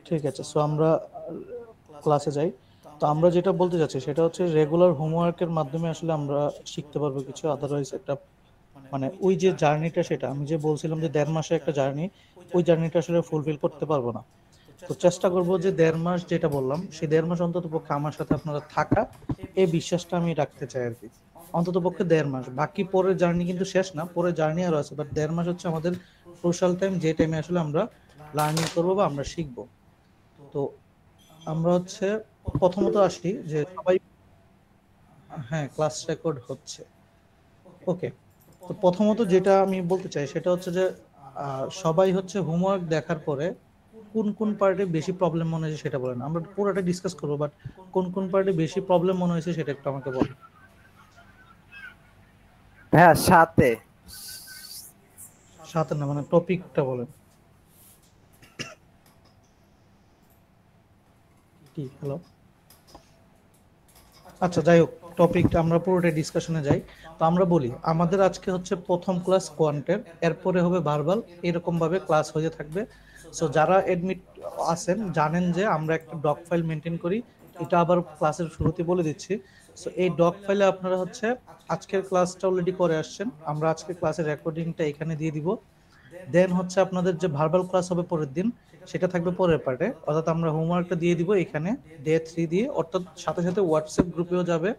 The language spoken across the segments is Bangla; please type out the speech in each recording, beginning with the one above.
ঠিক আছে, সো আমরা ক্লাসে যাই। তো আমরা যেটা বলতে চাচ্ছি সেটা হচ্ছে রেগুলার হোমওয়ার্কের মাধ্যমে আসলে আমরা শিখতে পারবো কিছু, আদারওয়াইজ একটা মানে ওই যে জার্নিটা, সেটা আমি যে বলছিলাম যে 1.5 মাসে একটা জার্নি, ওই জার্নিটা আসলে ফুলফিল করতে পারবো না। তো চেষ্টা করব যে 1.5 মাস যেটা বললাম, সেই 1.5 মাস অন্তত পক্ষে আমার সাথে আপনারা থাকা, এই বিশ্বাসটা আমি রাখতে চাই আর কি। অন্তত পক্ষে 1.5 মাস, বাকি পরের জার্নি কিন্তু শেষ না, পরের জার্নি আরো আছে, বাট 1.5 মাস হচ্ছে আমাদের ক্রুশাল টাইম, যে টাইমে আসলে আমরা লার্নিং করবো বা আমরা শিখবো। তো আমরা হচ্ছে প্রথমত আসি যে সবাই, হ্যাঁ ক্লাস রেকর্ড হচ্ছে, ওকে। তো প্রথমত যেটা আমি বলতে চাই সেটা হচ্ছে যে সবাই হচ্ছে হোমওয়ার্ক দেখার পরে কোন কোন পার্টে বেশি প্রবলেম মনে হয়েছে সেটা বলেন, আমরা পুরোটা ডিসকাস করবো, বাট কোন কোন পার্টে বেশি প্রবলেম মনে হয়েছে সেটা একটু আমাকে বলেন। হ্যাঁ, সাথে। সাথে না, মানে টপিকটা বলেন কি। হ্যালো, আচ্ছা যাই হোক, টপিকটা আমরা পুরোটা ডিসকাশনে যাই। তো আমরা বলি আমাদের আজকে হচ্ছে প্রথম ক্লাস কোয়ান্টের, এরপরে হবে ভার্বাল, এরকম ভাবে ক্লাস হয়ে থাকবে। সো যারা এডমিট আছেন জানেন যে আমরা একটা ডক ফাইল মেনটেন করি, এটা আবার ক্লাসের শুরুতে বলে দিচ্ছি। সো এই ডক ফাইলে আপনারা হচ্ছে আজকের ক্লাসটা অলরেডি করে আসছেন, আমরা আজকের ক্লাসের রেকর্ডিংটা এখানে দিয়ে দিব। দেন হচ্ছে আপনাদের যে ভার্বাল ক্লাস হবে পরের দিন, সেটা থাকবে পরের পার্টে, অর্থাৎ আমরা হোমওয়ার্কটা দিয়ে দিব এখানে ডে 3 দিয়ে, অর্থাৎ সাথে সাথে হোয়াটসঅ্যাপ গ্রুপেও যাবে,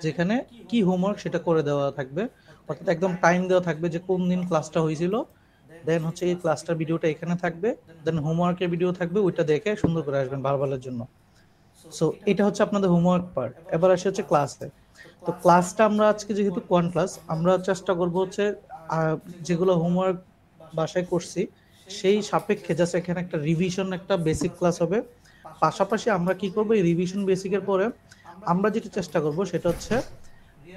যেখানে কি হোমওয়ার্ক সেটা করে দেওয়া থাকবে, অর্থাৎ একদম টাইম দেওয়া থাকবে যে কোন দিন ক্লাসটা হয়েছিল। দেন হচ্ছে এই ক্লাসটার ভিডিওটা এখানে থাকবে, দেন হোমওয়ার্কের ভিডিও থাকবে, ওইটা দেখে সুন্দর করে আসবেন ভার্বালের জন্য। সো এটা হচ্ছে আপনাদের হোমওয়ার্ক পার্ট। এবার আসে হচ্ছে ক্লাসে। তো ক্লাসটা আমরা আজকে যেহেতু কোয়ান ক্লাস, আমরা চেষ্টা করব হচ্ছে আহ, যেগুলো হোমওয়ার্ক বাসায় করছি সেই সাপেক্ষে জাস্ট এখানে একটা রিভিশন, একটা বেসিক ক্লাস হবে। পাশাপাশি আমরা কি করবো, এই রিভিশন বেসিকের পরে আমরা যেটা চেষ্টা করব সেটা হচ্ছে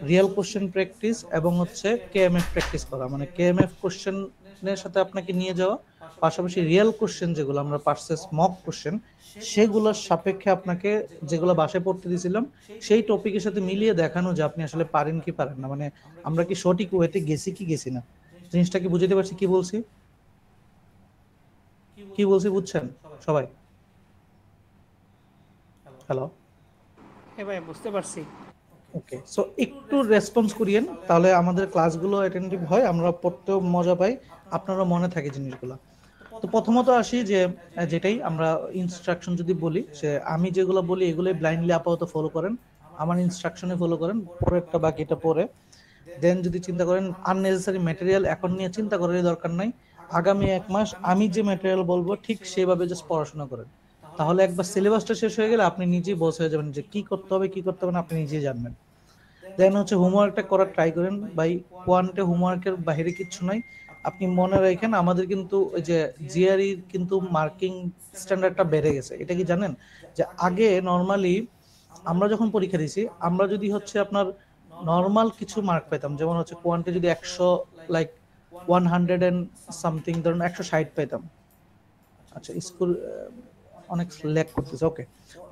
রিয়েল কোশ্চেন প্র্যাকটিস এবং হচ্ছে কেএমএফ প্র্যাকটিস করা, মানে কেএমএফ কোশ্চেনের সাথে আপনাকে নিয়ে যাওয়া, পাশাপাশি রিয়েল কোশ্চেন যেগুলো আমরা পার্সেস মক কোশ্চেন, সেগুলোর সাপেক্ষে আপনাকে যেগুলো বাসায় পড়তে দিয়েছিলাম সেই টপিকের সাথে মিলিয়ে দেখানো যে আপনি আসলে পারেন কি পারেন না, মানে আমরা কি সঠিক ওয়েতে গেছি কি গেছি না। জিনিসটা কি বুঝতে পারছি কি বলছি, কি বলছি বুঝছেন সবাই? হ্যালো, হ্যাঁ ভাই, বুঝতে পারছি। ওকে। সো একটু রেসপন্স করিয়েন, তাহলে আমাদের ক্লাসগুলো অ্যাটেন্টিভ হয়, আমরা পড়তেও মজা পাই, আপনারও মনে থাকে জিনিসগুলো। তো প্রথমত আসি যে যেটাই আমরা ইনস্ট্রাকশন যদি বলি, যে আমি যেগুলো বলি এগুলোই ব্লাইন্ডলি আপাতত ফলো করেন, আমার ইনস্ট্রাকশনে ফলো করেন, পরেরটা বাকিটা পরে। দেন যদি চিন্তা করেন আননেসেসারি ম্যাটেরিয়াল এখন নিয়ে চিন্তা করার দরকার নাই, আগামী 1 মাস আমি যে ম্যাটেরিয়াল বলবো ঠিক সেভাবে জাস্ট পড়াশোনা করেন, তাহলে একবার সিলেবাসটা শেষ হয়ে গেলে আপনি নিজেই বস হয়ে যাবেন, যে কি করতে হবে কি করতে হবে না আপনি নিজেই জানবেন। দেন হচ্ছে হোমওয়ার্কটা করার ট্রাই করেন ভাই, কোয়ান্টে হোমওয়ার্কের বাইরে কিচ্ছু নাই। আপনি মনে রাখেন আমাদের কিন্তু ওই যে জিআরই কিন্তু মার্কিং স্ট্যান্ডার্ডটা বেড়ে গেছে, এটা কি জানেন? যে আগে নর্মালি আমরা যখন পরীক্ষা দিছি, আমরা যদি হচ্ছে আপনার নর্মাল কিছু মার্ক পেতাম, যেমন হচ্ছে কোয়ান্টে যদি 100, লাইক 100 এন্ড সামথিং, ধরুন 160 পেতাম। আচ্ছা স্কুল অনেক ল্যাক করতেছে, ওকে।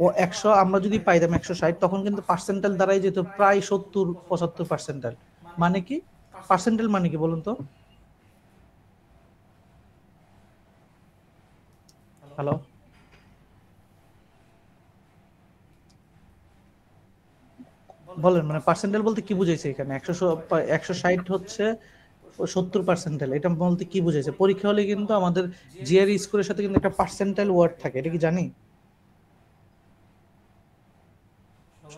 ও 100 আমরা যদি পাইতাম 160, তখন কিন্তু পার্সেন্টাইল দ্বারাই যেত প্রায় 70-75 পার্সেন্টাইল। মানে কি পার্সেন্টাইল মানে কি বলুন তো? হ্যালো, বলেন, মানে পার্সেন্টাইল বলতে কি বুঝাইছে এখানে? 160 হচ্ছে 70 পার্সেন্টাইল, এটা বলতে কি বুঝাইছে? পরীক্ষা হলে কিন্তু আমাদের জিআরই স্কোরের সাথে কিন্তু একটা পার্সেন্টাইল ওয়ার্ড থাকে, এটা কি জানি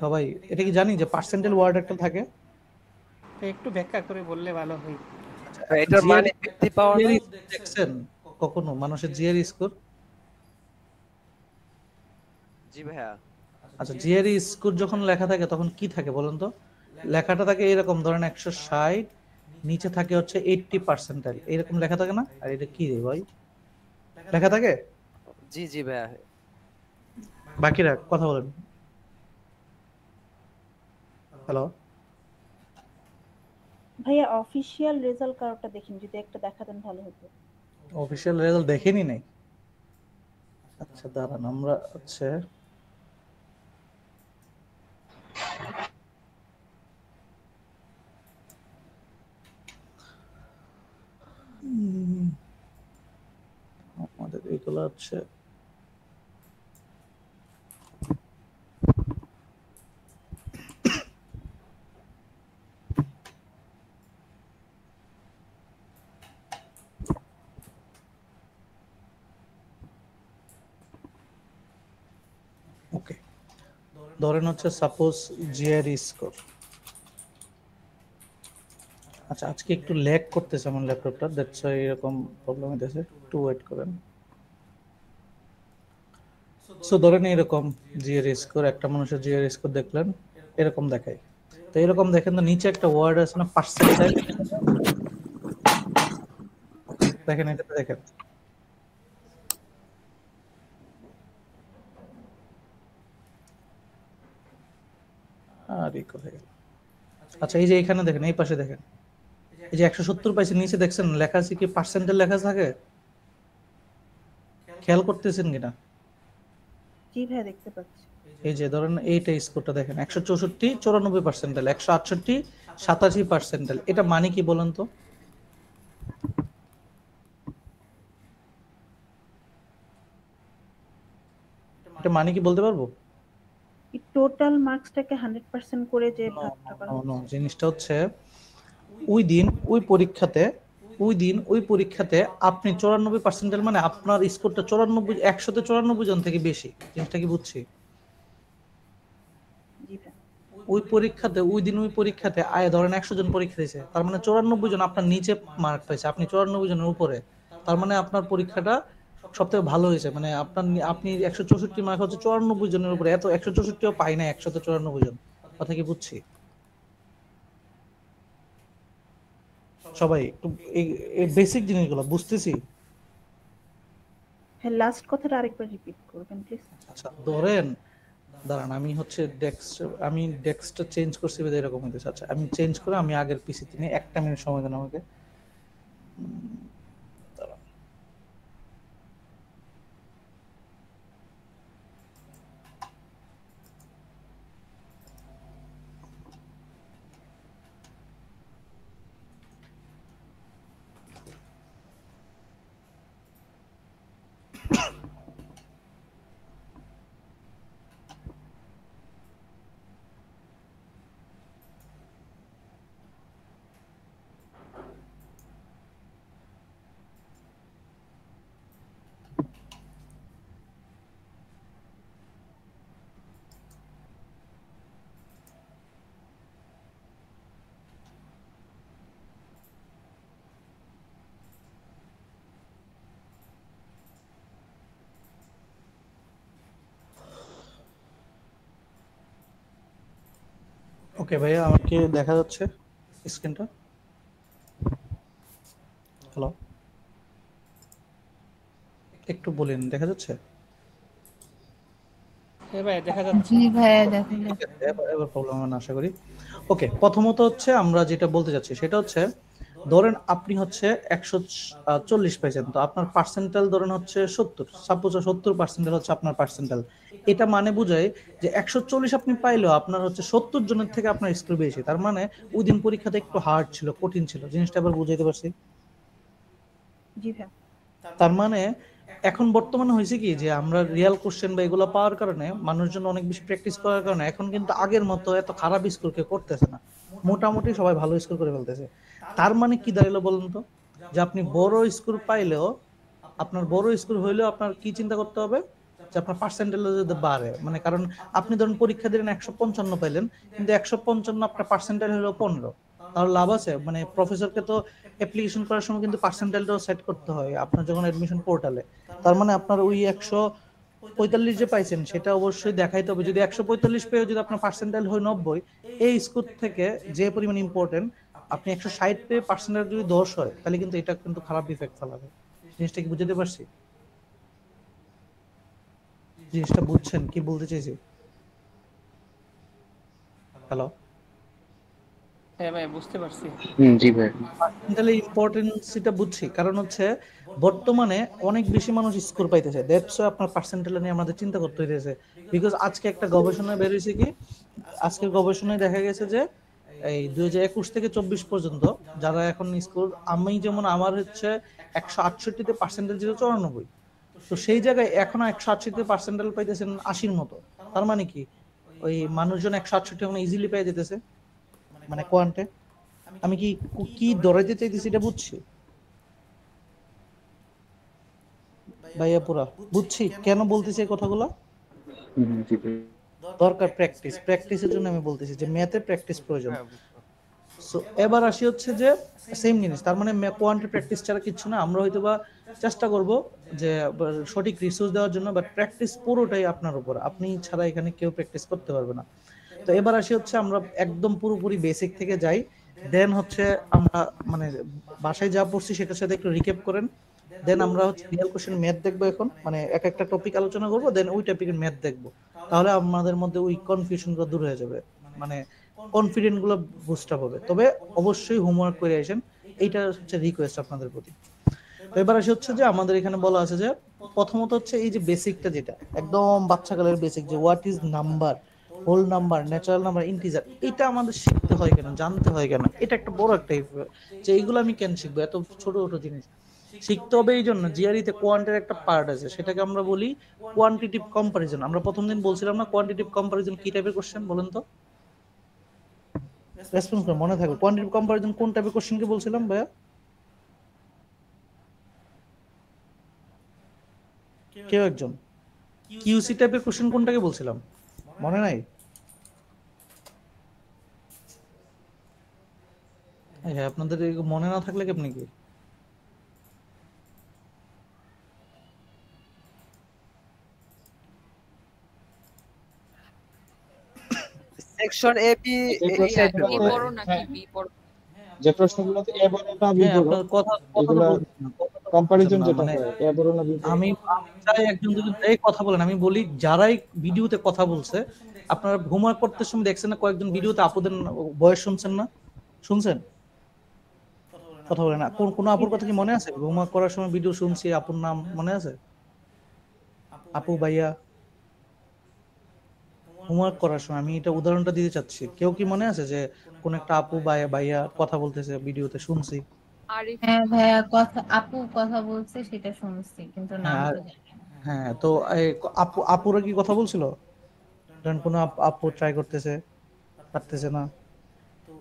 সবাই? এটা কি জানি যে পার্সেন্টাইল ওয়ার্ড একটা থাকে? তো একটু ব্যাখ্যা করে বললে ভালো হয়। আচ্ছা, এটার জিআরই মানে বৃদ্ধি পাওয়া না। জিআরই দেখছেন কখনো মানুষের জিআরই স্কোর? জি ভাইয়া। আচ্ছা, জিআরই স্কোর যখন লেখা থাকে তখন কি থাকে বলুন তো? লেখাটা থাকে এরকম, ধরেন 160, নিচে থাকে হচ্ছে 80 পার্সেন্টাইল, এরকম লেখা থাকে না? আর এটা কি রে ভাই, লেখা থাকে? জি জি ভাইয়া। বাকিরা কথা বলেন। হ্যালো, ভাইয়া অফিসিয়াল রেজাল্ট কারোটা দেখিনি, যদি একটা দেখাতেন ভালো হতো। অফিসিয়াল রেজাল্ট দেখেনি নাই? আচ্ছা দাঁড়ান, আমরা হচ্ছে উম, আমাদের এইগুলো হচ্ছে ধরেন হচ্ছে সাপোজ জিআরই স্কোর। আচ্ছা, আজকে একটু ল্যাগ করতেছে আমার ল্যাপটপটা, দ্যাটস ওয়াই এরকম প্রবলেম হইতেছে, একটু ওয়েট করেন। সো ধরেন এরকম জিআরই স্কোর, একটা মানুষের জিআরই স্কোর দেখলেন, এরকম দেখায়। তো এরকম দেখেন তো নিচে একটা ওয়ার্ড আছে না, পার্সেন্টাইল, দেখেন এটাতে দেখেন। আর ই কোথায় গেল? আচ্ছা, এই যে এখানে দেখেন, এই পাশে দেখেন, এই যে 170 পাইছে, নিচে দেখছেন লেখা আছে কি পার্সেন্টেজ লেখা থাকে, খেয়াল করতেছেন কিনা? জি ভাইয়া দেখতে পাচ্ছি। এই যে ধরেন এইটা স্কোরটা দেখেন, 164 94%, 168 87%। এটা মানে কি বলেন তো? এটা মানে কি বলতে পারবো? এই টোটাল মার্কসটাকে 100% করে যে ভাগটা করা No, হচ্ছে। জিনিসটা হচ্ছে ওই দিন ওই পরীক্ষাতে, ওই পরীক্ষাতে আপনি 94%, মানে আপনার স্কোরটা 94, 194 জন থেকে বেশি। জিনিসটা কি বুঝছি? জি ভাইয়া। ওই পরীক্ষাতে আয় ধরেন 100 জন পরীক্ষা দিয়েছে, তার মানে 94 জন আপনার নিচে মার্ক পাইছে, আপনি 94 জনের উপরে। তার মানে আপনার পরীক্ষাটা সব থেকে ভালো হয়েছে, মানে আপনি 164 মার্ক হচ্ছে 94 জনের উপরে, এত 164ও পাই না 194 জন। কথা কি বুঝছি? সবাই একটু এই বেসিক জিনিসগুলো বুঝতেছি। হ্যাঁ, লাস্ট কথাটা আরেকবার রিপিট করবেন প্লিজ। আচ্ছা ধরেন, দাঁড়ান আমি ডেস্কটা চেঞ্জ করছি বিধায় এরকম হইতেছে। আচ্ছা আমি চেঞ্জ করে আমি আগের পিসিতে নিয়ে একটা মিনিট সময় দেন আমাকে। দাঁড়ান। ওকে ভাইয়া, আমাকে দেখা যাচ্ছে স্ক্রিনটা? হ্যালো, একটু বলেন, দেখা যাচ্ছে? হ্যাঁ ভাইয়া দেখা যাচ্ছে। জি ভাইয়া দেখা ঠিক যাচ্ছে। আছে, এবার প্রবলেম হবে না আশা করি। ওকে, প্রথমত হচ্ছে আমরা যেটা বলতে যাচ্ছি সেটা হচ্ছে, ধরেন আপনি হচ্ছে 140 পাইছেন, তো আপনার পার্সেন্টাইল ধরেন হচ্ছে 70, সাপোজ 70% হচ্ছে আপনার পার্সেন্টাইল। এটা মানে বোঝায় যে 140 আপনি পাইলেও আপনার হচ্ছে 70 জনের থেকে আপনার স্কোর বেশি। তার মানে ওই দিন পরীক্ষাতে একটু হার্ড ছিল, কঠিন ছিল। জিনিসটা আবার বুঝাইতে পারছি? জি ভাইয়া। তার মানে এখন বর্তমানে হয়েছে কি, যে আমরা রিয়েল কোশ্চেন বা এগুলো পাওয়ার কারণে, মানুষজন অনেক বেশি প্র্যাকটিস করার কারণে এখন কিন্তু আগের মতো এত খারাপ স্কোর কেউ করতেছে না, মোটামুটি সবাই ভালো স্কোর করে ফেলতেছে। তার মানে কি দাঁড়ালো বলুন তো, যে আপনি বড় স্কোর পাইলেও, আপনার বড় স্কোর হইলেও আপনার কি চিন্তা করতে হবে, যে আপনার পার্সেন্টেজ যদি বাড়ে, মানে কারণ আপনি ধরুন পরীক্ষা দিলেন 155 পাইলেন, কিন্তু 155 আপনার পার্সেন্টেজ হলো 15, তাহলে লাভ আছে? মানে প্রফেসরকে তো অ্যাপ্লিকেশন করার সময় কিন্তু পার্সেন্টেজটাও সেট করতে হয় আপনার যখন অ্যাডমিশন পোর্টালে। তার মানে আপনার ওই 145 যে পাইছেন সেটা অবশ্যই দেখাইতে হবে। যদি 145 পেয়ে যদি আপনার পার্সেন্টেজ হয় 90, এই স্কোর থেকে যে পরিমাণ ইম্পর্টেন্ট, আপনি 160 পেয়ে পার্সেন্টেজ যদি 10 হয়, তাহলে কিন্তু এটা কিন্তু খারাপ ইফেক্ট ফেলাবে। জিনিসটা কি বুঝতে পারছি? জিনিসটা বুঝছেন কি বলতে চাইছি? হ্যালো, হ্যাঁ ভাইয়া বুঝতে পারছি। জি ভাই। পার্সেন্টাইলের ইম্পর্টেন্সটা বুঝছি, কারণ হচ্ছে বর্তমানে অনেক বেশি মানুষ স্কোর পাইতেছে, দ্যাটস ওয়াই আপনার পার্সেন্টাইল নিয়ে আমাদের চিন্তা করতে হইতেছে। বিকজ আজকে একটা গবেষণা বের হয়েছে কি, আজকের গবেষণায় দেখা গেছে যে এই 2021 থেকে 24 পর্যন্ত যারা এখন স্কোর, আমি যেমন আমার হচ্ছে 168-তে পার্সেন্টেজ ছিল 94, তো সেই জায়গায় এখন 168-তে পার্সেন্টাইল পাইতেছেন 80-র মতো। তার মানে কি, ওই মানুষজন 168 এখন ইজিলি পেয়ে যেতেছে, মানে কোয়ান্টে। আমি কি কি ধরাইতে চাইতেছি এটা বুঝছি ভাইয়া? পুরা বুঝছি কেন বলতেছি এই কথাগুলো। জি ভাই। দরকার প্র্যাকটিস, প্র্যাকটিসের জন্য আমি বলতেছি যে ম্যাথে প্র্যাকটিস প্রয়োজন। সো এবার আসি হচ্ছে যে সেম জিনিস, তার মানে কোয়ান্টি প্র্যাকটিস ছাড়া কিছু না। আমরা হয়তো বা চেষ্টা করব যে সঠিক রিসোর্স দেওয়ার জন্য, বাট প্র্যাকটিস পুরোটাই আপনার উপর, আপনি ছাড়া এখানে কেউ প্র্যাকটিস করতে পারবে না। তো এবার আসি হচ্ছে আমরা একদম পুরোপুরি বেসিক থেকে যাই, দেন হচ্ছে আমরা মানে বাসায় যা পড়ছি সেটার সাথে একটু রিক্যাপ করেন, দেন আমরা হচ্ছে রিয়েল কোশ্চেন ম্যাথ দেখবো। এখন মানে এক একটা টপিক আলোচনা করবো, দেন ওই টপিকের ম্যাথ দেখবো। তাহলে আমাদের মধ্যে ওই কনফিউশন গুলো দূর হয়ে যাবে, মানে কনফিডেন্ট গুলো বুস্ট আপ হবে। তবে অবশ্যই হোমওয়ার্ক করে আসেন, এইটা হচ্ছে রিকোয়েস্ট আপনাদের প্রতি। তো এবার আসে হচ্ছে যে আমাদের এখানে বলা আছে যে প্রথমত হচ্ছে এই যে বেসিকটা, যেটা একদম বাচ্চাকালের বেসিক, যে what is number, whole number, natural number, integer, এটা আমাদের শিখতে হয় কেন, জানতে হয় কেন, এটা একটা বড় একটা যে এইগুলো আমি কেন শিখবো, এত ছোট ছোট জিনিস শিখতে হবে। এই জন্য জিআরইতে কোয়ান্টের একটা পার্ট আছে, সেটাকে আমরা বলি কোয়ান্টিটিভ কম্পারিজন। আমরা প্রথম দিন বলছিলাম না কোয়ান্টিটিভ কম্পারিজন কি টাইপের কোশ্চেন, বলেন তো, রেসপন্স করে মনে থাকবে। কোয়ান্টিটিভ কম্পারিজন কোন টাইপের কোশ্চেনকে বলছিলাম ভাইয়া? কেউ একজন কিউসি টাইপের কোশ্চেন কোনটাকে বলছিলাম, মনে নাই? হ্যাঁ, আপনাদের মনে না থাকলে কেমনি কি? সেকশন এ বি যে এই টাইপের প্রশ্নগুলোতে মনে হয়। বড় নাকি বি বড়? যে প্রশ্নগুলোতে এ বড় না বি হ্যাঁ, বড়, আপনার কথা কথা তো এগুলা বলছেন না, কথা তো বলছেন কম্পারিজন না, যেটা মানে হয় এ বড় না বি বড়। আমি আমি চাই একজন দুজন এই কথা বলেন, আমি বলি যারাই ভিডিওতে কথা বলছে, আপনারা হোমওয়ার্ক করতে সময় দেখছেন না কয়েকজন ভিডিওতে আপুদের বয়স শুনছেন না, শুনছেন? কথা বলেন না, কোন কোন আপুর কথা কি মনে আছে? হোমওয়ার্ক করার সময় ভিডিও শুনছি, আপুর নাম মনে আছে? আপু, ভাইয়া, হোমওয়ার্ক করার সময় আমি এটা উদাহরণটা দিতে চাচ্ছি, কেউ কি মনে আছে যে কোন একটা আপু বা ভাইয়া কথা বলতেছে ভিডিওতে শুনছি? আরিফ। হ্যাঁ ভাইয়া, কথা আপু কথা বলছে সেটা শুনছি, কিন্তু নাম হ্যাঁ, তো জানি না। হ্যাঁ, তো এই আপুরা কি কথা বলছিল? ধরেন কোনো আপু ট্রাই করতেছে, পারতেছে না,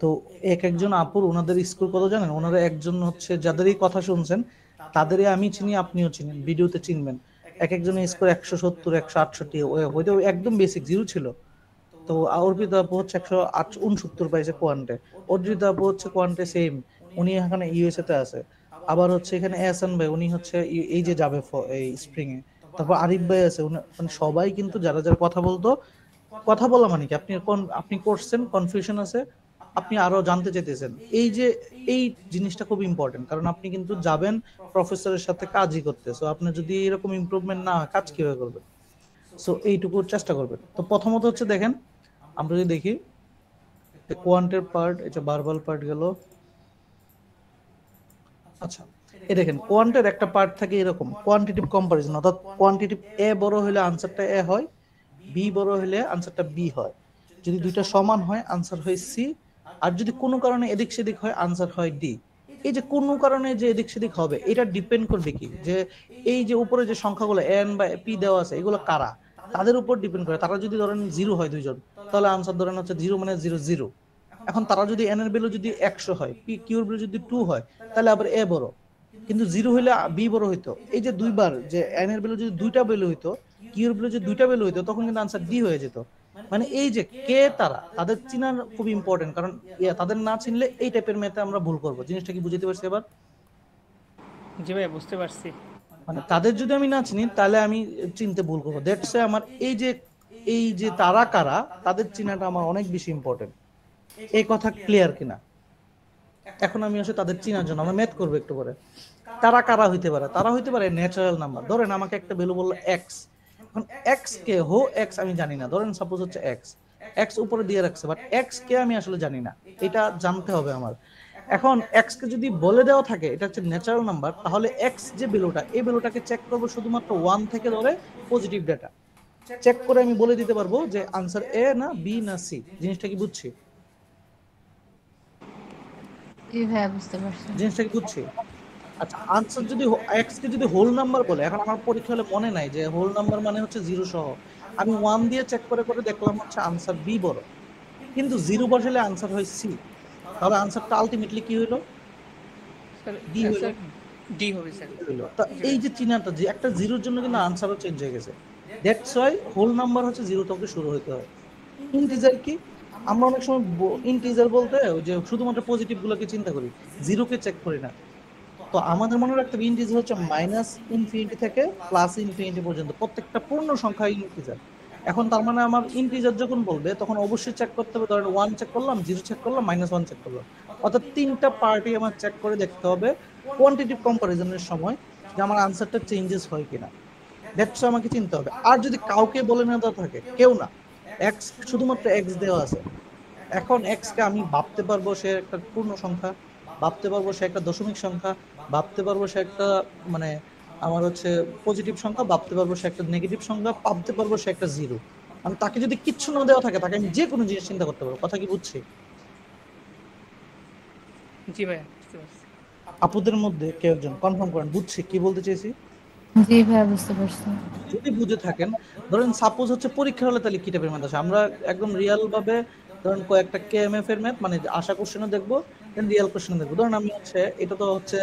তো এক একজন আপুর ওনাদের স্কোর কত জানেন? ওনারা একজন হচ্ছে যাদেরই কথা শুনছেন তাদেরই আমি চিনি, আপনিও চিনেন, ভিডিওতে চিনবেন। এক একজনের স্কোর 170, 168, হয়তো একদম বেসিক জিরো ছিল। তো অর্পিতা আপু হচ্ছে 169 পাইছে কোয়ান্টে। অর্জিতা আপু হচ্ছে কোয়ান্টে সেম, উনি এখানে ইউএসএ তে আছে। আবার হচ্ছে এখানে এহসান ভাই, উনি হচ্ছে এই যে যাবে এই স্প্রিং এ। তারপর আরিফ ভাই আছে, মানে সবাই কিন্তু যারা যারা কথা বলতো, কথা বলা মানে কি, আপনি করছেন, কনফিউশন আছে, আপনি আরো জানতে চাইতেছেন, এই যে এই জিনিসটা খুব ইম্পর্টেন্ট, কারণ আপনি কিন্তু যাবেন প্রফেসরের সাথে কাজই করতে। সো আপনার যদি এরকম ইমপ্রুভমেন্ট না হয়, কাজ কিভাবে করবেন? সো এইটুকু চেষ্টা করবেন। তো প্রথমত হচ্ছে দেখেন, আমরা যদি দেখি কোয়ান্টের পার্ট, এটা ভার্বাল পার্ট গেল। আচ্ছা, এই দেখেন কোয়ান্টের একটা পার্ট থাকে এরকম কোয়ান্টিটিভ কম্পারিজন, অর্থাৎ কোয়ান্টিটিভ এ বড় হলে আনসারটা এ হয়, বি বড় হলে আনসারটা বি হয়, যদি দুইটা সমান হয় আনসার হয় সি, আর যদি কোনো কারণে এদিক সেদিক হয় আনসার হয় ডি। এই যে কোনো কারণে যে এদিক সেদিক হবে, এটা ডিপেন্ড করবে কি, যে এই যে উপরে যে সংখ্যাগুলো এন বা পি দেওয়া আছে, এগুলো কারা, তাদের উপর ডিপেন্ড করে। তারা যদি ধরেন জিরো হয় দুইজন, তাহলে আনসার ধরেন হচ্ছে জিরো মানে জিরো জিরো। এখন তারা যদি এন এর ভ্যালু যদি 100 হয়, পি কিউর ভ্যালু যদি 2 হয়, তাহলে আবার এ বড়, কিন্তু জিরো হইলে বি বড় হইতো। এই যে দুইবার যে এন এর ভ্যালু যদি দুইটা ভ্যালু হইতো, কিউর ভ্যালু যদি দুইটা ভ্যালু হইতো, তখন কিন্তু আনসার ডি হয়ে যেত। মানে এই যে কে তারা, তাদের চিনার খুব ইম্পর্টেন্ট, কারণ তাদের না চিনলে এই টাইপের ম্যাথে আমরা ভুল করব। জিনিসটা কি বুঝতে পারছি এবার? জি ভাইয়া, বুঝতে পারছি। মানে তাদের যদি আমি না চিনি, তাহলে আমি চিনতে ভুল করবো। দ্যাটস আমার এই যে তারা কারা, তাদের চিনাটা আমার অনেক বেশি ইম্পর্টেন্ট। এই কথা ক্লিয়ার কিনা? এখন আমি আসলে তাদের চিনার জন্য আমরা ম্যাথ করবো একটু পরে। তারা কারা হইতে পারে? তারা হইতে পারে ন্যাচারাল নাম্বার। ধরেন আমাকে একটা ভ্যালু বললো এক্স, এখন এক্স কে, হো এক্স আমি জানি না, ধরেন সাপোজ হচ্ছে এক্স, এক্স উপরে দিয়ে রাখছে, বাট এক্স কে আমি আসলে জানি না, এটা জানতে হবে আমার। এখন এক্স কে যদি বলে দেওয়া থাকে এটা হচ্ছে ন্যাচারাল নাম্বার, তাহলে এক্স যে ভ্যালুটা, এই ভ্যালুটাকে চেক করবো শুধুমাত্র 1 থেকে ধরে পজিটিভ ডেটা চেক করে আমি বলে দিতে পারবো যে আনসার এ না বি না সি। জিনিসটা কি বুঝছি? জি ভাইয়া, বুঝতে পারছি। জিনিসটা কি বুঝছি? আচ্ছা, আনসার যদি এক্স কে যদি হোল নাম্বার বলে, এখন আমার পরীক্ষা হলে মনে নাই যে হোল নাম্বার মানে হচ্ছে জিরো সহ, আমি 1 দিয়ে চেক করে করে দেখলাম হচ্ছে আনসার বি বড়, কিন্তু জিরো বসালে আনসার হয় সি, তাহলে আনসারটা আলটিমেটলি কি হইলো? স্যার ডি হইলো। স্যার ডি হবে স্যার। তা এই যে চিহ্নটা, যে একটা জিরোর জন্য কিন্তু আনসারও চেঞ্জ হয়ে গেছে। দ্যাটস ওয়াই হোল নাম্বার হচ্ছে 0 থেকে শুরু হতে হয়। ইন্টিজার কি, আমরা অনেক সময় ইন্টিজার বলতে ওই যে শুধুমাত্র পজিটিভ গুলোকে চিন্তা করি, 0 কে চেক করি না। তো আমাদের মনে রাখতে হবে ইন্টিজার হচ্ছে -ইনফিনিটি থেকে +ইনফিনিটি পর্যন্ত প্রত্যেকটা পূর্ণ সংখ্যা ইন্টিজার। এখন তার মানে আমার ইন্টিজার যখন বলবে তখন অবশ্যই চেক করতে হবে, ধরেন 1 চেক করলাম, 0 চেক করলাম, -1 চেক করলাম, অর্থাৎ তিনটা পার্টি আমার চেক করে দেখতে হবে কোয়ান্টিটিভ কম্পারিজনের সময় যে আমার আনসারটা চেঞ্জেস হয় কিনা। দ্যাটস আমাকে চিনতে হবে। আর যদি কাউকে বলে না দেওয়া থাকে, কেউ না, এক্স শুধুমাত্র এক্স দেওয়া আছে, এখন এক্স কে আমি ভাবতে পারবো সে একটা পূর্ণ সংখ্যা, ভাবতে পারবো সে একটা দশমিক সংখ্যা, ভাবতে পারবো সে একটা মানে আমার হচ্ছে পজিটিভ সংখ্যা, ভাবতে পারবো সে একটা নেগেটিভ সংখ্যা, ভাবতে পারবো সে একটা 0। আমি তাকে যদি কিচ্ছু না দেওয়া থাকে তাকে আমি যে কোনো জিনিস চিন্তা করতে পারবো। কথা কি বুঝছি? জি ভাইয়া বুঝতে পারছি। আপুদের মধ্যে কেউ একজন কনফার্ম করেন বুঝছি কি বলতে চেয়েছি। জি ভাইয়া বুঝতে পারছি। যদি বুঝে থাকেন, ধরেন সাপোজ হচ্ছে পরীক্ষা হলে তাহলে কি টাইপের ম্যাথ আসে, আমরা একদম রিয়েল ভাবে ধরেন কয়েকটা কেএমএফ এর ম্যাথ মানে আশা কোশ্চেনও দেখবো, দেন রিয়েল কোশ্চেনও দেখবো। ধরেন আমি হচ্ছে এটা তো হচ্ছে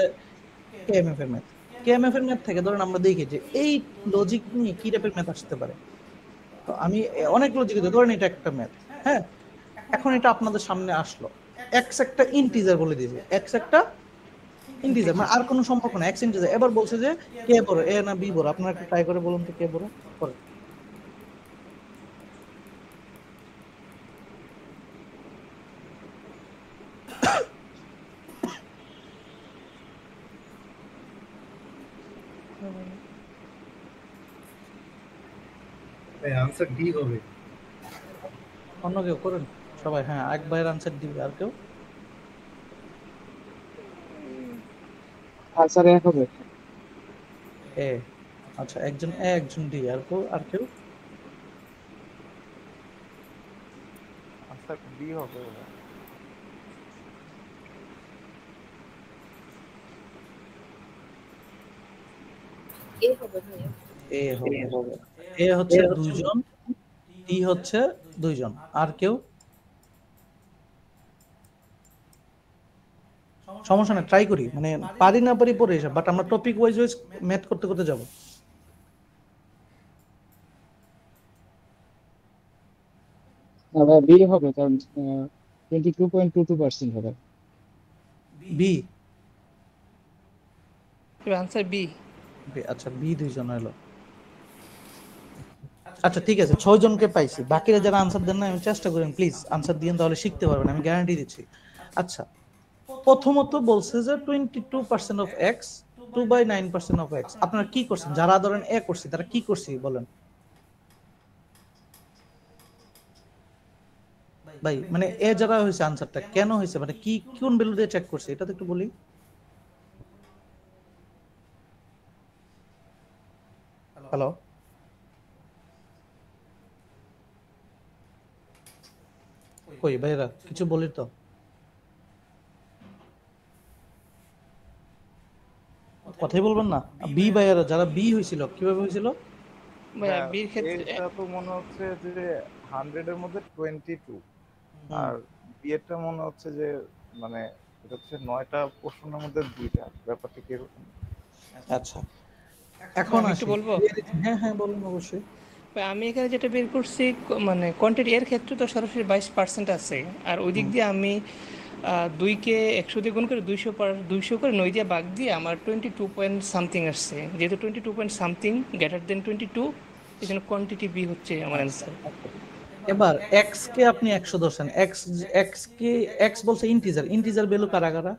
কেএমএফ এর ম্যাথ, কেএমএফ এর ম্যাথ থেকে ধরেন আমরা দেখি যে এই লজিক নিয়ে কি টাইপের ম্যাথ আসতে পারে। তো আমি অনেক লজিক দিই, ধরেন এটা একটা ম্যাথ, হ্যাঁ, এখন এটা আপনাদের সামনে আসলো, এক্স একটা ইন্টিজার বলে দিয়েছে, এক্স একটা ইন্টিজার মানে আর কোনো সম্পর্ক না, এক্স ইন্টিজার। এবার বলছে যে কে বড়, এ না বি বড়, আপনারা একটু ট্রাই করে বলুন তো কে বড় করে। আনসার ডি হবে। অন্য কেউ করেন সবাই, হ্যাঁ এক ভাইয়ের আনসার দিবে, আর কেউ? আনসার এক হবে। এ, আচ্ছা একজন এ একজন ডি, আর কেউ? আর কেউ? আনসার বি হবে। এ হবে, এ হচ্ছে দুইজন, ডি হচ্ছে দুইজন, আর কেউ? সমস্যা না, ট্রাই করি, মানে পারি না পারি পরে এসব, বাট আমরা টপিক ওয়াইজ ওয়াইজ ম্যাথ করতে করতে যাব। বি হবে, কারণ 22.22% হবে। B, answer B. আচ্ছা বি দুইজন হলো। আচ্ছা ঠিক আছে, 6 জনকে পাইছি, বাকিরা যারা আনসার দেন না আমি চেষ্টা করেন প্লিজ আনসার দিন, তাহলে শিখতে পারবেন, আমি গ্যারান্টি দিচ্ছি। আচ্ছা প্রথমত বলছে যে 22% অফ এক্স 2/9% অফ এক্স, আপনারা কি করছেন যারা ধরেন এ করছি তারা কি করছি বলেন ভাই, মানে এ যারা হয়েছে আনসারটা কেন হয়েছে, মানে কি কোন ভ্যালু দিয়ে চেক করছে এটা তো একটু বলি। হ্যালো, কই ভাইরা কিছু বলি তো? কথাই বলবেন না। বি ভাইয়ারা যারা বি হয়েছিল কিভাবে হয়েছিল? ভাইয়া বির ক্ষেত্রে এটা তো মনে হচ্ছে যে 100 এর মধ্যে 22, আর বি এরটা মনে হচ্ছে যে মানে এটা হচ্ছে 9টা প্রশ্নের মধ্যে 2টা, ব্যাপারটা কি এরকম? আচ্ছা এখন আমি আসি। একটু বলবো? হ্যাঁ হ্যাঁ বলুন অবশ্যই। ভাই, আমি এখানে যেটা বের করছি মানে কোয়ান্টিটি এর ক্ষেত্রে তো সরাসরি 22% আছে, আর ওই দিক দিয়ে আমি 2কে 100 দিয়ে গুণ করে 200 করে 9 দিয়ে ভাগ দিয়ে আমার 22 পয়েন্ট সামথিং আসছে। যেহেতু 22 পয়েন্ট সামথিং গ্রেটার দেন 22, এই জন্য কোয়ান্টিটি বি হচ্ছে আমার অ্যান্সার। এবার এক্স কে আপনি 100 ধরছেন, এক্স এক্স কে এক্স বলছে ইন্টিজার, ইন্টিজার ভ্যালু কারা কারা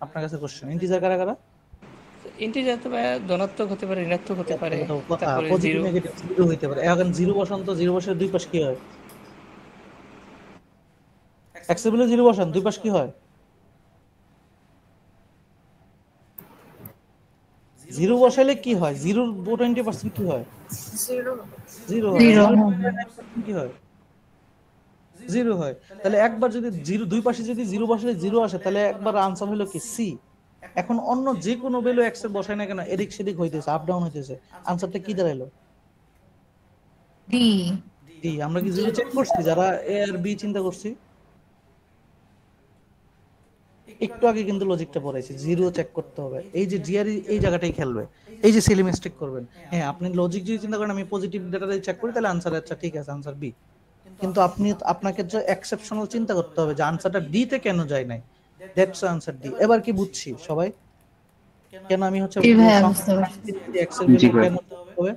আপনার কাছে কোশ্চেন, ইন্টিজার কারা কারা? ইন্টিজার তো ভাইয়া ধনাত্মক হতে পারে, ঋণাত্মক হতে পারে, তারপরে পজিটিভ জিরো। নেগেটিভ জিরো হইতে পারে। এখন জিরো বসান তো, জিরো বসালে দুই পাশ কি হয়? এক্স এর ভ্যালু জিরো বসান, দুই পাশ কি হয়? জিরো বসাইলে কি হয়? জিরোর 20% কি হয়? জিরো হয়। Zero। 0.9% কি হয়? জিরো হয়। তাহলে একবার যদি জিরো দুই পাশে যদি জিরো বসালে জিরো আসে, তাহলে একবার আনসার হলো কি সি। এখন অন্য যে কোনো ভ্যালু এক্স এর বসায় না কেন এদিক সেদিক হইতেছে, আপ ডাউন হইতেছে, আনসারটা কি দাঁড়াইলো? ডি। ডি। আমরা কি জিরো চেক করছি যারা এ আর বি চিন্তা করছি? একটু আগে কিন্তু লজিকটা পড়াইছি, জিরো চেক করতে হবে, এই যে জিআরই এই জায়গাটাই খেলবে, এই যে সিলি মিস্টেক করবেন। হ্যাঁ, আপনি লজিক যদি চিন্তা করেন আমি পজিটিভ ডাটা দিয়ে চেক করি তাহলে আনসার আচ্ছা ঠিক আছে আনসার বি, কিন্তু আপনাকে যে এক্সেপশনাল চিন্তা করতে হবে যে আনসারটা ডি তে কেন যায় নাই, দ্যাটস আনসার ডি। এবার কি বুঝছি সবাই কেন আমি হচ্ছে জি ভাইয়া, বুঝতে পারছি। এক্স এর জি ভ্যালু ভাই। কেন হবে,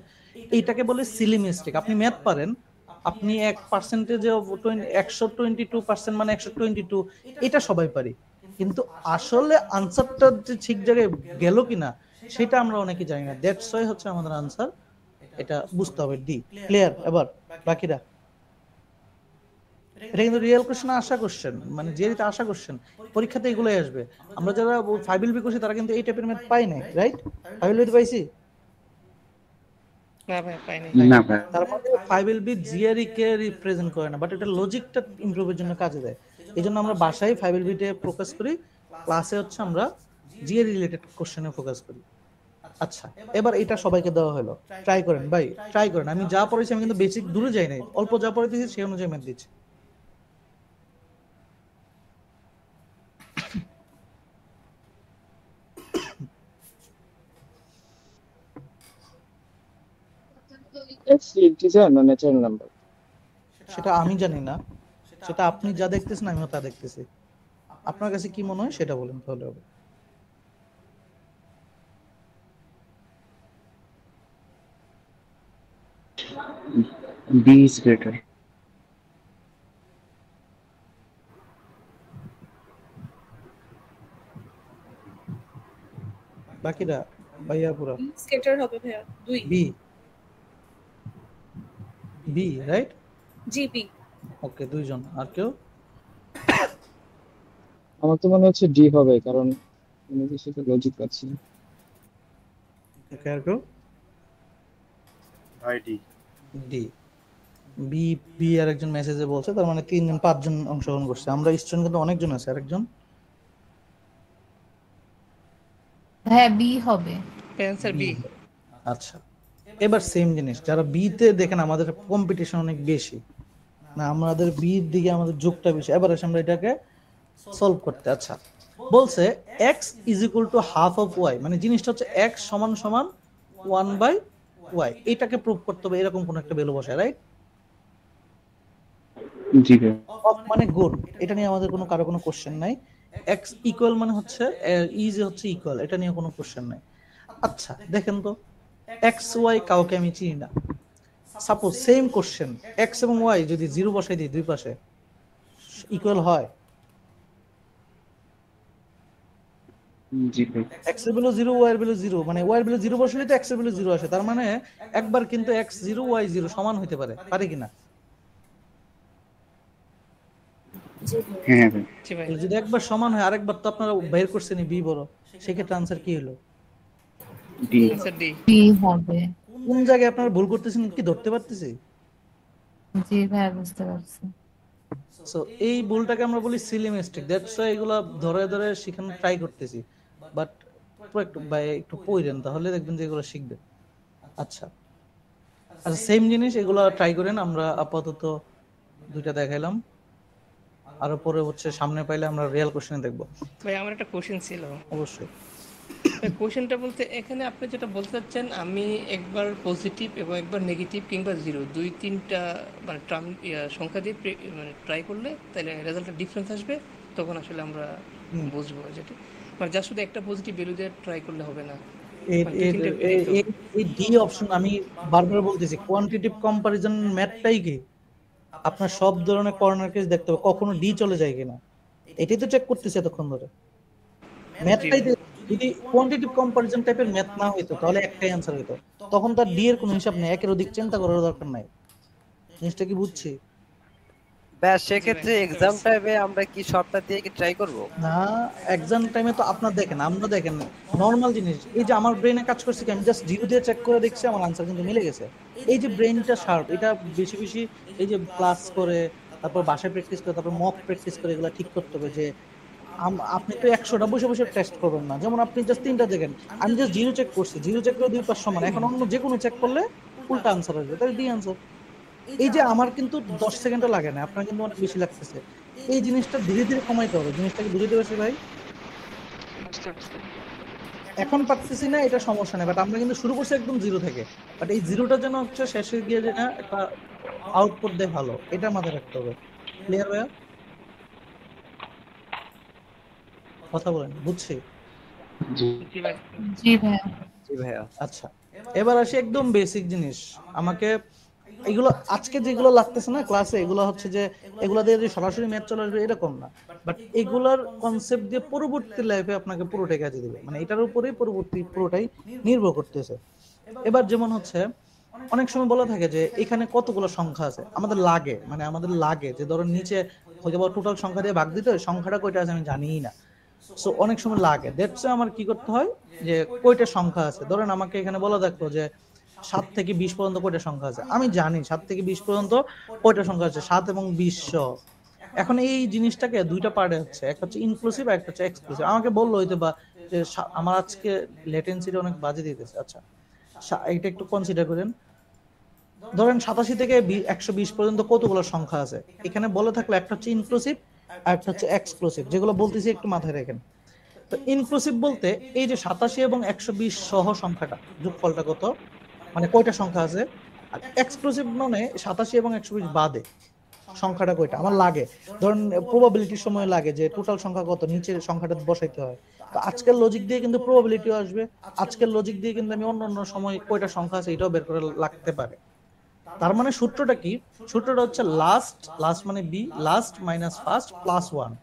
এইটাকে বলে সিলি মিস্টেক। আপনি ম্যাথ পারেন, আপনি 1% অফ 122% মানে 122, এটা সবাই পারি, কিন্তু আসলে আনসারটা যে ঠিক জায়গায় গেল কিনা সেটা আমরা অনেকে জানি না, দ্যাটস ওয়াই হচ্ছে আমাদের আনসার এটা বুঝতে হবে ডি। ক্লিয়ার? এবার বাকিরা, এটা কিন্তু রিয়েল কোশ্চেন, আশা কোশ্চেন, মানে জিআরইতে আশা কোশ্চেন, পরীক্ষাতে এগুলোই আসবে। আমরা যারা ফাইভ বি করছি তারা কিন্তু এই টাইপের ম্যাথ পাই নাই, রাইট? ফাইভ বি পাইছি, না ভাই পাইনি। না ভাই। তার মানে ফাইভ বি জিআরই কে রিপ্রেজেন্ট করে না, বাট এটা লজিকটা ইমপ্রুভের জন্য কাজে দেয়। এই জন্য আমরা বাসায় ফাইভ বিতে ফোকাস করি, ক্লাসে হচ্ছে আমরা জিআরই রিলেটেড কোশ্চেনে ফোকাস করি। আচ্ছা, এবার এটা সবাইকে দেওয়া হলো, ট্রাই করেন ভাই, ট্রাই করেন। আমি যা পড়েছি আমি কিন্তু বেসিক দূরে যাই নাই, অল্প যা পড়ে দিয়েছি সেই অনুযায়ী ম্যাথ দিচ্ছি। এক্স ইন্টিজার না ন্যাচারাল নাম্বার? সেটা আমি জানি না, সেটা আপনি যা দেখতেছেন আমিও তা দেখতেছি। আপনার কাছে কি মনে হয় সেটা বলেন তাহলে হবে। B is greater. বাকিরা ভাইয়া পুরা স্কেটার হবে ভাইয়া 2 বি, বি রাইট? জিবি। ওকে, দুইজন। আর কেউ? আমার তো মনে হচ্ছে ডি হবে, কারণ কোনো কিছুতে লজিক পাচ্ছি না। ওকে, আর কেউ? ID D. বি, বি আর একজন মেসেজে বলছে, তার মানে তিনজন, পাঁচজন অংশগ্রহণ করছে। আমরা স্টুডেন্ট কিন্তু অনেকজন আছে, আরেকজন হ্যাঁ বি হবে। Answer B. আচ্ছা, এবার সেম জিনিস, যারা বি তে দেখেন আমাদের কম্পিটিশন অনেক বেশি না, আমাদের বির দিকে আমাদের যোগটা বেশি। এবার আসে আমরা এটাকে সলভ করতে। আচ্ছা, বলছে x is equal to half of y, মানে জিনিসটা হচ্ছে x সমান সমান 1/y, এটাকে প্রুভ করতে হবে এরকম কোন একটা ভ্যালু বসায়, রাইট? জি ভাই। অফ মানে গুণ, এটা নিয়ে আমাদের কারো কোনো কোশ্চেন নাই। x ইকুয়াল মানে হচ্ছে ইজ হচ্ছে ইকুয়াল, এটা নিয়ে কোনো কোশ্চেন নাই। আচ্ছা দেখেন তো, এক্স ওয়াই কাউকে আমি চিনি না, সাপোজ সেম কোশ্চেন এক্স এবং ওয়াই যদি জিরো বসাই দিই দুই পাশে, ইকুয়াল হয়? জি ভাই। এক্স এর ভ্যালু 0, ওয়াই এর ভ্যালু 0, মানে ওয়াই এর ভ্যালু 0 বসালে তো এক্স এর ভ্যালু 0 আসে, তার মানে একবার কিন্তু এক্স 0 ওয়াই 0 সমান হইতে পারে, পারে কিনা? হ্যাঁ ভাই। জি ভাই। তাহলে যদি একবার সমান হয়, আরেকবার তো আপনারা বের করছেন বি বড়, সেক্ষেত্রে আনসার কি হলো? ডি। Answer D. বি হবে। কোন জায়গায় আপনারা ভুল করতেছেন কি ধরতে পারতেছি? জি ভাইয়া, বুঝতে পারছি। সো এই ভুলটাকে আমরা বলি সিলি মিস্টেক, দ্যাটস ওয়াই এগুলা ধরে ধরে শেখানোর ট্রাই করতেছি, বাট একটু একটু পড়েন তাহলে দেখবেন যে এগুলো শিখবেন। আচ্ছা আচ্ছা, সেম জিনিস এগুলো ট্রাই করেন। আমরা আপাতত দুইটা দেখাইলাম, আরো পরে হচ্ছে সামনে পাইলে আমরা রিয়েল কোশ্চেন দেখবো। ভাই আমার একটা কোশ্চেন ছিল। অবশ্যই। কোশ্চেনটা বলতে এখানে আপনি যেটা বলতে চাচ্ছেন, আমি একবার পজিটিভ এবং একবার নেগেটিভ কিংবা জিরো, দুই তিনটা মানে টার্ম সংখ্যা দিয়ে মানে ট্রাই করলে তাহলে রেজাল্টটা ডিফারেন্স আসবে, তখন আসলে আমরা বুঝবো যেটা মানে যা শুধু একটা পজিটিভ ভ্যালু দিয়ে ট্রাই করলে হবে না। মানে দুই তিনটা এই তো। এই ডি অপশন আমি বারবার বলতেছি, কোয়ান্টিটিভ কম্পারিজন ম্যাথটাই কি আপনার সব ধরনের কর্নার কেস দেখতে হবে, কখনো ডি চলে যায় কিনা, এটাই তো চেক করতেছি এতক্ষণ ধরে। ম্যাথটাই যদি কোয়ান্টিটিভ কম্পারিজন টাইপের ম্যাথ না হইতো তাহলে একটাই অ্যান্সার হইতো, তখন তার ডি এর কোনো হিসাব নেই, একের অধিক চিন্তা করার দরকার নাই। জিনিসটা কি বুঝছি? ব্যাস সেক্ষেত্রে এক্সাম টাইমে আমরা কি শর্টটা দিয়ে কি ট্রাই করব? না, এক্সাম টাইমে তো আপনার দেখেন, আমরা দেখেন নর্মাল জিনিস, এই যে আমার ব্রেনে কাজ করছে কি, আমি জাস্ট জিরো দিয়ে চেক করে দেখছি আমার আনসার কিন্তু মিলে গেছে। এই যে ব্রেনটা শার্প, এটা বেশি বেশি এই যে ক্লাস করে, তারপর বাসায় প্র্যাকটিস করে, তারপর মক প্র্যাকটিস করে, এগুলো ঠিক করতে হবে যে আপনি তো 100টা বসে বসে টেস্ট করবেন না। যেমন আপনি জাস্ট 3টা দেখেন, আমি জাস্ট জিরো চেক করছি, জিরো চেক করে 2 পাশ সমান, এখন অন্য যে কোনো চেক করলে উল্টা আনসার আসবে, তাহলে ডি আনসার। এই যে আমার কিন্তু 10 সেকেন্ডও লাগে না, আপনার কিন্তু অনেক বেশি লাগতেছে। এই জিনিসটা ধীরে ধীরে কমাইতে হবে, জিনিসটাকে বুঝতে পারছি ভাই? এখন পারতেছি না, এটা সমস্যা নেই, বাট আমরা কিন্তু শুরু করছি একদম জিরো থেকে। বাট এই জিরোটা যেন হচ্ছে শেষে গিয়ে যেটা একটা আউটপুট দেয় ভালো, এটা মাথায় রাখতে হবে। ক্লিয়ার ভাইয়া? কথা বলেন, বুঝছি। জি জি ভাইয়া। জি ভাইয়া। আচ্ছা, এবার আসি একদম বেসিক জিনিস। আমাকে এগুলো আজকে যেগুলো লাগতেছে না ক্লাসে, এগুলো হচ্ছে যে এগুলো দিয়ে যে সরাসরি ম্যাথ চলে আসবে এরকম না, বাট এগুলার কনসেপ্ট দিয়ে পরবর্তী লাইফে আপনাকে পুরোটাই কাজে দিবে, মানে এটার উপরেই পরবর্তী পুরোটাই নির্ভর করতেছে। এবার যেমন হচ্ছে অনেক সময় বলা থাকে যে এখানে কতগুলো সংখ্যা আছে, আমাদের লাগে যে ধরো নিচে হয়তো টোটাল সংখ্যা দিয়ে ভাগ দিতে হয়, সংখ্যাটা কয়টা আছে আমি জানিই না। সো অনেক সময় লাগে, দ্যাটস আমার কি করতে হয় যে কয়টা সংখ্যা আছে, ধরেন আমাকে এখানে বলা থাকলো যে 7 থেকে 20 পর্যন্ত কয়টা সংখ্যা আছে, আমি জানি 7 থেকে 20 পর্যন্ত কয়টা সংখ্যা আছে, 7 এবং 20 সহ। এখন এই জিনিসটাকে দুইটা পার্টে হচ্ছে, একটা হচ্ছে ইনক্লুসিভ আর একটা হচ্ছে এক্সক্লুসিভ। আমাকে বললো হয়তো বা যে আমার আজকে লেটেন্সিটা অনেক বাজে দিতেছে। আচ্ছা, এটা একটু কনসিডার করেন। ধরেন 87 থেকে 120 পর্যন্ত কতগুলো সংখ্যা আছে, এখানে বলে থাকলে একটা হচ্ছে ইনক্লুসিভ আর একটা হচ্ছে এক্সক্লুসিভ, যেগুলো বলতেছি একটু মাথায় রাখেন। তো ইনক্লুসিভ বলতে এই যে 87 এবং 120 সহ সংখ্যাটা যোগফলটা কত, মানে কয়টা সংখ্যা আছে। আর এক্সক্লুসিভ মানে 87 এবং 120 বাদে সংখ্যাটা কয়টা আমার লাগে। ধরুন প্রবাবিলিটির সময় লাগে যে টোটাল সংখ্যা কত, নিচের সংখ্যাটা বসাইতে হয়। তো আজকের লজিক দিয়ে কিন্তু প্রবাবিলিটিও আসবে, আজকের লজিক দিয়ে কিন্তু আমি অন্য অন্য সময় কয়টা সংখ্যা আছে এটাও বের করে লাগতে পারে। তার মানে সূত্রটা কি? সূত্রটা হচ্ছে লাস্ট মানে B, last minus first plus 1।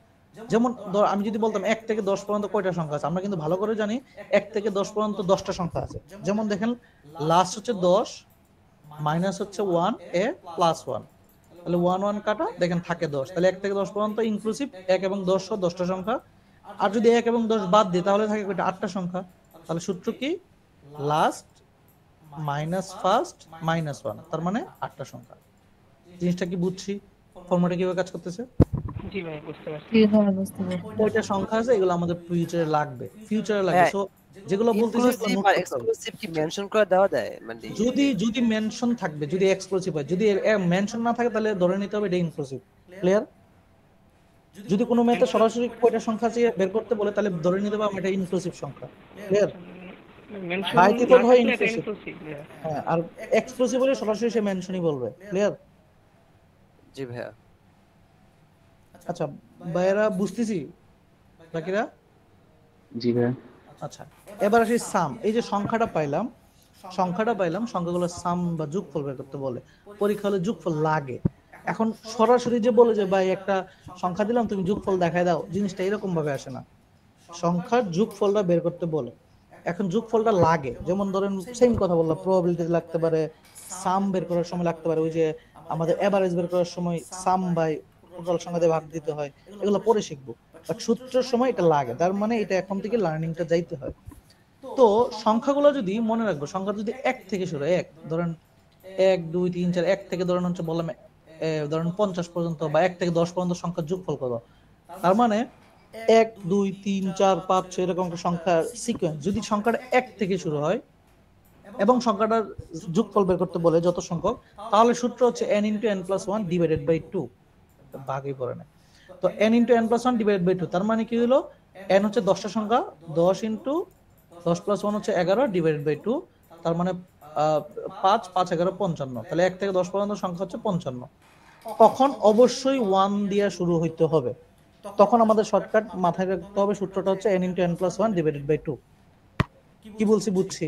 যেমন আমি যদি বলতাম 1 থেকে 10 পর্যন্ত কয়টা সংখ্যা আছে, আমরা কিন্তু ভালো করে জানি 1 থেকে 10 পর্যন্ত 10টা সংখ্যা আছে। যেমন দেখেন লাস্ট হচ্ছে 10 মাইনাস হচ্ছে 1 এ প্লাস 1, তাহলে 1 1 কাটা, দেখেন থাকে 10। তাহলে 1 থেকে 10 পর্যন্ত ইনক্লুসিভ 1 এবং 10 সহ 10টা সংখ্যা। আর যদি 1 এবং 10 বাদ দিই তাহলে থাকে কয়টা, 8টা সংখ্যা। তাহলে সূত্র কি? লাস্ট মাইনাস ফার্স্ট মাইনাস 1, তার মানে 8টা সংখ্যা। জিনিসটা কি বুঝছি? ফর্মুলাটা কিভাবে কাজ করতেছে? জি ভাই, বুঝতে পারছি। জি ভাইয়া, বুঝতে পারছি। কয়টা সংখ্যা আছে এগুলো আমাদের ফিউচারে লাগবে, সো যেগুলো বলতেছি এগুলো ইনক্লুসিভ নোট আর করতে হবে। এক্সক্লুসিভ কি মেনশন করে দেওয়া যায়? মানে যদি মেনশন থাকবে, যদি এক্সক্লুসিভ হয়, যদি মেনশন না থাকে তাহলে ধরে নিতে হবে এটা ইনক্লুসিভ। ক্লিয়ার? যদি কোনো ম্যাথে সরাসরি কয়টা সংখ্যা আছে বের করতে বলে তাহলে ধরে নিতে হবে এটা ইনক্লুসিভ সংখ্যা। ক্লিয়ার? মেনশন বাই না ডিফল্ট হয় থাকলে এটা ইনক্লুসিভ। ইনক্লুসিভ। হ্যাঁ, আর এক্সক্লুসিভ হলে সরাসরি সে মেনশনই বলবে। ক্লিয়ার? জি ভাইয়া। আচ্ছা ভাইয়েরা, বুঝতেছি বাকিরা? জি ভাইয়া। আচ্ছা, এবার আসি সাম। এই যে সংখ্যাটা পাইলাম, সংখ্যাগুলো সাম বা যোগফল বের করতে বলে, পরীক্ষা হলে যোগফল লাগে। এখন সরাসরি যে বলে যে ভাই একটা সংখ্যা দিলাম তুমি যোগফল দেখায় দাও, জিনিসটা এরকম ভাবে আসে না। সংখ্যার যোগফলটা বের করতে বলে, এখন যোগফলটা লাগে। যেমন ধরেন সেম কথা বললাম, প্রবাবিলিটি লাগতে পারে, সাম বের করার সময় লাগতে পারে, ওই যে আমাদের এভারেজ বের করার সময় সাম বাই টোটাল সংখ্যা দিয়ে ভাগ দিতে হয়, এগুলো পরে শিখবো। বাট সূত্রের সময় এটা লাগে, তার মানে এটা এখন থেকে লার্নিংটা যাইতে হয়। তো সংখ্যাগুলো যদি মনে রাখবো, সংখ্যা যদি 1 থেকে শুরু হয়, 1 ধরেন 1 2 3 4, 1 থেকে ধরেন হচ্ছে বললাম ধরেন 50 পর্যন্ত বা 1 থেকে 10 পর্যন্ত সংখ্যার যোগফল কত। তার মানে 1 2 3 4 5 6 এরকম একটা সংখ্যার সিকোয়েন্স, যদি সংখ্যাটা 1 থেকে শুরু হয় এবং সংখ্যাটার যোগফল বের করতে বলে যত সংখ্যক, তাহলে সূত্র হচ্ছে n × n+1 ডিভাইডেড বাই 2, ভাগই পড়ে না। তো n × n+1 ডিভাইডেড বাই 2, তার মানে কি হলো, n হচ্ছে 10টা সংখ্যা, 10 × 10 + 1 হচ্ছে 11 ডিভাইডেড বাই 2, তার মানে 5 5 11 55। তাহলে 1 থেকে 10 পর্যন্ত সংখ্যা হচ্ছে 55। তখন অবশ্যই 1 দিয়ে শুরু হইতে হবে। তখন আমাদের শর্টকাট মাথায় রাখতে হবে, সূত্রটা হচ্ছে n × n+1 ডিভাইডেড বাই 2। কি বলছি বুঝছি?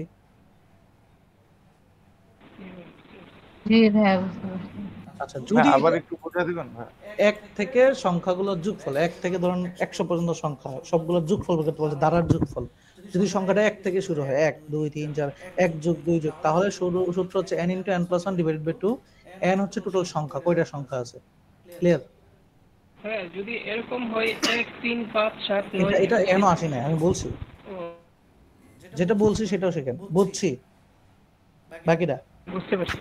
জি ভাইয়া, বুঝতে পারছি। আচ্ছা, যদি আবার একটু বোঝা দিবেন ভাই? 1 থেকে সংখ্যাগুলোর যোগফল, 1 থেকে ধরুন 100 পর্যন্ত সংখ্যা সবগুলোর যোগফল বের করতে বলছে, দ্বারার যোগফল। যদি সংখ্যাটা 1 থেকে শুরু হয়, 1 2 3 4, 1 যোগ 2 যোগ, তাহলে সূত্র হচ্ছে n × n+1 divided by 2। n হচ্ছে টোটাল সংখ্যা, কয়টা সংখ্যা আছে। ক্লিয়ার? হ্যাঁ, যদি এরকম হয় 1 3 5 7 9, এটা এখনো আসি না, আমি বলছি, যেটা বলছি সেটাও শেখেন। বুঝছি বাকিটা? বুঝতে পারছি।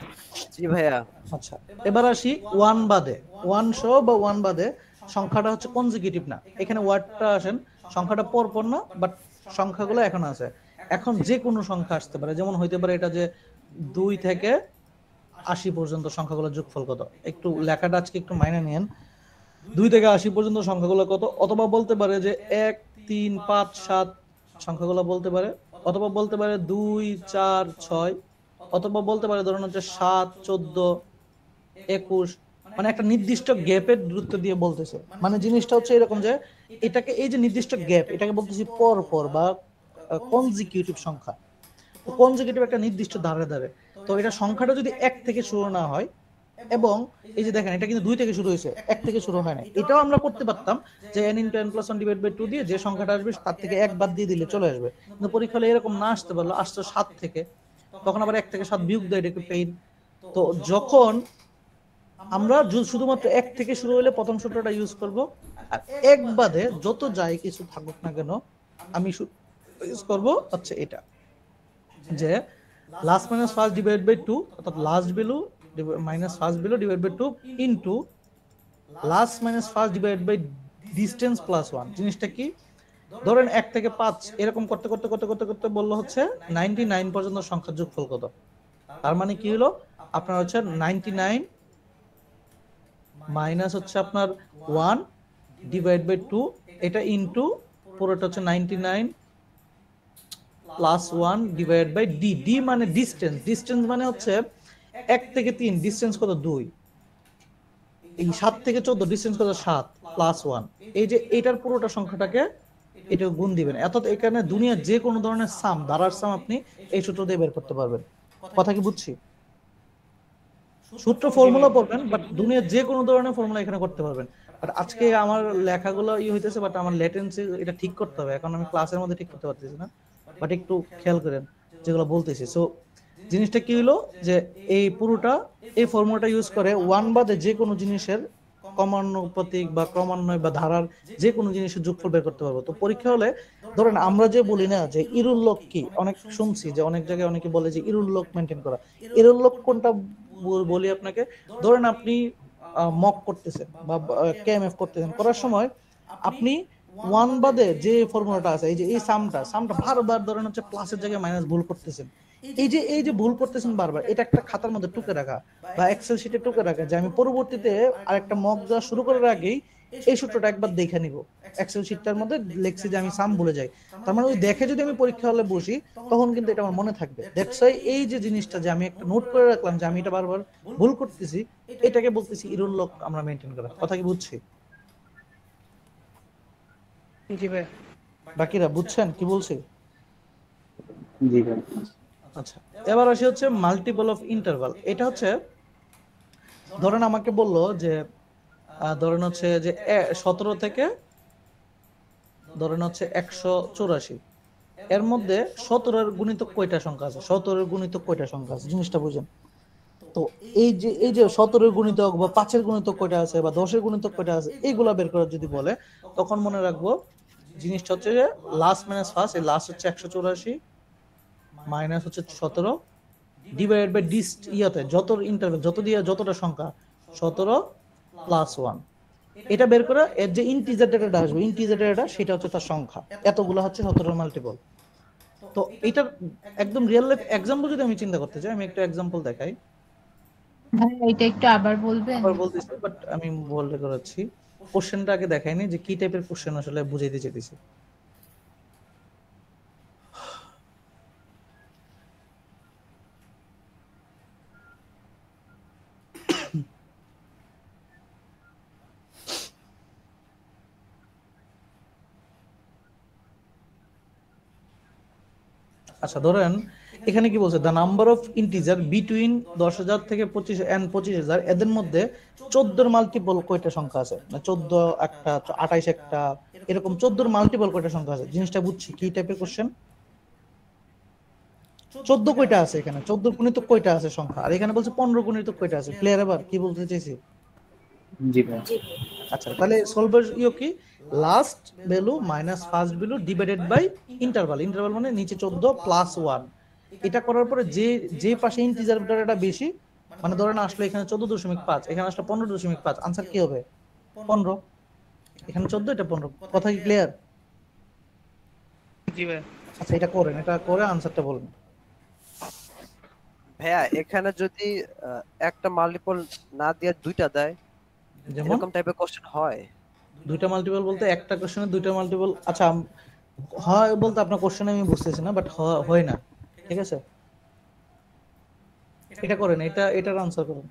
জি ভাইয়া। আচ্ছা, এবার আসি 1 বাদে, 1 সহ বা 1 বাদে সংখ্যাটা হচ্ছে কনজিকিউটিভ না। এখানে ওয়ার্ডটা আসেন, সংখ্যাটা পরপর না, বাট সংখ্যাগুলো এখন আছে। এখন যে কোনো সংখ্যা আসতে পারে, যেমন হইতে পারে এটা যে 2 থেকে 80 পর্যন্ত সংখ্যাগুলোর যোগফল কত। একটু লেখাটা আজকে একটু মাইনে নিয়েন, 2 থেকে 80 পর্যন্ত সংখ্যাগুলো কত। অথবা বলতে পারে যে 1 3 5 7 সংখ্যাগুলো বলতে পারে, অথবা বলতে পারে 2 4 6, অথবা বলতে পারে ধরুন হচ্ছে 7 14 21, মানে একটা নির্দিষ্ট গ্যাপের দূরত্ব দিয়ে বলতেছে। মানে জিনিসটা হচ্ছে এরকম যে এটাকে, এই যে নির্দিষ্ট গ্যাপ, এটাকে বলতেছি পর পর বা কনজিকিউটিভ সংখ্যা। তো কনজিকিউটিভ একটা নির্দিষ্ট ধারে ধারে, তো এটা সংখ্যাটা যদি 1 থেকে শুরু না হয়, এবং এই যে দেখেন এটা কিন্তু 2 থেকে শুরু হয়েছে, 1 থেকে শুরু হয় না, এটাও আমরা করতে পারতাম যে n × n + 1 / 2 দিয়ে যে সংখ্যাটা আসবে তার থেকে 1 বাদ দিয়ে দিলে চলে আসবে। কিন্তু পরীক্ষা হলে এরকম না আসতে পারলো, আসছে 7 থেকে, তখন আবার 1 থেকে 7 বিয়োগ দেয়, এটা একটু পেইন। তো যখন আমরা শুধুমাত্র 1 থেকে শুরু হলে প্রথম সূত্রটা ইউজ করব, আর 1 বাদে যত যাই কিছু থাকুক না কেন আমি ইউজ করব হচ্ছে এটা, যে last minus first divide by 2, অর্থাৎ last value minus first value divide by 2 into last minus first divide by distance plus 1। জিনিসটা কি, ধরেন 1 থেকে 5 এরকম করতে করতে করতে করতে করতে বললো হচ্ছে 99 পর্যন্ত সংখ্যার যোগফল কত। তার মানে কি হলো, আপনার হচ্ছে 99 মাইনাস হচ্ছে আপনার 1 ডিভাইড বাই 2, এটা ইনটু পুরোটা হচ্ছে 99 plus 1 divide by d. D মানে ডিসটেন্স, ডিসটেন্স মানে হচ্ছে 1 থেকে 3 ডিসটেন্স কত 2, এই 7 থেকে 14 ডিসটেন্স কত 7 প্লাস 1, এই যে এটার পুরোটা সংখ্যাটাকে এটা গুণ দিবেন। অর্থাৎ এখানে দুনিয়ার যে কোনো ধরনের সাম, ধারার সাম আপনি এই সূত্র দিয়ে বের করতে পারবেন। কথা কি বুঝছি? সূত্র ফর্মুলা পড়বেন, বাট দুনিয়ার যে কোনো ধরনের ফর্মুলা এখানে করতে পারবেন। বাট আজকে আমার লেখাগুলো হইতেছে, বাট আমার লেটেন্সি এটা ঠিক করতে হবে, এখন আমি ক্লাসের মধ্যে ঠিক করতে পারতেছি না, বাট একটু খেয়াল করেন যেগুলো বলতেছি। সো জিনিসটা কি হলো, যে এই পুরোটা এই ফর্মুলাটা ইউজ করে 1 বাদে যে কোনো জিনিসের ক্রমানুপাতিক বা ক্রমান্বয় বা ধারার যে কোনো জিনিসের যোগফল বের করতে পারবো। তো পরীক্ষা হলে ধরেন আমরা যে বলি না যে ইরুল্লক কি, অনেক শুনছি যে অনেক জায়গায় অনেকে বলে যে ইরুল্লক মেনটেন করা। ইরুল্লক কোনটা বলি আপনাকে, ধরেন আপনি মক করতেছেন বা কেএমএফ করতেছেন, করার সময় আপনি 1 বাদে যে ফর্মুলাটা আছে, এই যে এই সামটা বারবার ধরেন হচ্ছে প্লাসের জায়গায় মাইনাস ভুল করতেছেন, এই যে ভুল করতেছেন বারবার, এটা একটা খাতার মধ্যে টুকে রাখা বা এক্সেল শিটে টুকে রাখা, যে আমি পরবর্তীতে আরেকটা মক দেওয়া শুরু করার আগেই এই সূত্রটা একবার দেখে নিব। এক্সেল শিটটার মধ্যে লিখছি যে আমি সাম ভুলে যাই, তার মানে ওই দেখে যদি আমি পরীক্ষা হলে বসি তখন কিন্তু এটা আমার মনে থাকবে। দ্যাটস ওয়াই এই যে জিনিসটা যে আমি একটা নোট করে রাখলাম যে আমি এটা বারবার ভুল করতেছি, এটাকে বলতেছি ইরুল্লক আমরা মেনটেন করা। কথা কি বুঝছি? জি ভাই। বাকিরা বুঝছেন কি বলছি? জি ভাই। আচ্ছা, এবার আসি হচ্ছে মাল্টিপল অফ ইন্টারভাল। এটা হচ্ছে ধরেন আমাকে বললো যে ধরেন হচ্ছে যে 17 থেকে ধরেন হচ্ছে 184, এর মধ্যে 17 গুণিতক কয়টা সংখ্যা আছে, 17 গুণিতক কয়টা সংখ্যা আছে, জিনিসটা বুঝেন। তো এই যে 17 গুণিতক বা 5 গুণিতক কয়টা আছে বা 10 গুণিতক কয়টা আছে, এইগুলা বের করার যদি বলে, তখন মনে রাখবো জিনিসটা হচ্ছে যে লাস্ট মাইনাস ফার্স্ট, এই লাস্ট হচ্ছে 184 মাইনাস হচ্ছে 17 ডিভাইডেড বাই যত ইন্টারভ্যাল যত দিয়ে যতটা সংখ্যা 17 প্লাস 1, এটা বের করে এর যে ইন্টিজার ডেটাটা আসবে, ইন্টিজার ডেটা সেটা হচ্ছে তার সংখ্যা, এতগুলো হচ্ছে 17 মাল্টিপল। তো এটার একদম রিয়েল লাইফ এক্সাম্পল যদি আমি চিন্তা করতে চাই, আমি একটা এক্সাম্পল দেখাই। ভাই এটা একটু আবার বলবেন? আবার বলতেছি, বাট আমি বলতে করাচ্ছি, কোশ্চেনটা আগে দেখাইনি যে কি টাইপের কোশ্চেন আসলে বুঝাইতে চাইতেছি। আচ্ছা ধরেন এখানে কি বলছে, the number of integer between 10,000 থেকে 25,000 এদের মধ্যে 14 মাল্টিপল কয়টা সংখ্যা আছে, মানে 14 একটা, 28 একটা, এরকম 14 মাল্টিপল কয়টা সংখ্যা আছে। জিনিসটা বুঝছি কি টাইপের কোশ্চেন। 14 কয়টা আছে এখানে, 14 গুণিতক কয়টা আছে সংখ্যা, আর এখানে বলছে 15 গুণিতক কয়টা আছে। ক্লিয়ার? এবার কি বলতে চাইছি? জি ভাই। আচ্ছা তাহলে সলভার কি, last value minus first value divided by interval, interval মানে নিচে 14 প্লাস 1। এটা করার পরে যে পাশে ইন্টিজার ডেটাটা বেশি, মানে ধরেন আসলে এখানে 14.5, এখানে আসলে 15.5, আনসার কি হবে 15, এখানে 14 এটা 15। কথা কি ক্লিয়ার? জি ভাই। আচ্ছা এটা করেন, এটা করে আনসারটা বলেন। ভাইয়া এখানে যদি একটা মাল্টিপল না দিয়ে দুইটা দেয়, যেমন এরকম টাইপের কোশ্চেন হয়? দুইটা মাল্টিপল বলতে একটা কোশ্চেনে দুইটা মাল্টিপল। আচ্ছা হয় বলতে আপনার কোশ্চেন আমি বুঝতেছি না, বাট হয় না, ঠিক আছে? এটা করেন, এটার আনসার করেন।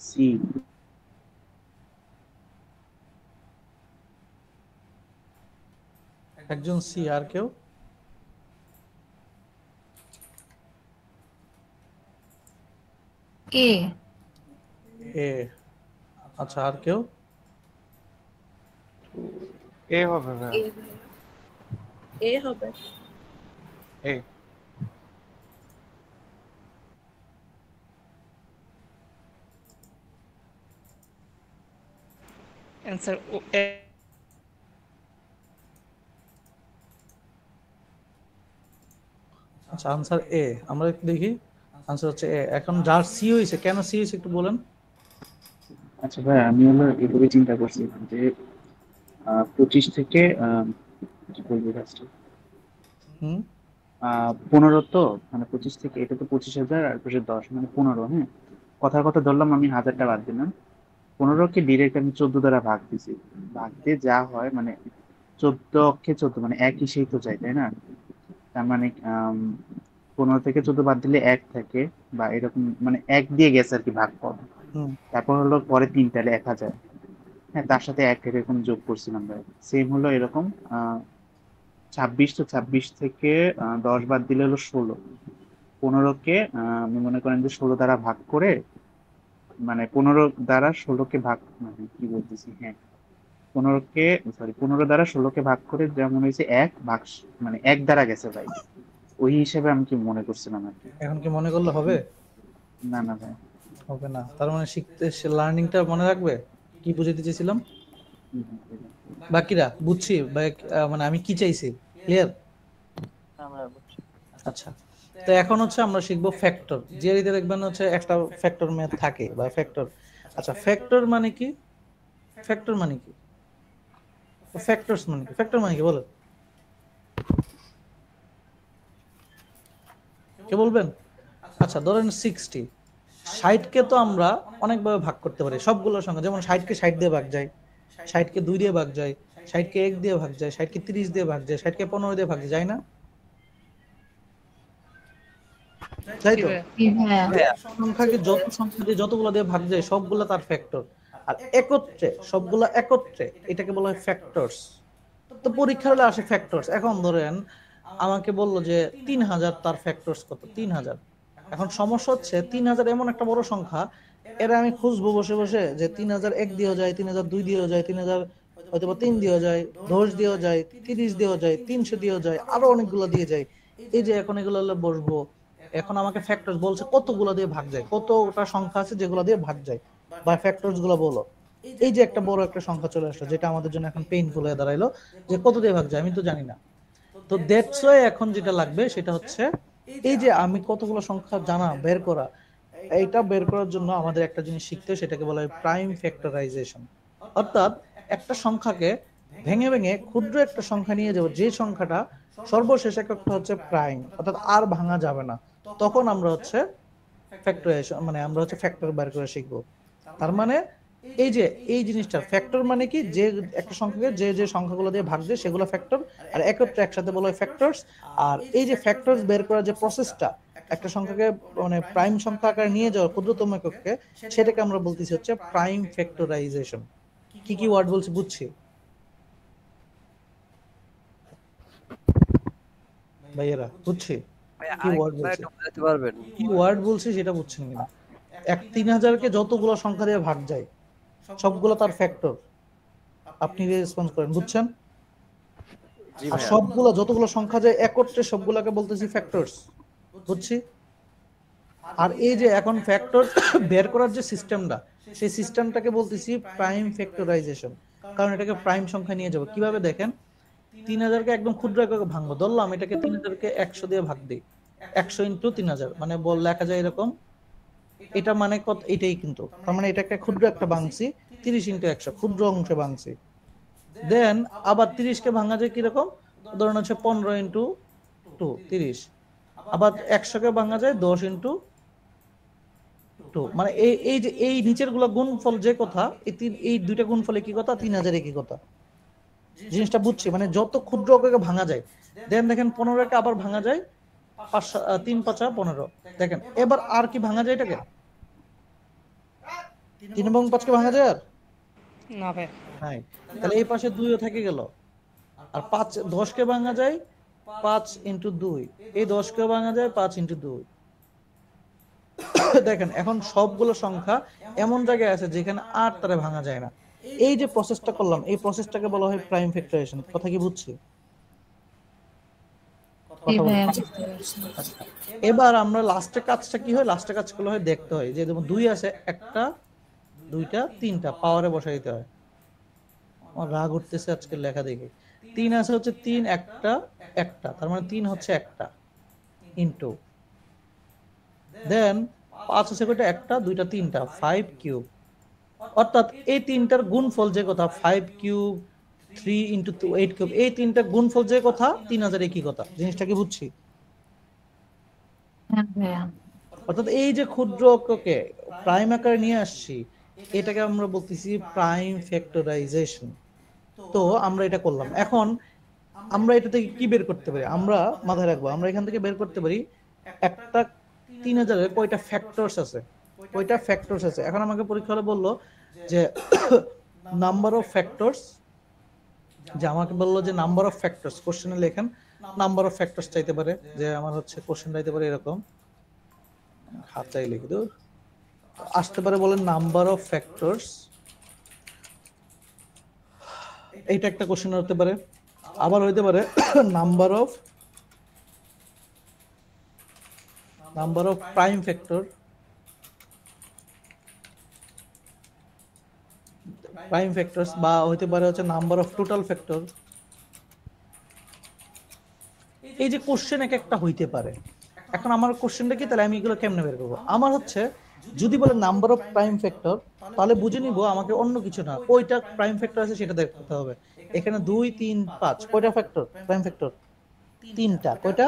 সি। একজন সি, আর কেউ? এ। এ, আচ্ছা, আর কেউ? এ হবে ভাইয়া। এ ভাইয়া এ হবে। এ। অ্যান্সার আচ্ছা, আনসার এ। আমরা একটু দেখি, আনসার হচ্ছে এ। এখন যার সি হয়েছে, কেন সি হয়েছে একটু বলেন। আচ্ছা ভাই, আমি হলো এভাবে চিন্তা করছিলাম যে 25 থেকে কি বলবো ফার্স্টে, হুম 15 তো, মানে 25 থেকে এটা তো 25,000 আর পাশে 10 মানে 15। হ্যাঁ, কথার কথা ধরলাম, আমি 1000টা বাদ দিলাম। 15কে ডিরেক্ট আমি 14 দ্বারা ভাগ দিছি। ভাগ দিয়ে যা হয় মানে 14 অক্ষে 14 মানে এক হিসেবেই তো যায়, তাই না? তার মানে 15 থেকে 14 বাদ দিলে 1 থাকে, বা এরকম মানে 1 দিয়ে গেছে আর কি ভাগ করা। হুম তারপর হলো পরে 3 তাহলে 1000। হ্যাঁ, তার সাথে 1 এরকম যোগ করছিলাম ভাই। সেম হলো এরকম 26, তো 26 থেকে 10 বাদ দিলে হলো 16। 15কে আমি মনে করেন যে 16 দ্বারা ভাগ করে, মানে 15 দ্বারা 16কে ভাগ, মানে কি বলতেছি, হ্যাঁ 15 দ্বারা 16কে ভাগ করে যেমন হয়েছে 1 ভাগ, মানে 1 দ্বারা গেছে ভাই। ওই হিসেবে আমি কি মনে করছিলাম আর কি। এখন কি মনে করলে হবে? না না ভাই। হবে না, তার মানে শিখতে, লার্নিংটা মনে রাখবে কি বুঝাইতে চেয়েছিলাম। হুম, হুম, বাকিরা বুঝছি বা মানে আমি কি চাইছি, ক্লিয়ার? আচ্ছা, তো এখন হচ্ছে আমরা শিখবো ফ্যাক্টর। জিআরিতে দেখবেন হচ্ছে একটা ফ্যাক্টর ম্যাথ থাকে বা ফ্যাক্টর। আচ্ছা, ফ্যাক্টর মানে কি? ফ্যাক্টর মানে কি? ফ্যাক্টরস মানে কি? ফ্যাক্টর মানে কি বলো, কে বলবেন? আচ্ছা, ধরেন 60, 60কে তো আমরা অনেকভাবে ভাগ করতে পারি সবগুলোর সঙ্গে। যেমন 60কে 60 দিয়ে ভাগ যায়, 60কে 2 দিয়ে ভাগ যায়, 60কে 1 দিয়ে ভাগ যায়, 60কে 30 দিয়ে ভাগ যায়, 60কে 15 দিয়ে ভাগ যায় না? তাই জি তো? ভাইয়া। জি ভাইয়া। সংখ্যাকে যত সংখ্যা দিয়ে যতগুলো দিয়ে ভাগ যায় সবগুলো তার ফ্যাক্টর। আর একত্রে সবগুলা একত্রে এটাকে বলা হয় ফ্যাক্টরস। তো পরীক্ষা হলে আসে ফ্যাক্টরস। এখন ধরেন আমাকে বললো যে 3000 তার ফ্যাক্টরস কত, 3000। এখন সমস্যা হচ্ছে 3000 এমন একটা বড় সংখ্যা, এরা আমি খুঁজবো বসে বসে যে 3000 1 দিয়েও যায়, 3000 2 দিয়েও যায়, 3000 হয়তো বা 3 দিয়েও যায়, 10 দিয়েও যায়, 30 দিয়েও যায়, 300 দিয়েও যায়, আরো অনেকগুলো দিয়ে যায়। এই যে এখন এগুলো হলে বসবো, এখন আমাকে ফ্যাক্টরস বলছে কতগুলো দিয়ে ভাগ যায়, কতটা সংখ্যা আছে যেগুলো দিয়ে ভাগ যায়, বা ফ্যাক্টরস গুলো বলো। এই যে একটা বড় একটা সংখ্যা চলে আসলো, যেটা আমাদের জন্য এখন পেইনফুল হয়ে দাঁড়াইলো, যে কত দিয়ে ভাগ যায় আমি তো জানি না। তো দ্যাটস ওয়াই এখন যেটা লাগবে সেটা হচ্ছে এই যে আমি কতগুলো সংখ্যা জানা বের করা, এইটা বের করার জন্য আমাদের একটা জিনিস শিখতে হয়, সেটাকে বলা হয় প্রাইম ফ্যাক্টরাইজেশন। অর্থাৎ একটা সংখ্যাকে ভেঙে ভেঙে ক্ষুদ্র একটা সংখ্যা নিয়ে যাব, যে সংখ্যাটা সর্বশেষ এককটা হচ্ছে প্রাইম, অর্থাৎ আর ভাঙা যাবে না। তখন আমরা হচ্ছে ফ্যাক্টরাইজেশন, মানে আমরা হচ্ছে ফ্যাক্টর বের করে শিখবো। তার মানে এই যে এই জিনিসটা ফ্যাক্টর মানে কি, যে একটা সংখ্যাকে যে যে সংখ্যাগুলো দিয়ে ভাগ দেয় সেগুলো ফ্যাক্টর, আর একত্রে একসাথে বলা হয় ফ্যাক্টরস। আর এই যে ফ্যাক্টরস বের করার যে প্রসেসটা, একটা সংখ্যাকে মানে প্রাইম সংখ্যা আকারে নিয়ে যাওয়া ক্ষুদ্রতম এককে, সেটাকে আমরা বলতেছি হচ্ছে প্রাইম ফ্যাক্টরাইজেশন। কি কি ওয়ার্ড বলছি বুঝছি ভাইয়েরা, বুঝছি ভাই কি ওয়ার্ড আরেকবার বলছি, একটু বোঝাতে পারবেন? কি ওয়ার্ড বলছি সেটা বুঝছেন কিনা। 3000কে যতগুলো সংখ্যা দিয়ে ভাগ যায় সবগুলো তার ফ্যাক্টর। আপনি রেসপন্স করেন, বুঝছেন? জি আর ভাইয়া। সবগুলো যতগুলো সংখ্যা যায় একত্রে সবগুলোকে বলতেছি ফ্যাক্টরস, বুঝছি? আর এই যে এখন ফ্যাক্টর বের করার যে সিস্টেমটা, সেই সিস্টেমটাকে বলতেছি প্রাইম ফ্যাক্টরাইজেশন। কারণ এটাকে প্রাইম সংখ্যা নিয়ে যাবো। কিভাবে দেখেন, 3000কে একদম ক্ষুদ্র এককে ভাঙবো, ধরলাম এটাকে 3000কে 100 দিয়ে ভাগ দিই, 100 ইন্টু 3000 মানে লেখা যায় এরকম, এটা মানে কত, এটাই কিন্তু, তার মানে এটাকে ক্ষুদ্র একটা ভাঙছি, 30 ইন্টু 100 ক্ষুদ্র অংশে ভাঙছি। দেন আবার 30কে ভাঙা যায় কিরকম, ধরুন হচ্ছে 15 ইন্টু 2 30, আবার 100কে ভাঙা যায় 10 ইন্টু 2, মানে এই এই যে এই নিচের গুলা গুণফল যে কথা, এই দুইটা গুণফলে কি কথা, 3000 একই কথা। জিনিসটা বুঝছি, মানে যত ক্ষুদ্র অঙ্ককে ভাঙা যায়। দেন দেখেন 15কে আবার ভাঙা যায় 3 5 15, দেখেন এবার আর কি ভাঙা যায় এটাকে, 3 এবং 5কে ভাঙা যায় আর না ভাই, নাই, তাহলে এই পাশে 2ও থেকে গেল। আর 10কে ভাঙা যায় 5 ইন্টু 2, এই 10কে ভাঙা যায় 5 ইন্টু 2। দেখেন এখন সবগুলো সংখ্যা এমন জায়গায় আছে যেখানে আর তারে ভাঙা যায় না। এই যে প্রসেসটা করলাম, এই প্রসেসটাকে বলা হয় প্রাইম ফ্যাক্টরাইজেশন। কথা কি বুঝছি? কথা বলেন। আচ্ছা, এবার আমরা লাস্টের কাজটা কি হয়, লাস্টের কাজগুলো হয় দেখতে হয় যে যেমন 2 আছে, 1টা 2টা 3টা পাওয়ারে বসাই দিতে হয়। আমার রাগ উঠতেছে আজকে লেখা দেখে। 3 আছে হচ্ছে 3 1টা 1টা, তার মানে 3 হচ্ছে 1টা ইনটু, দেন 5 আছে কয়টা, 1টা 2টা 3টা 5 কিউব, অর্থাৎ এই তিনটার গুণফল যে কথা 5 কিউব 3 ইন্টু 8 কিউব, এই তিনটার গুণফল যে কথা 3000 একই কথা। জিনিসটা কি বুঝছি? হ্যাঁ ভাইয়া। অর্থাৎ এই যে ক্ষুদ্র অঙ্ককে প্রাইম আকারে নিয়ে আসছি, এটাকে আমরা বলতেছি প্রাইম ফ্যাক্টরাইজেশন। তো আমরা এটা করলাম। এখন আমরা এটা থেকে কি বের করতে পারি, আমরা মাথায় রাখবো, আমরা এখান থেকে বের করতে পারি একটা 3000-এর কয়টা ফ্যাক্টরস আছে, কয়টা ফ্যাক্টরস আছে। এখন আমাকে পরীক্ষা হলে বললো যে নাম্বার অফ ফ্যাক্টরস, যে আমাকে বললো যে নাম্বার অফ ফ্যাক্টরস, কোশ্চেনে লেখেন নাম্বার অফ ফ্যাক্টরস চাইতে পারে, যে আমার হচ্ছে কোশ্চেন চাইতে পারে এরকম, হাত চাই লিখে দূর আসতে পারে, বলেন নাম্বার অফ ফ্যাক্টরস, এইটা একটা কোশ্চেন হতে পারে। আবার হইতে পারে number of prime factor, prime factors, বা হইতে পারে হচ্ছে নাম্বার অফ টোটাল ফ্যাক্টর। এই যে কোশ্চেন এক একটা হইতে পারে। এখন আমার কোশ্চেনটা কি, তাহলে আমি এগুলো কেমনে বের করবো, আমার হচ্ছে যদি বলে নাম্বার অফ প্রাইম ফ্যাক্টর, তাহলে বুঝে নিব আমাকে অন্য কিছু না, কয়টা প্রাইম ফ্যাক্টর আছে সেটা দেখতে হবে। এখানে 2 3 5 কয়টা ফ্যাক্টর, প্রাইম ফ্যাক্টর 3টা, কয়টা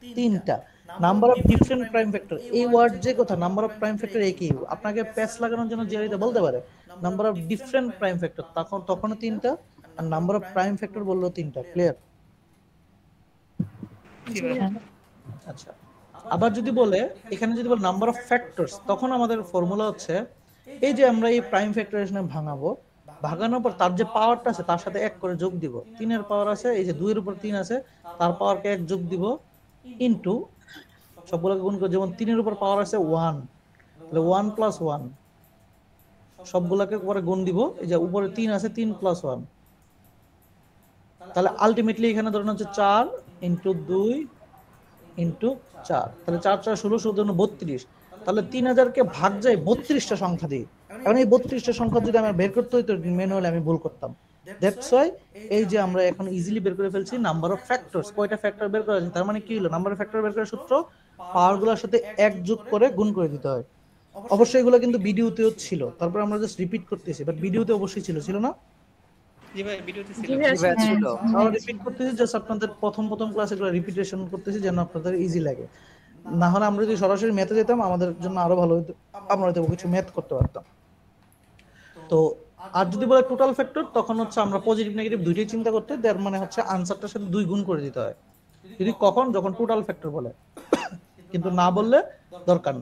3টা। Number of different prime factor, এই ওয়ার্ড যে কথা, নাম্বার অফ প্রাইম ফ্যাক্টর একই, আপনাকে প্যাচ লাগানোর জন্য জিআরিতে বলতে পারে number of different prime factor, তখনও 3টা, আর নাম্বার অফ প্রাইম ফ্যাক্টর বললো 3টা। ক্লিয়ার? আচ্ছা, আবার যদি বলে এখানে যদি বলে নাম্বার অফ ফ্যাক্টরস, তখন আমাদের ফর্মুলা হচ্ছে এই যে আমরা এই প্রাইম ফ্যাক্টরাইজেশনে ভাঙাবো, ভাগানোর পর তার যে পাওয়ারটা আছে তার সাথে 1 করে যোগ দিব। 3-এর পাওয়ার আছে, এই যে 2-এর উপর 3 আছে, তার পাওয়ারকে 1 যোগ দিব, ইনটু সবগুলোকে গুণ করে, যেমন 3-এর উপর পাওয়ার আছে 1, তাহলে 1 প্লাস 1, সবগুলোকে পরে গুণ দিব, এই যে উপরে 3 আছে 3 প্লাস 1, তাহলে আলটিমেটলি এখানে ধরুন হচ্ছে 4 ইনটু 2 ইন্টু 4, তাহলে 4 4 16 16 32, তাহলে 3000-কে ভাগ যায় 32টা সংখ্যা দিয়ে। এখন এই 32টা সংখ্যা যদি আমার বের করতে হইতো ম্যানুয়ালি, আমি ভুল করতাম। দ্যাটস ওয়াই এই যে আমরা এখন ইজিলি বের করে ফেলছি নাম্বার অফ ফ্যাক্টরস, কয়টা ফ্যাক্টর বের করা যায়। তার মানে কি হলো, নাম্বার অফ ফ্যাক্টর বের করার সূত্র পাওয়ারগুলোর সাথে 1 যোগ করে গুণ করে দিতে হয়। অবশ্যই এগুলো কিন্তু ভিডিওতেও ছিল, তারপর আমরা জাস্ট রিপিট করতেছি, বাট ভিডিওতে অবশ্যই ছিল না? জি ভাই, ভিডিওতে ছিল। জি ভাইয়া, জি ভাইয়া ছিল। আমরা রিপিট করতেছি, জাস্ট আপনাদের প্রথম ক্লাসে এগুলো রিপিটেশন করতেছি যেন আপনাদের ইজি লাগে। না হলে আমরা যদি সরাসরি ম্যাথে যেতাম আমাদের জন্য আরো ভালো হতো, আমরা হয়তো কিছু ম্যাথ করতে পারতাম। তো আর যদি বলে টোটাল ফ্যাক্টর, তখন হচ্ছে আমরা পজিটিভ নেগেটিভ দুইটাই চিন্তা করতে, তার মানে হচ্ছে আনসারটার সাথে 2 গুণ করে দিতে হয়। যদি কখন, যখন টোটাল ফ্যাক্টর বলে, কিন্তু না বললে দরকার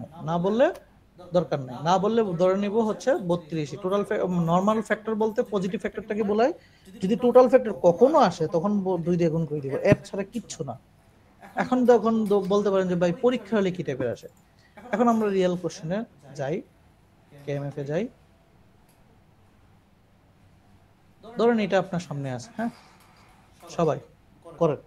নেই, না বললে ধরে নিব হচ্ছে 32। টোটাল নরমাল ফ্যাক্টর বলতে পজিটিভ ফ্যাক্টরটাকে বলাই, যদি টোটাল ফ্যাক্টর কখনো আসে তখন 2 দিয়ে গুণ করে দিব, এর ছাড়া কিচ্ছু না। এখন তখন বলতে পারেন যে ভাই পরীক্ষা হলে কি টাইপের আসে। এখন আমরা রিয়েল কোশ্চেনে যাই, কেএমএফ এ যাই। ধরেন এটা আপনার সামনে আছে, হ্যাঁ সবাই করেন।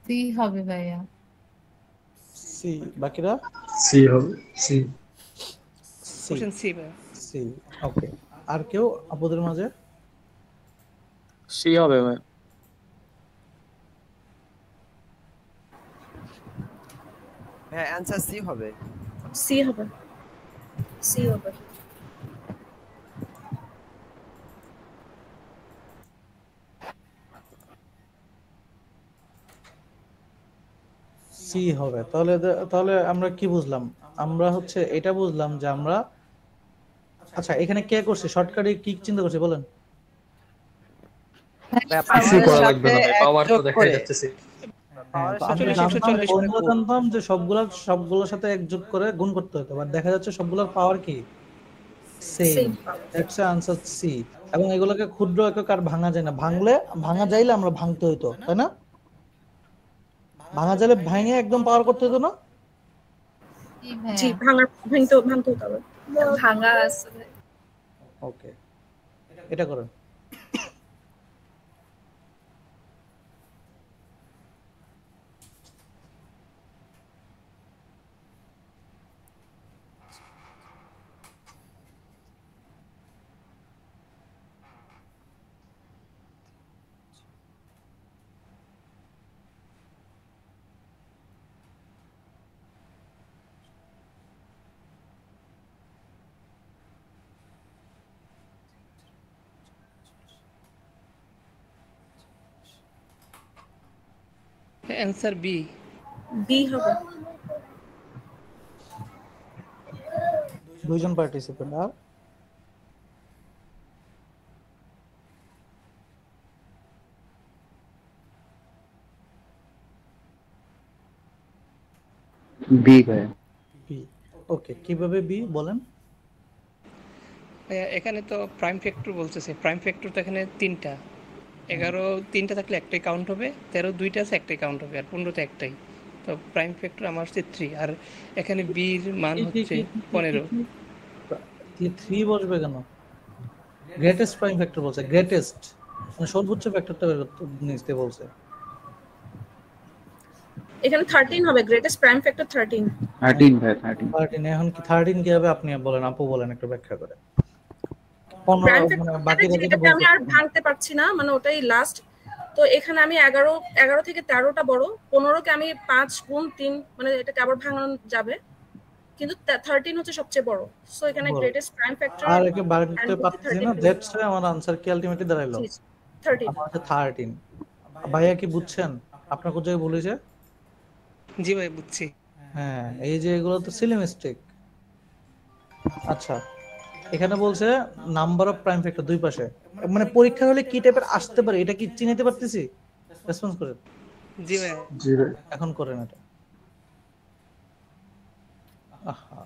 সি হবে ভাইয়া। সি। বাকিরা সি হবে, সি। সি। কোশ্চেন সি ভাইয়া। সি। ওকে, আর কেউ আপনাদের মাঝে? সি হবে ভাই। হ্যাঁ, অ্যানসার সি হবে। সি হবে, সি হবে। সি হবে। তাহলে তাহলে আমরা কি বুঝলাম? আমরা হচ্ছে এটা বুঝলাম যে আমরা, আচ্ছা এখানে কে করছে শর্টকাটে কি চিন্তা করছে বলেন? ভাইয়া, কিছু পাওয়ারের করা লাগবে সাথে না ভাই, এক পাওয়ার তো যোগ দেখাই করে, যাচ্ছে। হ্যাঁ, পাওয়ারের তো সাথে আমরা 40 জানতাম, 140 করে বন্ধুরা গুণ। জানতাম যে সবগুলোর সাথে এক যোগ করে গুণ করতে হতো, বাট দেখা যাচ্ছে সবগুলোর পাওয়ার কি সেম। সেম পাবে। That's answer C. এবং এগুলোকে ক্ষুদ্র একক আর ভাঙা যায় না, ভাঙা যাইলে আমরা ভাঙতে হইতো, তাই না? ভাঙা যাইলে ভাঙে একদম পাওয়ার করতে হতো না? জি জি, ভাইয়া। ভাঙতে হতে হবে। ভাঙা আছে। ওকে, এটা করেন। Answer B. বি হবে। দুইজন পার্টিসিপেন্ট। আর বি ভাই। বি। ওকে, কিভাবে বি বলেন? ভাইয়া এখানে তো প্রাইম ফ্যাক্টর বলতেছে, প্রাইম ফ্যাক্টর তো এখানে তিনটা। 11 তিনটা থাকলে একটাই কাউন্ট হবে, 13 দুইটা আছে একটাই কাউন্ট হবে, আর 15 তো একটাই। তো প্রাইম ফ্যাক্টর আমার হচ্ছে 3, আর এখানে বির মান হচ্ছে 15। কি 3 বসবে কেন? গ্রেটেস্ট প্রাইম ফ্যাক্টর বলছে, গ্রেটেস্ট মানে সর্বোচ্চ ফ্যাক্টরটা বের করতে নিতে বলছে। এখানে 13 হবে, গ্রেটেস্ট প্রাইম ফ্যাক্টর 13। 13 ভাই, 13। 13। এখন কি 13 কি হবে আপনি বলেন, আপু বলেন একটু ব্যাখ্যা করে। প্রাইম 15 মানে বাকি ফ্যাক্টর যেটা যেটাকে আমি আর ভাঙতে পারছি না, মানে ওটাই লাস্ট। তো এখানে আমি 11 থেকে 13টা বড়, 15কে আমি 5 গুণ 3, মানে এটাকে আবার ভাঙানো যাবে, কিন্তু 13 হচ্ছে সবচেয়ে বড়। সো এখানে বড়। গ্রেটেস্ট প্রাইম ফ্যাক্টর আর একে ভাঙতে পারতেছি না, দ্যাটস ওয়াই আমার আনসার কি আলটিমেটলি দাঁড়াইলো 13। আমার হচ্ছে 13। ভাইয়া কি বুঝছেন আপনার কোন জায়গায় ভুল হয়েছে? জি ভাই বুঝছি। হ্যাঁ, এই যে এগুলো তো সিলি মিস্টেক। আচ্ছা, এখানে বলছে নাম্বার অফ প্রাইম ফ্যাক্টর দুই পাশে, মানে পরীক্ষা হলে কি টাইপের আসতে পারে এটা কি চিনাইতে পারতেছি? রেসপন্স করেন। জি ভাই। জি ভাই। এখন করেন এটা। আহা,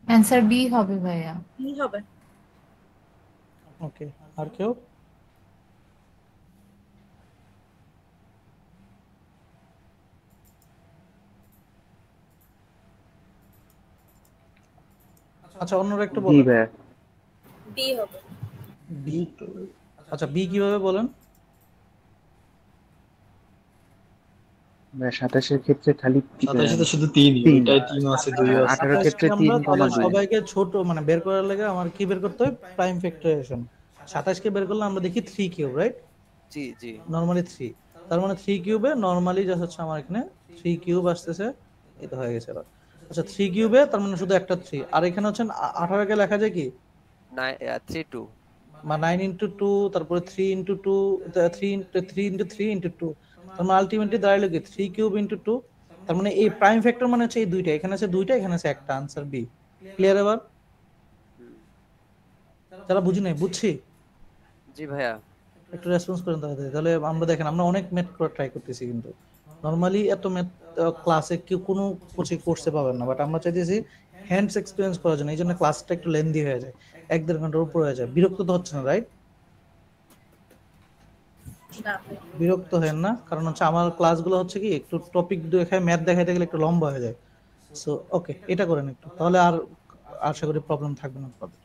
অ্যান্সার বি হবে ভাইয়া। কি হবে? ওকে, আর কেউ? আচ্ছা, অন্যরা একটু বি বলেন। ভাই। বি হবে। বি। আচ্ছা, বি কিভাবে বলেন? ভাই 27 ক্ষেত্রে খালি 27 তো শুধু 3ই, 3। ওইটাই 3 আছে, 2 আছে। 18 ক্ষেত্রে আমরা 3, তাহলে 2। সবাইকে ছোট মানে বের করার লাগে আমার কি বের করতে হয়? Prime factorisation. 27 কে বের করলে আমরা দেখি 3 কিউব, রাইট? জি জি। নরমালি 3। তার মানে 3 কিউবে নরমালি যা হচ্ছে আমার এখানে 3 কিউব আসতেছে। এটা হয়ে গেছে এবার। আচ্ছা, 3 কিউবে তার মানে শুধু একটা 3, আর এখানে হচ্ছে 18 কে লেখা যায় কি 32। বা 9 ইন্টু 2, তারপরে 3 ইন্টু 2, 3 ইন্টু 3 ইন্টু 2। তার মানে আলটিমেটলি দাঁড়াইলো কি 3 কিউব ইন্টু 2। তার মানে এই প্রাইম ফ্যাক্টর মানে হচ্ছে এই দুইটা, এখানে আছে দুইটা, এখানে আছে একটা। Answer B. ক্লিয়ার এবার? যারা বুঝি নাই বুঝছি জি ভাইয়া। একটু রেসপন্স করেন তাড়াতাড়ি। তাহলে আমরা দেখেন আমরা অনেক ম্যাথ করে ট্রাই করতেছি, কিন্তু নরমালি এত ম্যাথ ক্লাসে কেউ কোনো কোর্সে পাবেন না, বাট আমরা চাইতেছি হ্যান্ডস এক্সপিরিয়েন্স করার জন্য। এই জন্য ক্লাসটা একটু লেন্দি হয়ে যায়, 1-1.5 ঘন্টার উপর হয়ে যায়। বিরক্ত তো হচ্ছে না, রাইট? বিরক্ত হেন না, কারণ হচ্ছে আমার ক্লাসগুলো হচ্ছে কি একটু টপিক দেখায়, ম্যাথ দেখাইতে গেলে একটু লম্বা হয়ে যায়। সো ওকে, এটা করেন একটু, তাহলে আর আশা করি প্রবলেম থাকবে না আপনাদের।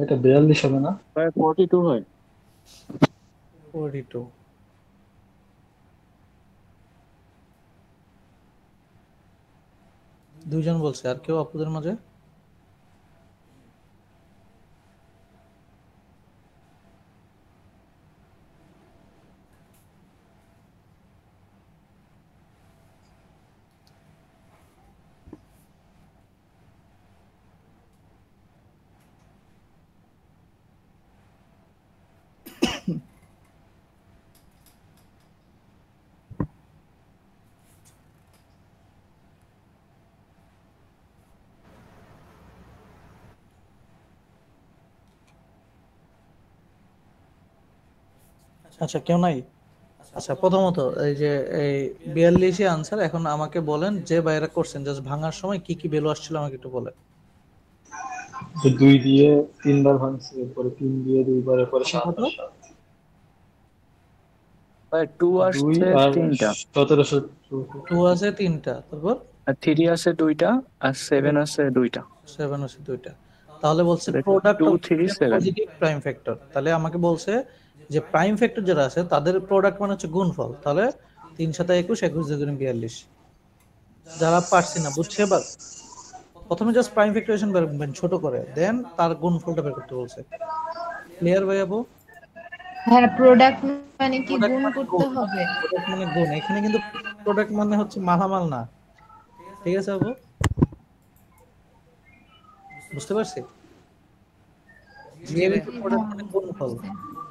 এটা 42 হবে না? প্রায় 42 হয়। 42 দুইজন বলছে, আর কেউ আপুদের মাঝে? আচ্ছা, কেউ নাই? আচ্ছা, প্রথমত এই যে এই 42 আনসার, এখন আমাকে বলেন যে বাইরে করছেন, জাস্ট ভাঙার সময় কি কি ভ্যালু আসছিল আমাকে একটু বলেন। যে 2 দিয়ে 3 বার ভাঙছে, এরপরে 3 দিয়ে 2 বার, এরপরে 7 কত? আর 7। প্রায় 2 2 আসছে আর 3টা, 1700। 2 আছে 3টা, তারপর আর 3 আছে 2টা, আর 7 আছে 2টা। 7 আছে 2টা। তাহলে বলছে তাহলে product 2 of 3 7। Positive prime factor. তাহলে আমাকে বলছে যে প্রাইম ফ্যাক্টর যারা আছে তাদের প্রোডাক্ট মানে হচ্ছে গুণফল। তাহলে 3 7 21, 21 2 42। যারা পারছি না, বুঝছে এবার? প্রথমে জাস্ট প্রাইম ফ্যাক্টরাইজেশন বের করবেন ছোট করে, দেন তার গুণফলটা বের করতে বলছে। ক্লিয়ার ভাই আপু? হ্যাঁ, প্রোডাক্ট মানে কি প্রোডাক্ট গুণ মানে করতে গুণ, হবে? প্রোডাক্ট মানে গুণ। এখানে কিন্তু প্রোডাক্ট মানে হচ্ছে মালামাল না, ঠিক আছে আপু? বুঝতে পারছি? জি ভাই। প্রোডাক্ট মানে গুণফল,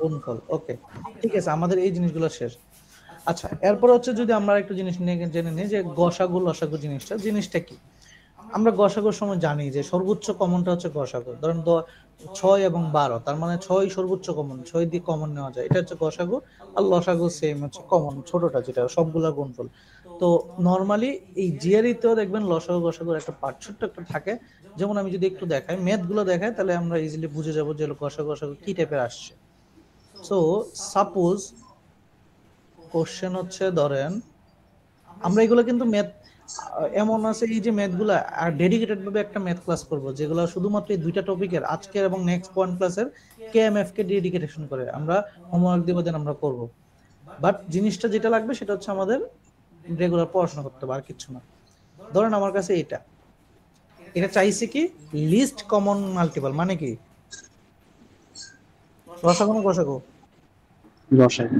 গুণফল। ওকে, ঠিক আছে, আমাদের এই জিনিসগুলো শেষ। আচ্ছা, এরপর হচ্ছে যদি আমরা একটু জিনিস নিয়ে জেনে নিই যে গসাগু লসাগু জিনিসটা কি। আমরা গসাগুর সময় জানি যে সর্বোচ্চ কমনটা হচ্ছে গসাগু। ধরেন 6 এবং 12, তার মানে 6 সর্বোচ্চ কমন, 6 দিয়ে কমন নেওয়া যায়, এটা হচ্ছে গসাগু। আর লসাগু সেম হচ্ছে কমন, ছোটটা যেটা সবগুলা গুণফল। তো নরমালি এই জিআরইতেও দেখবেন লসাগু গসাগুর একটা পার্থক্য একটা থাকে। যেমন আমি যদি একটু দেখাই, ম্যাথ গুলো দেখাই, তাহলে আমরা ইজিলি বুঝে যাবো যে গসাগু গসাগু কি টাইপের আসছে। সো সাপোজ কোশ্চেন হচ্ছে, ধরেন আমরা এগুলো কিন্তু ম্যাথ এমন আছে, এই যে ম্যাথগুলা আর ডেডিকেটেড ভাবে একটা ম্যাথ ক্লাস করব যেগুলো শুধুমাত্র এই দুইটা টপিকের, আজকের এবং নেক্সট পয়েন্ট ক্লাসের কেএমএফ কে ডেডিকেটেশন করে আমরা হোমওয়ার্ক দিব, দেন আমরা করব। বাট জিনিসটা যেটা লাগবে সেটা হচ্ছে আমাদের রেগুলার পড়াশোনা করতে হবে, আর কিছু না। ধরেন আমার কাছে এটা এটা চাইছে কি লিস্ট কমন মাল্টিপল, মানে কি লসাগু না গসাগু? লসাগু।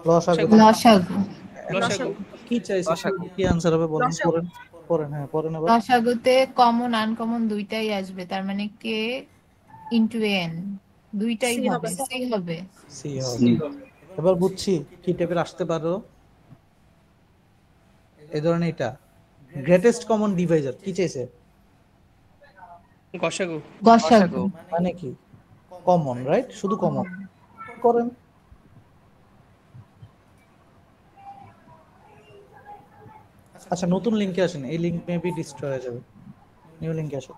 লসাগু। লসাগু। লসাগু। কি চাইছে, কি আনসার হবে বলেন? পড়েন পড়েন, হ্যাঁ পড়েন আবার। লসাগুতে কমন আনকমন দুইটাই আসবে, তার মানে কে ইনটু এন দুইটাই সি হবে, হবে। সি হবে। সি হবে। এবার বুঝছি কি টাইপের আসতে পারো। এই ধরনের এটা গ্রেটেস্ট কমন ডিভাইজার কি চাইছে? গসাগু। গসাগু। মানে কি কমন, রাইট? শুধু কমন করেন। আচ্ছা, নতুন লিংকে আসেন, এই লিংক মেবি ডিস্ট্রয় হয়ে যাবে। নিউ লিংকে আসেন।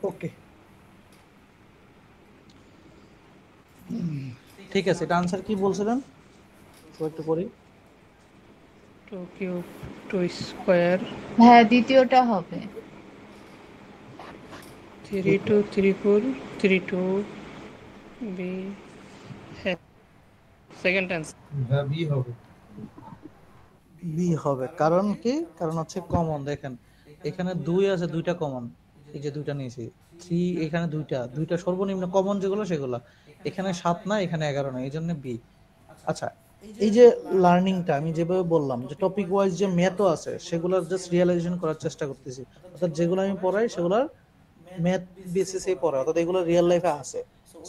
ওকে, ঠিক আছে। এটা আনসার কি বলছিলেন একটু পরে? 2 কিউব 2 স্কয়ার হ্যাঁ দ্বিতীয়টা হবে 32 34 32 বি। হ্যাঁ সেকেন্ড আনসার বি হবে। বি হবে কারণ কি? কারণ হচ্ছে কমন। দেখেন এখানে 2 আছে, দুইটা কমন, এই যে দুইটা নিয়েছি। 3 এখানে দুইটা সর্বনিম্ন কমন যেগুলো সেগুলো। এখানে 7 না, এখানে 11 না, এই জন্য বি। আচ্ছা, এই যে লার্নিংটা আমি যেভাবে বললাম যে টপিক ওয়াইজ যে ম্যাথও আছে সেগুলোর জাস্ট রিয়েলাইজেশন করার চেষ্টা করতেছি। অর্থাৎ যেগুলো আমি পড়াই সেগুলোর ম্যাথ বেসিসেই পড়াই, অর্থাৎ এগুলো রিয়েল লাইফে আছে।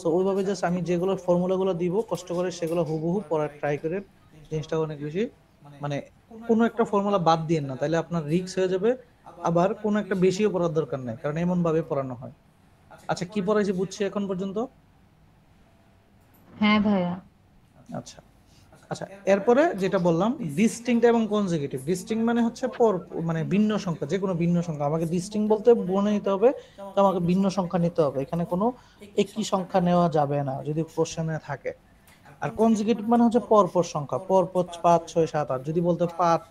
সো ওইভাবে জাস্ট আমি যেগুলো ফর্মুলাগুলো দিব কষ্ট করে সেগুলো হুবহু পড়ার ট্রাই করে জিনিসটা অনেক বেশি, মানে কোনো একটা ফর্মুলা বাদ দিয়েন না, তাহলে আপনার রিস্ক হয়ে যাবে। আবার কোনো একটা বেশিও পড়ার দরকার নেই, কারণ এমন ভাবে পড়ানো হয়। আচ্ছা, কি পড়াইছি বুঝছি এখন পর্যন্ত? হ্যাঁ ভাইয়া। আচ্ছা আচ্ছা, এরপরে যেটা বললাম ডিস্টিংক্ট এবং কনজিকিউটিভ। ডিস্টিংক্ট মানে হচ্ছে পর, মানে ভিন্ন সংখ্যা, যে কোনো ভিন্ন সংখ্যা। আমাকে ডিস্টিংক্ট বলতে মনে নিতে হবে তো আমাকে ভিন্ন সংখ্যা নিতে হবে, এখানে কোনো একই সংখ্যা নেওয়া যাবে না যদি কোশ্চেনে থাকে। আর কনজিকিউটিভ মানে হচ্ছে পরপর সংখ্যা, পরপর 5 6 7 8। যদি বলতে 5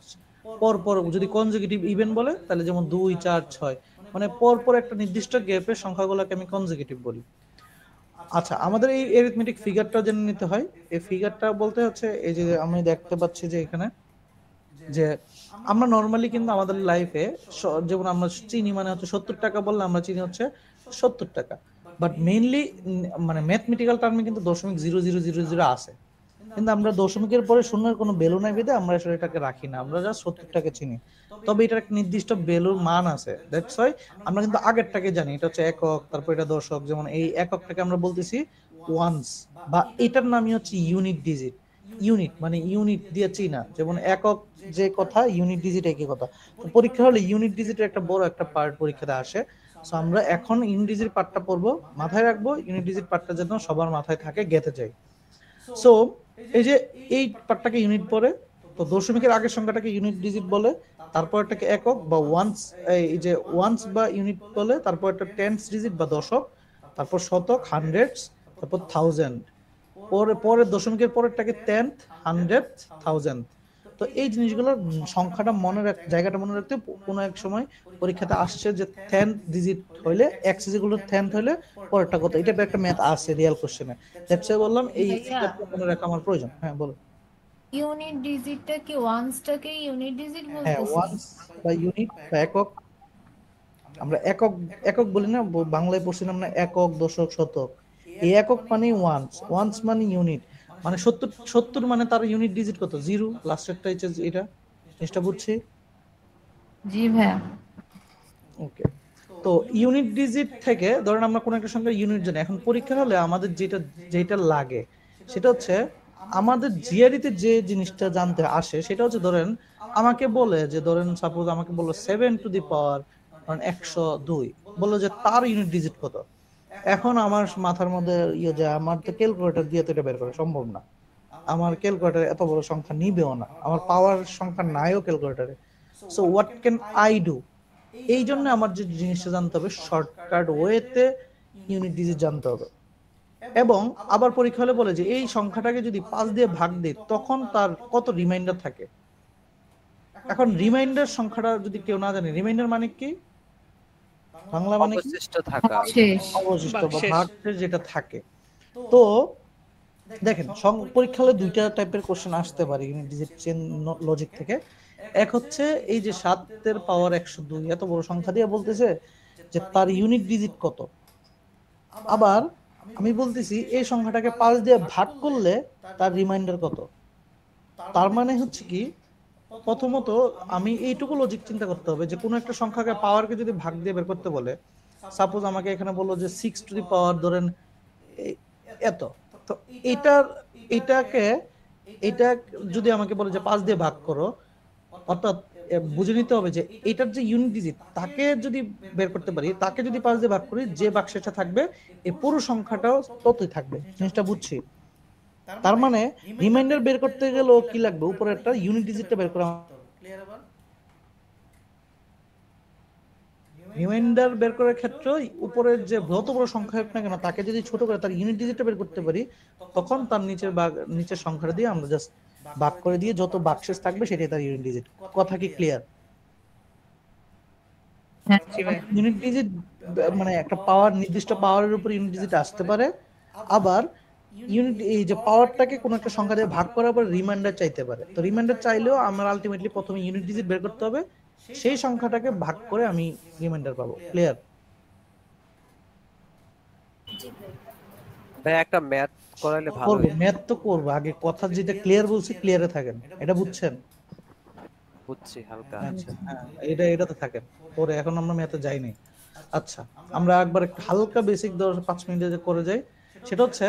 পরপর, যদি কনজিকিউটিভ ইভেন বলে তাহলে যেমন 2 4 6, মানে পরপর একটা নির্দিষ্ট গ্যাপের সংখ্যাগুলোকে আমি কনজিকিউটিভ বলি। আচ্ছা, আমাদের এই অ্যারিথমেটিক ফিগারটা জেনে নিতে হয়। এই ফিগারটা বলতে হচ্ছে এই যে আমি দেখতে পাচ্ছি যে এখানে যে আমরা নরমালি কিন্তু আমাদের লাইফে যেমন আমরা চিনি মানে হচ্ছে 70 টাকা বললে আমরা চিনি হচ্ছে 70 টাকা, বাট মেইনলি মানে ম্যাথমেটিক্যাল টার্মে কিন্তু 0.0000 আছে, কিন্তু আমরা দশমিকের পরে শূন্যের কোনো ভ্যালু নাই বেঁধে আমরা আসলে এটাকে রাখি না, আমরা জাস্ট 70 টাকা চিনি। তবে এটার একটা নির্দিষ্ট ভ্যালুর মান আছে, দ্যাটস ওয়াই আমরা কিন্তু আগেরটাকে জানি, এটা হচ্ছে একক, তারপর এটা দশক। যেমন এই এককটাকে আমরা বলতেছি ওয়ান্স, বা এটার নামই হচ্ছে ইউনিট ডিজিট। ইউনিট মানে ইউনিট দিয়ে চিনা, যেমন একক যে কথা, ইউনিট ডিজিট একই কথা। তো পরীক্ষা হলে ইউনিট ডিজিটের একটা বড় একটা পার্ট পরীক্ষাতে আসে। সো আমরা এখন ইউনিট ডিজিট পার্টটা পড়বো, মাথায় রাখবো ইউনিট ডিজিট পার্টটা যেন সবার মাথায় থাকে, গেঁথে যায়। সো এই যে এই পার্টটাকে ইউনিট পড়ে, তো দশমিকের আগের সংখ্যাটাকে ইউনিট ডিজিট বলে, তারপর এটাকে একক বা ওয়ান্স, এই যে ওয়ান্স বা ইউনিট বলে, তারপর একটা টেন্স ডিজিট বা দশক, তারপর শতক হান্ড্রেডস, তারপর থাউজেন্ড, পরে দশমিকের পরেরটাকে টেন্থ, হান্ড্রেড, থাউজেন্ড। তো এই জিনিসগুলোর সংখ্যাটা মনে জায়গাটা মনে রাখতে কোনো এক সময় পরীক্ষাতে আসছে যে 10th ডিজিট হইলে এক্স ইকুয়াল টু 10th হইলে পরেরটা কত, এটা একটা ম্যাথ আছে রিয়েল কোশ্চেনে। দ্যাটস ওয়াই বললাম এই ফিগারটা মনে রাখা আমার প্রয়োজন। হ্যাঁ বলো। ইউনিট ডিজিটটা কি ওয়ান্সটাকে ইউনিট ডিজিট হ্যাঁ, বলতেছিস? ওয়ান্স বা ইউনিট বা একক। আমরা একক একক বলি না, বাংলায় পড়ছিলাম না একক, দশক, শতক। এই একক মানে ওয়ান্স, ওয়ান্স মানে ইউনিট, মানে 70 মানে তার ইউনিট ডিজিট কত? 0, লাস্টেরটা হচ্ছে এটা। জিনিসটা বুঝছি? জি ভাইয়া। ওকে, তো ইউনিট ডিজিট থেকে ধরেন আমরা কোন একটা সংখ্যার ইউনিট জানি, এখন পরীক্ষা হলে আমাদের যেটা লাগে সেটা হচ্ছে আমাদের জিআরইতে যে জিনিসটা জানতে আসে সেটা হচ্ছে, ধরেন আমাকে বলে যে, ধরেন সাপোজ আমাকে বললো 7 টু দি পাওয়ার 102, বললো যে তার ইউনিট ডিজিট কত। এখন আমার মাথার মধ্যে যে আমার তো ক্যালকুলেটর দিয়ে তো এটা বের করা সম্ভব না, আমার ক্যালকুলেটর এত বড় সংখ্যা নিবেও না, আমার পাওয়ার সংখ্যা নাইও ক্যালকুলেটরে। So what can I do? এই জন্য আমার যে জিনিসটা জানতে হবে, শর্টকাট ওয়েতে ইউনিট ডিজিট জানতে হবে। এবং আবার পরীক্ষা হলে বলে যে এই সংখ্যাটাকে যদি 5 দিয়ে ভাগ দেই তখন তার কত রিমাইন্ডার থাকে। এখন রিমাইন্ডার সংখ্যাটা যদি কেউ না জানে, রিমাইন্ডার মানে কি বাংলা মানে কি? অবশিষ্ট থাকা, অবশিষ্ট বা ভাগশেষ যেটা থাকে। তো দেখেন পরীক্ষা হলে দুইটা টাইপের কোশ্চেন আসতে পারে ইউনিট ডিজিট চেন লজিক থেকে। এক হচ্ছে এই যে 7 এর পাওয়ার 102, এত বড় সংখ্যা দিয়ে বলতেছে যে তার ইউনিট ডিজিট কত। আবার আমি বলতেছি এই সংখ্যাটাকে 5 দিয়ে ভাগ করলে তার রিমাইন্ডার কত। তার মানে হচ্ছে কি, প্রথমত আমি এইটুকু লজিক চিন্তা করতে হবে যে কোনো একটা সংখ্যাকে পাওয়ারকে যদি ভাগ দিয়ে বের করতে বলে, সাপোজ আমাকে এখানে বললো যে 6 টু দি পাওয়ার ধরেন এত। তো এটার এটাকে এটা যদি আমাকে বলে যে 5 দিয়ে ভাগ করো, অর্থাৎ বুঝে নিতে হবে যে এটার যে ইউনিট ডিজিট তাকে যদি বের করতে পারি, তাকে যদি 5 দিয়ে ভাগ করি, যে বাক্সটা থাকবে এই পুরো সংখ্যাটাও ততই থাকবে। জিনিসটা বুঝছি? তার মানে রিমাইন্ডার বের করতে গেলেও কি লাগবে, উপরে একটা ইউনিট ডিজিটটা বের করা। রিমাইন্ডার বের করার ক্ষেত্রে উপরের যে যত বড় সংখ্যা হোক না কেন, তাকে যদি ছোট করে তার ইউনিট ডিজিটটা বের করতে পারি, তখন তার নিচের সংখ্যাটা দিয়ে আমরা জাস্ট ভাগ করে দিয়ে যত বাক্সেস থাকবে সেটাই তার ইউনিট ডিজিট। কথা কি ক্লিয়ার? ইউনিট ডিজিট মানে একটা পাওয়ার, নির্দিষ্ট পাওয়ারের উপর ইউনিট ডিজিট আসতে পারে। আবার ইউনিট এই যে পাওয়ারটাকে কোনো একটা সংখ্যা দিয়ে ভাগ করার পর রিমাইন্ডার চাইতে পারে। তো রিমাইন্ডার চাইলেও আমার আলটিমেটলি প্রথমে ইউনিট ডিজিট বের করতে হবে, সেই সংখ্যাটাকে ভাগ করে আমি রিমাইন্ডার পাবো। ক্লিয়ার? ভাই একটা ম্যাথ করাইলে ভালো করব, হয়। ম্যাথ তো করব, আগে কথা যেটা ক্লিয়ার বলছি ক্লিয়ারে থাকেন। এটা বুঝছেন? বুঝছি হালকা। আচ্ছা, হ্যাঁ, এটা তো থাকেন। পরে এখন আমরা ম্যাথে যাই নাই। আচ্ছা, আমরা একবার একটু হালকা বেসিক 5 মিনিটে করে যাই। সেটা হচ্ছে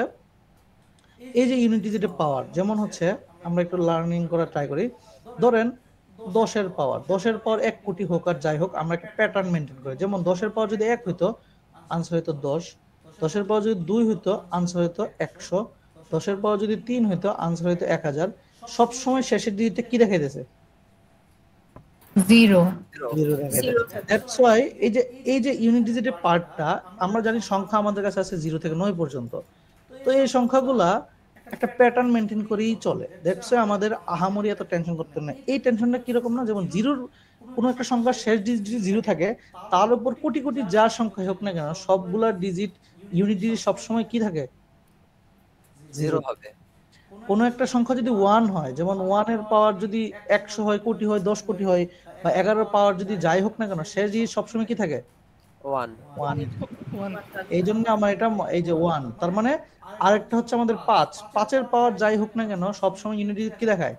এই যে ইউনিট ডিজিটের পাওয়ার, যেমন হচ্ছে আমরা একটু লার্নিং করা ট্রাই করি। ধরেন 10-এর পাওয়ার 1 কোটি হোক আর যাই হোক, আমরা একটা প্যাটার্ন মেনটেন করি। যেমন 10-এর পাওয়ার যদি 1 হইতো, আনসার হইতো 10। 10-এর পাওয়ার যদি 2 হইতো, আনসার হইতো 100। 10-এর পাওয়ার যদি 3 হইতো, আনসার হইতো 1000। সব সময় শেষের ডিজিটে কি দেখা দিতেছে? 0 দ্যাটস ওয়াই এই যে ইউনিট ডিজিটের পার্টটা, আমরা জানি সংখ্যা আমাদের কাছে আছে 0 থেকে 9 পর্যন্ত। তো এই সংখ্যাগুলা একটা প্যাটার্ন মেনটেন করেই চলে। দ্যাটস ওয়াই আমাদের আহামরি এত টেনশন করতে না। এই টেনশনটা কিরকম না, যেমন জিরোর কোনো একটা সংখ্যার শেষ ডিজিট যদি 0 থাকে, তার উপর কোটি কোটি যা সংখ্যা হোক না কেন, সবগুলা ডিজিট ইউনিট ডিজিট সবসময় কি থাকে? 0 হবে। কোনো একটা সংখ্যা যদি 1 হয়, যেমন 1-এর পাওয়ার যদি 100 হয়, কোটি হয়, 10 কোটি হয়, বা 11-এর পাওয়ার যদি যাই হোক না কেন, শেষ ডিজিট সবসময় কি থাকে? 1 এই জন্য আমার এটা এই যে 1, তার মানে আরেকটা হচ্ছে আমাদের 5-এর পাওয়ার যাই হোক না কেন সবসময় ইউনিট ডিজিট কি দেখায়?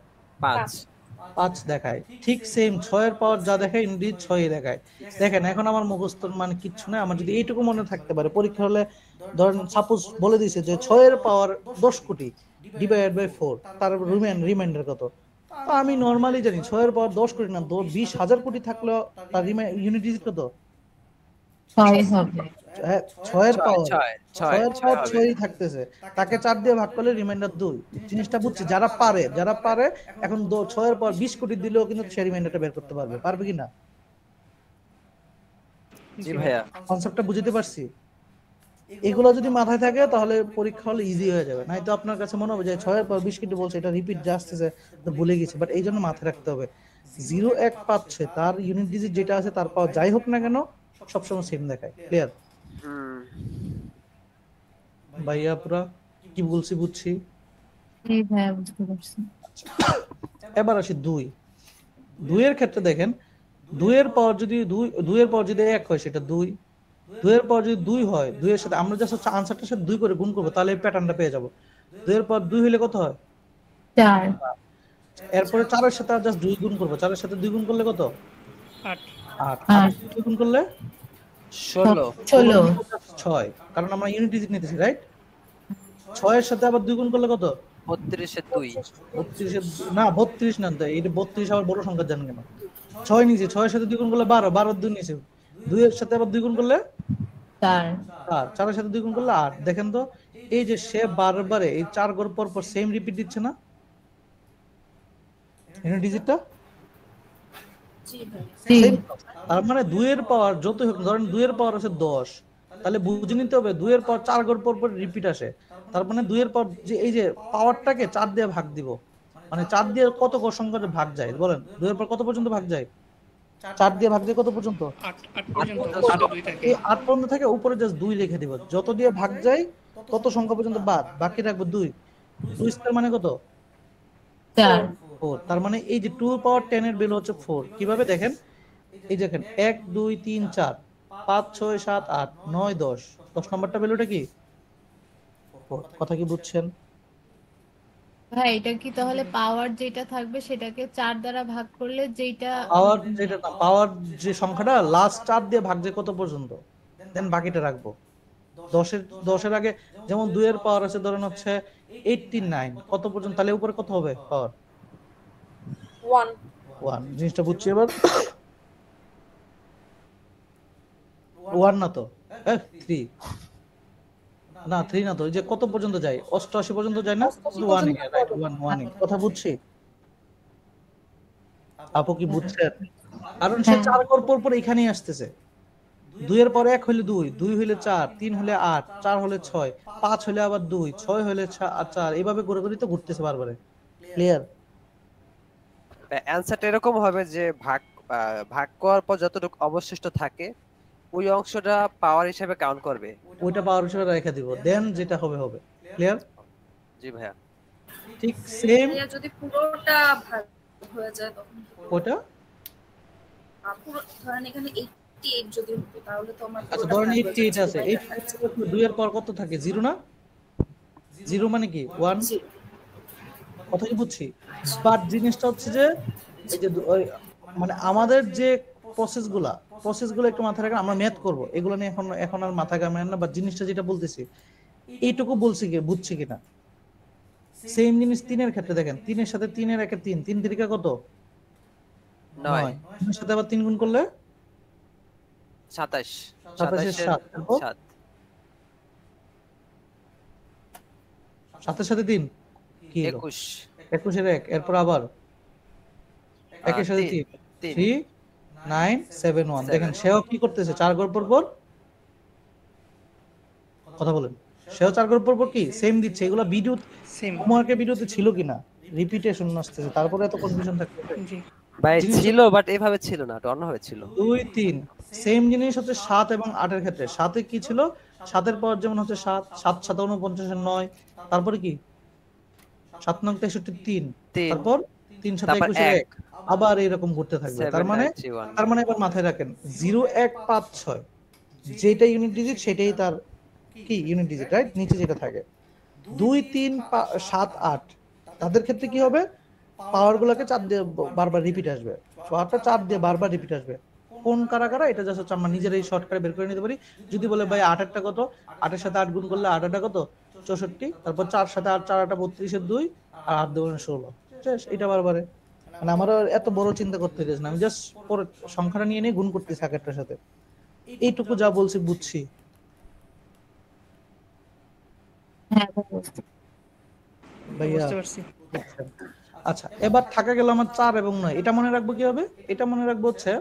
5 দেখায়। ঠিক সেম 6-এর পাওয়ার যা দেখায় ইউনিট ডিজিট 6ই দেখায়। দেখেন এখন আমার মুখস্থ মানে কিচ্ছু না, আমার যদি এইটুকু মনে থাকতে পারে, পরীক্ষা হলে ধরেন সাপোজ বলে দিয়েছে যে 6-এর পাওয়ার 10 কোটি ডিভাইডেড বাই 4, তার রিমাইন্ডার কত? তো আমি নরমালি জানি 6-এর পাওয়ার 10 কোটি না, 20,000 কোটি থাকলেও তার ইউনিট ডিজিট কত? 6 হবে। 6-এর পাওয়ার 6 6ই থাকতেছে, তাকে 4 দিয়ে ভাগ করলে রিমাইন্ডার 2। জিনিসটা বুঝছি? যারা পারে এখন 6-এর পাওয়ার 20 কোটি দিলেও কিন্তু সে রিমাইন্ডারটা বের করতে পারবে। পারবে কিনা? জি ভাইয়া, কনসেপ্টটা বুঝতে পারছি? এগুলো যদি মাথায় থাকে তাহলে পরীক্ষা হলে ইজি হয়ে যাবে। নয়তো আপনার কাছে মনে হবে যে 6-এর পাওয়ার 20 কোটি বলছে, এটা রিপিট আসতেছে, তো ভুলে গেছি। বাট এই জন্য মাথায় রাখতে হবে 0 1 5 6 তার ইউনিট ডিজিট যেটা আছে তার পাওয়ার যাই হোক না কেন সবসময় সেম দেখায়। ক্লিয়ার? ভাইয়া পুরা কি বলছি বুঝছি? জি ভাইয়া বুঝতে পারছি। এবার আসি 2-এর ক্ষেত্রে দেখেন, 2-এর পাওয়ার যদি 2-এর পাওয়ার যদি 1 হয় সেটা 2। 2-এর পাওয়ার যদি 2 হয়, 2-এর সাথে আমরা জাস্ট হচ্ছে আনসারটার সাথে 2 করে গুণ করব, তাহলে এই প্যাটার্নটা পেয়ে যাব। 2-এর পাওয়ার 2 হলে কত হয়? 4। এরপরে 4-এর সাথে জাস্ট 2 গুণ করব। 4-এর সাথে 2 গুণ করলে কত? 8 8 2 গুণ করলে 16 6, কারণ আমরা ইউনিট ডিজিট নিতেছি, রাইট? 6-এর সাথে আবার 2 গুণ করলে কত? 32 এর 2 32 না, 32 না, এটা 32 আবার বড় সংখ্যা জানেন কেন? 6 নিচে, 6-এর সাথে 2 গুণ করলে 12, 12 2 নিচে, 2-এর সাথে আবার 2 গুণ করলে 4, 4-এর সাথে 2 গুণ করলে 8। দেখেন তো এই যে সে বারবারে এই 4 ঘর পর পর সেম রিপিট দিচ্ছে না ইউনিট ডিজিটটা? তার মানে 2-এর পাওয়ার যত হোক, ধরেন 2-এর পাওয়ার আছে 10, তাহলে বুঝে নিতে হবে 2-এর পাওয়ার 4 ঘর পর পর রিপিট আসে। তার মানে 2-এর পাওয়ার যে এই যে পাওয়ারটাকে 4 দিয়ে ভাগ দিব, মানে 4 দিয়ে কত সংখ্যাতে ভাগ যায় বলেন? 2-এর পাওয়ার কত পর্যন্ত ভাগ যায়? 4 দিয়ে ভাগ যায় কত পর্যন্ত? 8 পর্যন্ত। এই 8 পর্যন্ত থেকে উপরে জাস্ট 2 লিখে দিব। যত দিয়ে ভাগ যায় তত সংখ্যা পর্যন্ত বাদ, বাকি রাখবো 2। 2 স্কয়ার মানে কত? 4। 4। তার মানে এই যে 2 পাওয়ার 10 এর ভ্যালু হচ্ছে 4। কিভাবে দেখেন? এই দেখেন 1 2 3 4 5 6 7 8 9 10, 10 নম্বরটা ভ্যালুটা কি? 4। কথা কি বুঝছেন? ভাই এটা কি তাহলে পাওয়ার যেটা থাকবে সেটাকে 4 দ্বারা ভাগ করলে যেটা পাওয়ার যেটা না, পাওয়ার যে সংখ্যাটা লাস্ট 4 দিয়ে ভাগ যায় কত পর্যন্ত, দেন বাকিটা রাখবো। 10-এর আগে যেমন 2 এর পাওয়ার আছে ধরেন হচ্ছে 89, কত পর্যন্ত, তাহলে উপরে কত হবে পাওয়ার? 1 1। জিনিসটা বুঝছি এবার? 1 না তো, 3 না, 3 না তো, ওই যে কত পর্যন্ত যায়, 88 পর্যন্ত যায় না? 1 এ, রাইট, 1 এ। কথা বুঝছি? আপু কি বুঝছেন? কারণ সে 4 ঘর পর পর এখানেই আসতেছে। 2 এর পরে 1 হলে 2, 2 হলে 4, 3 হলে 8, 4 হলে 6, 5 হলে আবার 2, 6 হলে 4, এইভাবে করে করে তো ঘুরতেছে বারবারে। ক্লিয়ার? অ্যানসারটা এরকম হবে যে ভাগ করার পর যতটুকু অবশিষ্ট থাকে ওই অংশটা পাওয়ার হিসেবে কাউন্ট করবে। ওইটা পাওয়ার হিসেবে রেখে দিব, দেন যেটা হবে হবে। ক্লিয়ার? জি ভাইয়া। ঠিক সেম। ভাইয়া যদি পুরোটা ভাগ হয়ে যায় তখন ওটা পুরো ধরেন এখানে 88 যদি হতো তাহলে তো আমার আচ্ছা, পুরোটা ধরেন ভাগ হয়ে 88 আছে, যাচ্ছে। 88 2 এর পর কত থাকে? 0 না? 0 মানে কি 1? জি। কথা কি বুঝছি? বাট জিনিসটা হচ্ছে যে এই যে মানে আমাদের যে প্রসেসগুলো একটু মাথায় রাখেন, আমরা ম্যাথ করব, এগুলো নিয়ে এখন আর মাথা ঘামায় না। বাট জিনিসটা যেটা বলতেছি এইটুকু বলছি কি, বুঝছি কিনা? সেম জিনিস 3 এর ক্ষেত্রে দেখেন, 3 এর সাথে 3 এর একে 3, 3 3 কত? 9। 3 এর সাথে আবার 3 গুণ করলে 27, 27 এর 7, 7 7 এর সাথে 3 কি হলো? 21, 21 এর 1, এরপর আবার 1 এর সাথে 3, 3 9 7 1। দেখেন সেও কি করতেছে 4 ঘর পর পর, কথা বলেন, সেও 4 ঘর পর পর কি সেম দিচ্ছে। এগুলা ভিডিও সেম হোমওয়ার্কের ভিডিওতে ছিল কিনা, রিপিটেশন আসতেছে, তারপরে এত কনফিউশন থাকবে। জি ভাই ছিল, বাট এভাবে ছিল না, এটা অন্যভাবে ছিল। 2 3 সেম জিনিস হচ্ছে 7 এবং 8 এর ক্ষেত্রে। 7 এ কি ছিল? 7 এর পাওয়ার যেমন হচ্ছে 7, 7 7 49 এর 9, তারপরে কি 7 9 63 3, তারপর 3 7 21 এর 1, আবার এরকম করতে থাকবে। তার মানে এবার মাথায় রাখেন 0 1 5 6 যেটা ইউনিট ডিজিট সেটাই তার কি ইউনিট ডিজিট, রাইট? নিচে যেটা থাকে 2 3 7 8 তাদের ক্ষেত্রে কি হবে? পাওয়ার গুলোকে 4 দিয়ে বারবার রিপিট আসবে, পাওয়ারটা 4 দিয়ে বারবার রিপিট আসবে। কোন কারা কারা এটা জাস্ট হচ্ছে আমরা নিজেরাই শর্টকাটে বের করে নিতে পারি। যদি বলে ভাই 8 এরটা কত, 8 এর সাথে 8 গুণ করলে 8 এরটা কত 64, তারপর 4 সাথে 8 4 8 32 এর 2 আর 8 2 16, শেষ। এটা বারবারে মানে আমার এত বড় চিন্তা করতে হইতেছে না, আমি জাস্ট পরে সংখ্যাটা নিয়ে নিয়ে গুণ করতেছি একটার সাথে। এইটুকু যা বলছি বুঝছি ভাইয়া? বুঝতে পারছি। আচ্ছা, এবার থাকা গেল আমার 4 এবং 9। এটা মনে রাখবো কি হবে? এটা মনে রাখবো হচ্ছে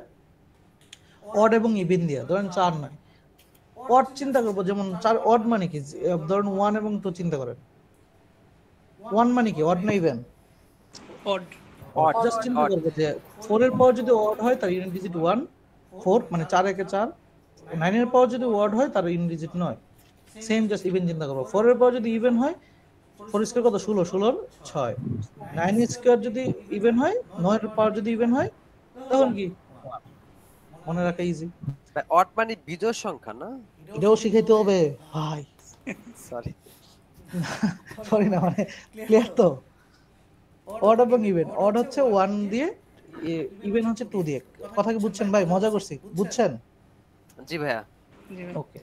অড এবং ইভেন দিয়া। ধরেন 4 9 অড চিন্তা করবো, যেমন 4 অড মানে কি, ধরেন 1 এবং 2 চিন্তা করেন। 1 মানে কি, অড না ইভেন? অড। জাস্ট চিন্তা করবো যে 4 এর পাওয়ার যদি অড হয় তার ইউনিট ডিজিট 1, 4 মানে 4 একে 4। 9 এর পাওয়ার যদি অড হয় তার unit digit 9। Same just even চিন্তা করবো। 4 এর পাওয়ার যদি ইভেন হয়, 4 স্কয়ার কত 16, 16 6। 9 স্কয়ার যদি ইভেন হয়, 9 এর পাওয়ার যদি ইভেন হয় তখন কি? মনে রাখা ইজি। অড মানে বিজোড় সংখ্যা না? এটাও শিখাইতে হবে ভাই। সরি সরি না, মানে ক্লিয়ার তো? অড এবং ইভেন, অড হচ্ছে 1 দিয়ে, ইভেন হচ্ছে 2 দিয়ে। কথা কি বুঝছেন ভাই? মজা করছি, বুঝছেন? জি ভাইয়া। ওকে,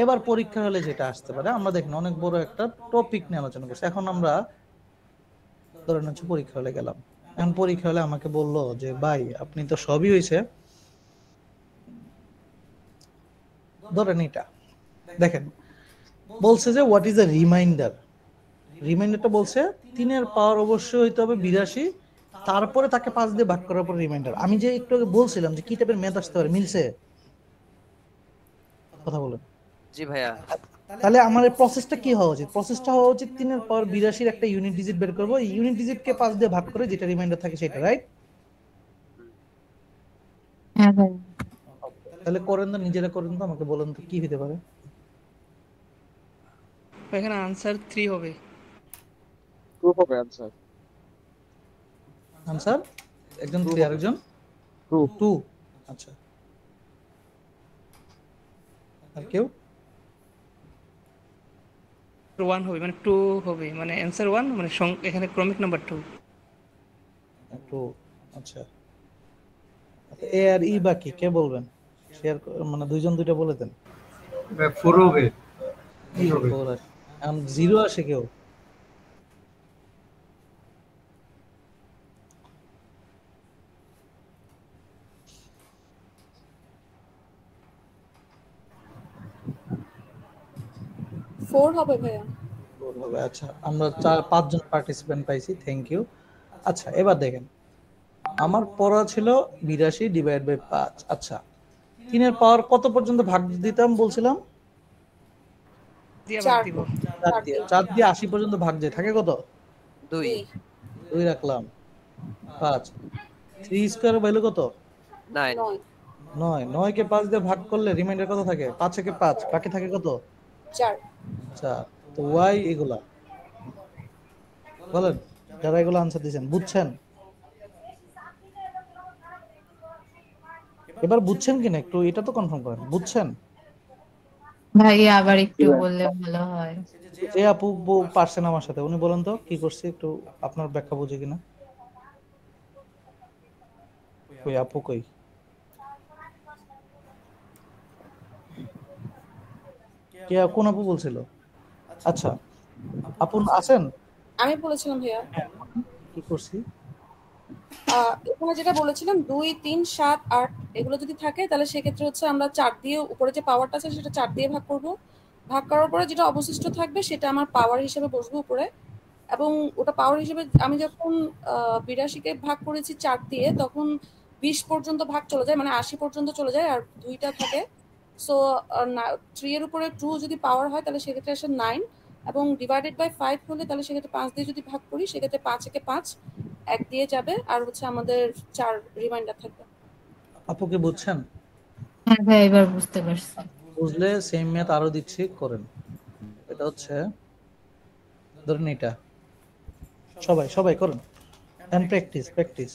এবার পরীক্ষা হলে যেটা আসতে পারে, আমরা দেখেন অনেক বড় একটা টপিক নিয়ে আলোচনা করছি। এখন আমরা ধরেন হচ্ছে পরীক্ষা হলে গেলাম। এখন পরীক্ষা হলে আমাকে বললো যে ভাই আপনি তো সবই হয়েছে, ধরেন এটা দেখেন, বলছে যে হোয়াট ইজ আ রিমাইন্ডার। রিমাইন্ডারটা বলছে 3 এর পাওয়ার অবশ্যই হইতে হবে 82, তারপরে তাকে 5 দিয়ে ভাগ করার পর রিমাইন্ডার। আমি যে একটু আগে বলছিলাম যে কি টাইপের ম্যাথ আসতে পারে, মিলছে? কথা বলেন। জি ভাইয়া। তাহলে আমার প্রসেসটা কি হওয়া উচিত? প্রসেসটা হওয়া উচিত 3 এর পাওয়ার 82 এর একটা ইউনিট ডিজিট বের করব, এই ইউনিট ডিজিটকে 5 দিয়ে ভাগ করে যেটা রিমাইন্ডার থাকে সেটা, রাইট? হ্যাঁ ভাই। তাহলে করেন তো, নিজেরা করেন তো, আমাকে বলেন তো কি হতে পারে। এখানে আনসার 3 হবে। 2 হবে आंसर। আনসার একজন 3 আর একজন 2। আচ্ছা, আর কেউ? 1 হবে মানে 2 হবে, মানে অ্যানসার 1 মানে এখানে ক্রমিক নাম্বার 2। 2, আচ্ছা। এ আর ই বাকি কে বলবেন? শেয়ার মানে দুইজন দুইটা বলে দেন। 4 হবে। কি হবে? 4 আসে, এখন 0 আসে কেউ? ফোর হবে ভাইয়া। 4 হবে। আচ্ছা, আমরা 5 জন পার্টিসিপেন্ট পাইছি, থ্যাংক ইউ। আচ্ছা, এবার দেখেন, আমার পড়া ছিল 82 ডিভাইড বাই 5। আচ্ছা, 3 এর পাওয়ার কত পর্যন্ত ভাগ দিতাম বলছিলাম? দিয়ে ভাগ দিব। 4 দিয়ে 80 পর্যন্ত ভাগ যায়, থাকে কত? 2 2 রাখলাম, 5। 3 স্কয়ার ভ্যালু কত? 9 9। 9 কে 5 দিয়ে ভাগ করলে রিমাইন্ডার কত থাকে? 5 একে 5, বাকি থাকে কত? 4। 4। তো ওয়াই এগুলা বলেন, যারা এগুলো আনসার দিয়েছেন বুঝছেন? এবার বুঝছেন কিনা একটু এটা তো কনফার্ম করেন, বুঝছেন? ভাইয়া আবার একটু বললে ভালো হয়। যে আপু পারছেন আমার সাথে, উনি বলেন তো কি করছে, একটু আপনার ব্যাখ্যা বুঝে কিনা। কই আপু কই? কে, কোন আপু বলছিল? আচ্ছা, আপু আছেন? আমি বলেছিলাম ভাইয়া, কি করছি? এখানে যেটা বলেছিলাম 2 3 7 8 এগুলো যদি থাকে তাহলে সেক্ষেত্রে হচ্ছে আমরা 4 দিয়ে উপরে যে পাওয়ারটা আছে সেটা 4 দিয়ে ভাগ করব। ভাগ করার পরে যেটা অবশিষ্ট থাকবে সেটা আমার পাওয়ার হিসেবে বসবে উপরে, এবং ওটা পাওয়ার হিসেবে আমি যখন 82 কে ভাগ করেছি 4 দিয়ে, তখন 20 পর্যন্ত ভাগ চলে যায়, মানে 80 পর্যন্ত চলে যায়, আর 2টা থাকে। সো 3 এর উপরে 2 যদি পাওয়ার হয় তাহলে সেক্ষেত্রে আসে 9, এবং ডিভাইডেড বাই 5 হলে তাহলে সেক্ষেত্রে 5 দিয়ে যদি ভাগ করি সেক্ষেত্রে 5 একে 5 1 দিয়ে যাবে, আর হচ্ছে আমাদের 4 রিমাইন্ডার থাকবে। আপু কি বুঝছেন? হ্যাঁ ভাই, এবার বুঝতে পারছি। বুঝলে সেম ম্যাথ আরো দিচ্ছি, করেন। এটা হচ্ছে ধরেন এটা, সবাই সবাই করেন, এন্ড প্র্যাকটিস প্র্যাকটিস।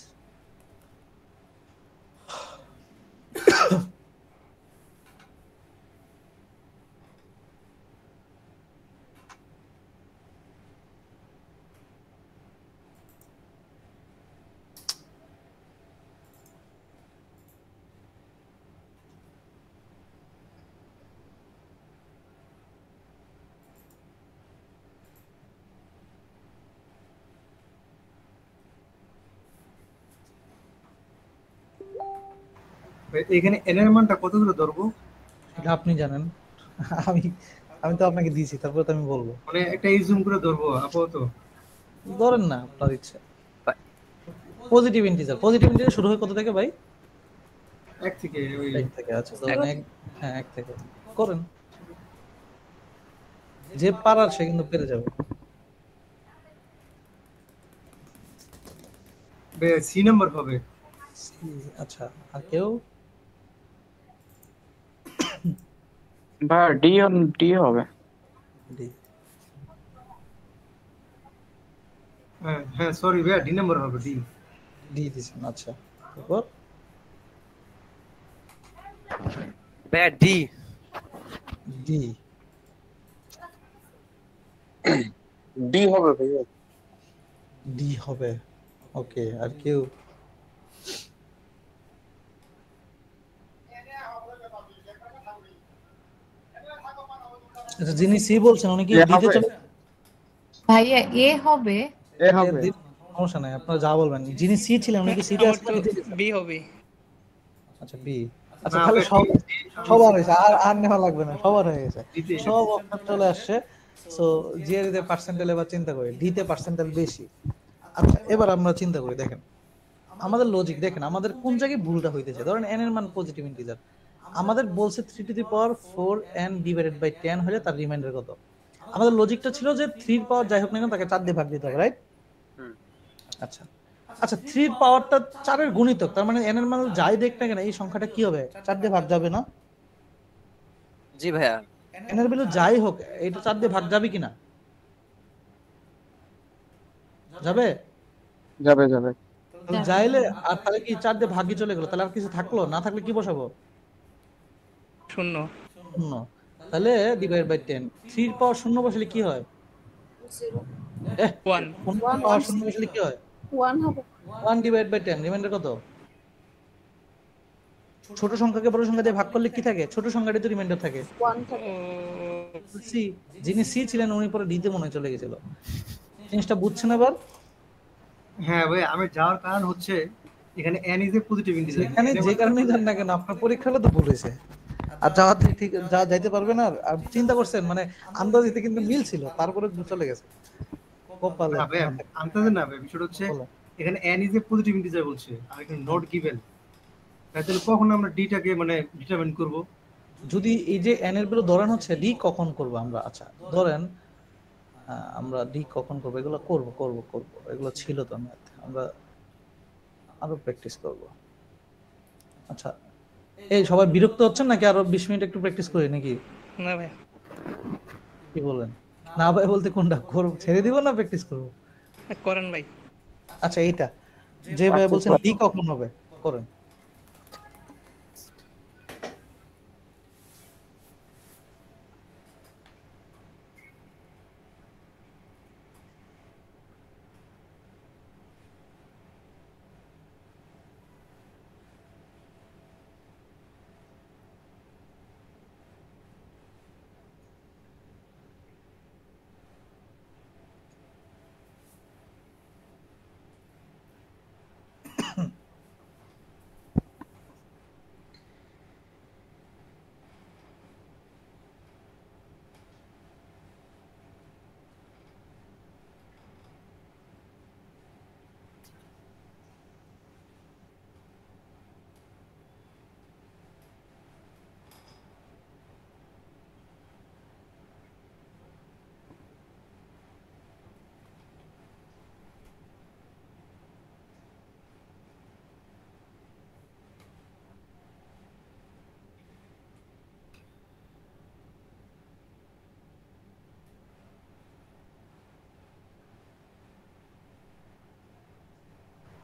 এখানে n এর মানটা কত করে ধরবো? এটা আপনি জানেন, আমি আমি তো আপনাকে দিয়েছি, তারপর তো আমি বলবো। মানে একটা ইজুম করে ধরবো আপাতত? ধরেন না, আপনার ইচ্ছা। পজিটিভ ইন্টিজার, পজিটিভ ইন্টিজার শুরু হয় কত থেকে ভাই? 1 থেকে। ওই 1 থেকে। আচ্ছা, ধরেন 1, হ্যাঁ 1 থেকে করেন। যে পারার সে কিন্তু পেরে যাবে। সি নাম্বার হবে। আচ্ছা, আর কেউ? ভাই ডি হবে। ডি। হ্যাঁ সরি ভাই, ডি নাম্বার হবে। ডি দিছেন, আচ্ছা। তারপর ভাইয়া ডি। ডি। ডি হবে ভাইয়া। ডি হবে, ওকে। আর কেউ? আচ্ছা, যিনি সি বলছেন উনি কি দিতে চলে? ভাইয়া এ হবে। এ হবে। সমস্যা নাই, আপনারা যা বলবেন। যিনি সি ছিলেন উনি কি সিতে আসলে বি হবে? আচ্ছা, বি। আচ্ছা, তাহলে সবার হয়েছে, আর নেওয়া লাগবে না, সবার হয়ে গেছে, সব অপশন চলে আসছে। সো জিআর তে পার্সেন্টাইল এবার চিন্তা করি, ডি তে পার্সেন্টাইল বেশি। আচ্ছা, এবার আমরা চিন্তা করি, দেখেন আমাদের লজিক দেখেন আমাদের কোন জায়গায় ভুলটা হইতেছে। ধরেন n এর মান পজিটিভ ইন্টিজার, আমাদের বলছে 3 to the power 4n divided by 10 হলে তার রিমাইন্ডার কত। আমাদের লজিকটা ছিল যে 3 এর পাওয়ার যাই হোক না কেন তাকে 4 দিয়ে ভাগ দিতে হবে, রাইট? আচ্ছা আচ্ছা, 3 এর পাওয়ারটা 4 এর গুণিতক, তার মানে n এর মান যাই দেখ না কেন এই সংখ্যাটা কি হবে? 4 দিয়ে ভাগ যাবে না? জি ভাইয়া। n এর ভ্যালু যাই হোক এটা 4 দিয়ে ভাগ যাবে কিনা? যাবে যাবে যাবে। যাইলে আর তাহলে কি 4 দিয়ে ভাগই চলে গেল, তাহলে আর কিছু থাকলো না? থাকলে কি বসাবো? শূন্য। শূন্য। তাহলে ডিভাইড বাই 10, 3 এর পাওয়ার শূন্য বসালে কি হয়? 1। পাওয়ার শূন্য বসালে কি হয়? 1 হবে। 1 ডিভাইড বাই 10, রিমাইন্ডার কত? ছোট সংখ্যাকে বড় সংখ্যা দিয়ে ভাগ করলে কি থাকে? ছোট সংখ্যাটি তো রিমাইন্ডার থাকে। 1 থাকে। সি, যিনি সি ছিলেন উনি পরে ডিতে মনে হয় চলে গেছিল। জিনিসটা বুঝছেন এবার? হ্যাঁ ভাই, আমি যাওয়ার কারণ হচ্ছে এখানে n is a positive integer. যেখানে যে কারণেই যান না কেন আপনার পরীক্ষা হলে তো ভুল হয়েছে। আর যাওয়াতে ঠিক যা যাইতে পারবেন আর আর চিন্তা করছেন মানে আন্দাজিতে কিন্তু মিল ছিল, তারপরে চলে গেছে। কপালে না ভাই, আনতাজে না ভাই, বিষয়টা হচ্ছে এখানে n is a positive integer বলছে আর এখানে নট গিভেন। তাহলে কখন আমরা ডিটাকে মানে ডিটারমাইন করব? যদি এই যে n এর ভ্যালু ধরেন হচ্ছে ডি কখন করব আমরা, আচ্ছা ধরেন আমরা ডি কখন করব, এগুলো করব করব করব, এগুলো ছিল তো ম্যাথ, আমরা আরো প্র্যাকটিস করব। আচ্ছা এই সবাই বিরক্ত হচ্ছেন নাকি আরো 20 মিনিট একটু প্র্যাকটিস করি নাকি? না ভাই, কি বলেন? না ভাই বলতে কোনটা করব, ছেড়ে দিব না প্র্যাকটিস করব? করেন ভাই। আচ্ছা এইটা যে ভাই বলছেন ডি কখন হবে করেন।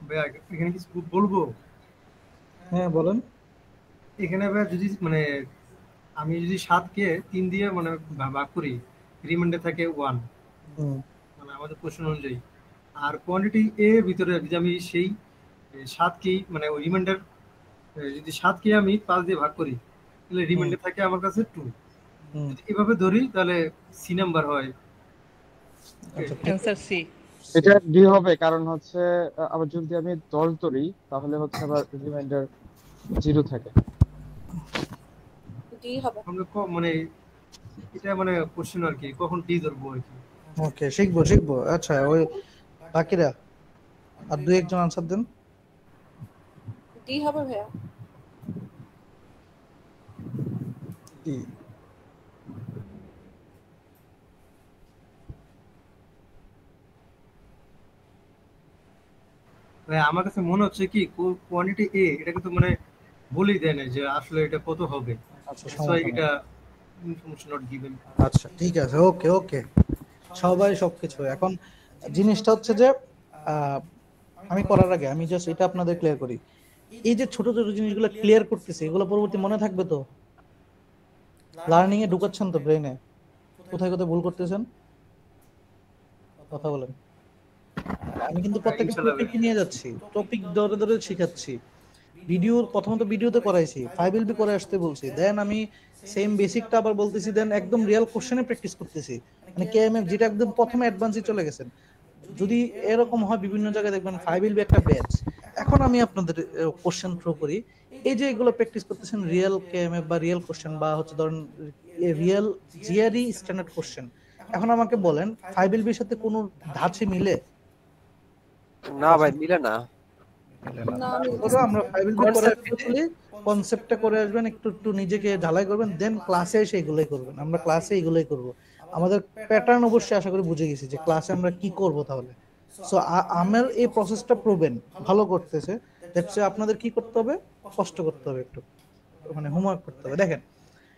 ভাই এখানে কিছু বলবো? হ্যাঁ বলেন। এখানে ভাই যদি মানে আমি যদি 7 কে 3 দিয়ে মানে ভাগ করি, রিমাইন্ডার থাকে 1, মানে আমাদের প্রশ্ন অনুযায়ী। আর কোয়ান্টিটি এ এর ভিতরে যদি আমি সেই 7 কে মানে ওই রিমাইন্ডার যদি 7 কে আমি 5 দিয়ে ভাগ করি তাহলে রিমাইন্ডার থাকে আমার কাছে 2। যদি এভাবে ধরি তাহলে সি নাম্বার হয়। Answer C. এটা ডি হবে, কারণ হচ্ছে আবার যদি আমি 10 ধরি তাহলে হচ্ছে আবার রিমাইন্ডার 0 থাকে। ডি হবে। আমরা মানে এটা মানে কোশ্চেন আর কি, কখন ডি ধরবো আর কি। ওকে শিখবো শিখবো। আচ্ছা ওই বাকিরা আর দুই একজন আনসার দেন। ডি হবে ভাইয়া। ডি। ভাই আমার কাছে মনে হচ্ছে কি কোয়ান্টিটি এ এটা কিন্তু মানে বলেই দেয় না যে আসলে এটা কত হবে। আচ্ছা সো এটা ইনফরমেশন নট গিভেন। আচ্ছা ঠিক আছে, ওকে ওকে সবাই সবকিছু। এখন জিনিসটা হচ্ছে যে আমি করার আগে আমি জাস্ট এটা আপনাদের ক্লিয়ার করি, এই যে ছোট ছোট জিনিসগুলো ক্লিয়ার করতেছি এগুলো পরবর্তী মনে থাকবে তো? লার্নিং এ ঢুকাচ্ছেন তো ব্রেইনে? কোথায় কোথায় ভুল করতেছেন কথা বলেন। আমি কিন্তু প্রত্যেকটা টপিক নিয়ে যাচ্ছি, টপিক ধরে ধরে শিখাচ্ছি। ভিডিও প্রথমত ভিডিওতে করাইছি, 5LB করে আসতে বলছি, দেন আমি সেম বেসিকটা আবার বলতেছি, দেন একদম রিয়েল কোশ্চেনে প্র্যাকটিস করতেছি। মানে কেএমএফ যেটা একদম প্রথমে অ্যাডভান্সে চলে গেছেন। যদি এরকম হয় বিভিন্ন জায়গায় দেখবেন 5LB একটা ব্যাচ। এখন আমি আপনাদের কোশ্চেন থ্রো করি, এই যে এগুলো প্র্যাকটিস করতেছেন রিয়েল কেএমএফ বা রিয়েল কোশ্চেন বা হচ্ছে ধরেন রিয়েল জিআরই স্ট্যান্ডার্ড কোশ্চেন। এখন আমাকে বলেন 5LB এর সাথে কোনো ধাঁচে মিলে? না ভাই মিলে না। আমরা 5LB করে আসলে কনসেপ্টটা করে আসবেন, একটু একটু নিজেকে ঝালাই করবেন, দেন ক্লাসে এসে এগুলাই করবেন। আমরা ক্লাসে এগুলাই করব। আমাদের প্যাটার্ন অবশ্যই আশা করি বুঝে গেছি যে ক্লাসে আমরা কি করব তাহলে। সো আমার এই প্রসেসটা প্রবেন ভালো করতেছে, দ্যাটস আপনাদের কি করতে হবে, কষ্ট করতে হবে, একটু মানে হোমওয়ার্ক করতে হবে। দেখেন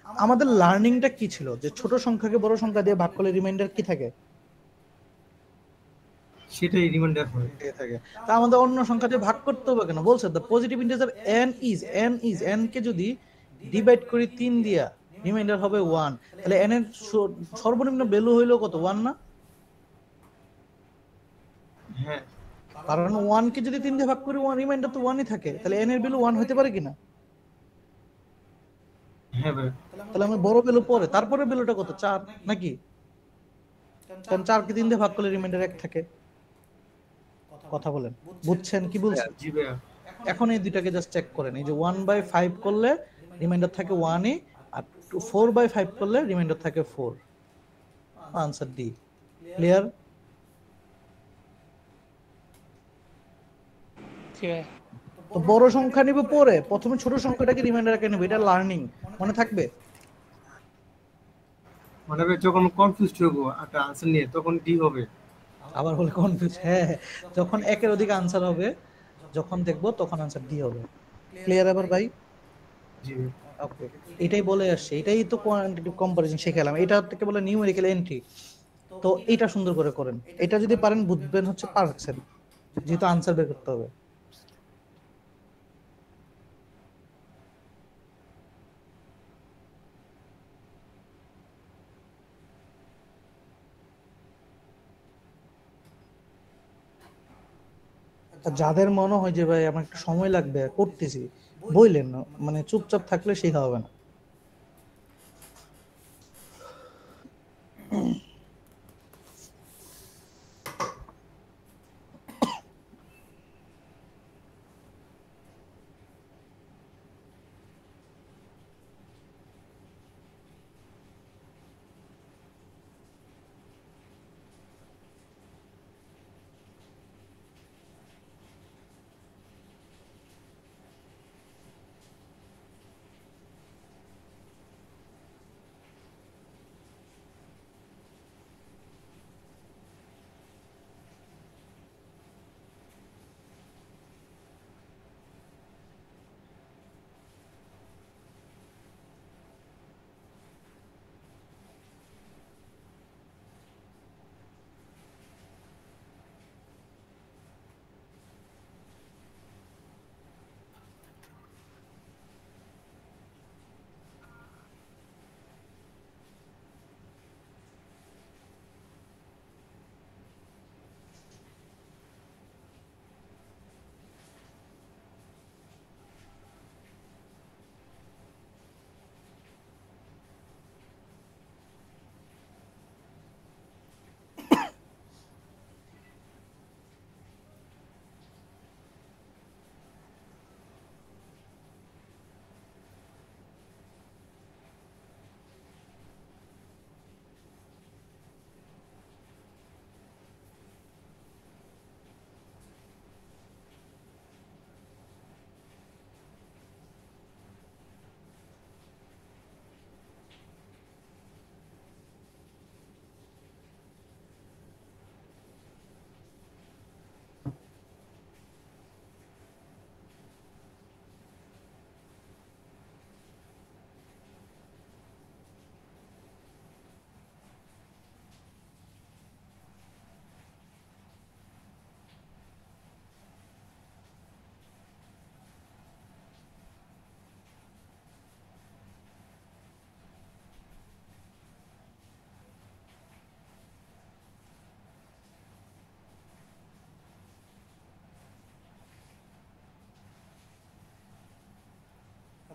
আমাদের লার্নিংটা কি ছিল, যে ছোট সংখ্যাকে বড় সংখ্যা দিয়ে ভাগ করলে রিমাইন্ডার কি থাকে, সেটাই রিমাইন্ডার হয় থাকে। তা আমাদের অন্য সংখ্যা দিয়ে ভাগ করতে হবে কেন? বলছে দ্য পজিটিভ ইন্টিজার n কে যদি ডিভাইড করি 3 দিয়া রিমাইন্ডার হবে 1, তাহলে n এর সর্বনিম্ন ভ্যালু হইলো কত? 1 না? হ্যাঁ, কারণ 1 কে যদি 3 দিয়ে ভাগ করি 1 রিমাইন্ডার তো 1ই থাকে, তাহলে n এর ভ্যালু 1 হতে পারে কিনা? হ্যাঁ ভাই। তাহলে আমি বড় ভ্যালু পরে, তারপরে ভ্যালুটা কত 4 নাকি? কারণ 4 কে 3 দিয়ে ভাগ করলে রিমাইন্ডার 1 থাকে। কথা বলেন, বুঝছেন কি বলছি? জি ভাইয়া। এখন এই দুইটাকে জাস্ট চেক করেন। এই যে 1/5 করলে রিমাইন্ডার থাকে 1 ই, আর 4/5 করলে রিমাইন্ডার থাকে 4। Answer D. ক্লিয়ার? তো বড় সংখ্যা নিব পরে, প্রথমে ছোট সংখ্যাটাকে রিমাইন্ডার রেখে নেব, এটা লার্নিং, মনে থাকবে? মানে ভাই যখন কনফিউজড হব একটা আনসার নিয়ে তখন ডি হবে। আবার বলে কনফিউজ? হ্যাঁ, যখন একের অধিক আনসার হবে, যখন দেখবো তখন আনসার ডি হবে। ক্লিয়ার এবার ভাই? জি। ওকে, এটাই বলে আসছে, এটাই তো কোয়ান্টিটেটিভ কম্পারিজন শিখালাম, এটা থেকে বলে নিউমেরিক্যাল এন্ট্রি। তো এটা সুন্দর করে করেন, এটা যদি পারেন বুঝবেন হচ্ছে পারছেন, যেহেতু আনসার বের করতে হবে। যাদের মনে হয় যে ভাই আমার একটু সময় লাগবে করতেছি, বইলেন না, মানে চুপচাপ থাকলে শেখা হবে না।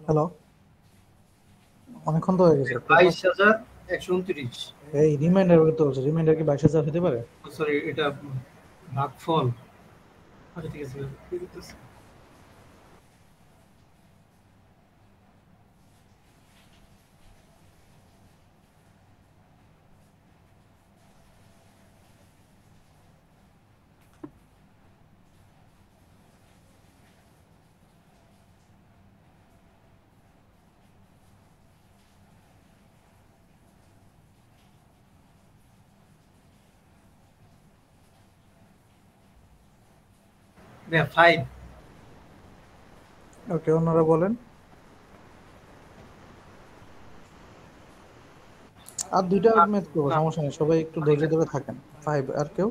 হ্যালো, অনেকক্ষণ তো হয়ে গেছে। 22,129। এই রিমাইন্ডার করতে বলছে, রিমাইন্ডার কি 22,000 হতে পারে? সরি, এটা ভাগফল। আচ্ছা ঠিক আছে। ফাইভ। ওকে, অন্যরা বলেন। আর দুইটা ম্যাথ করবো, সমস্যা নেই, সবাই একটু ধৈর্য ধরে থাকেন। 5 আর কেউ?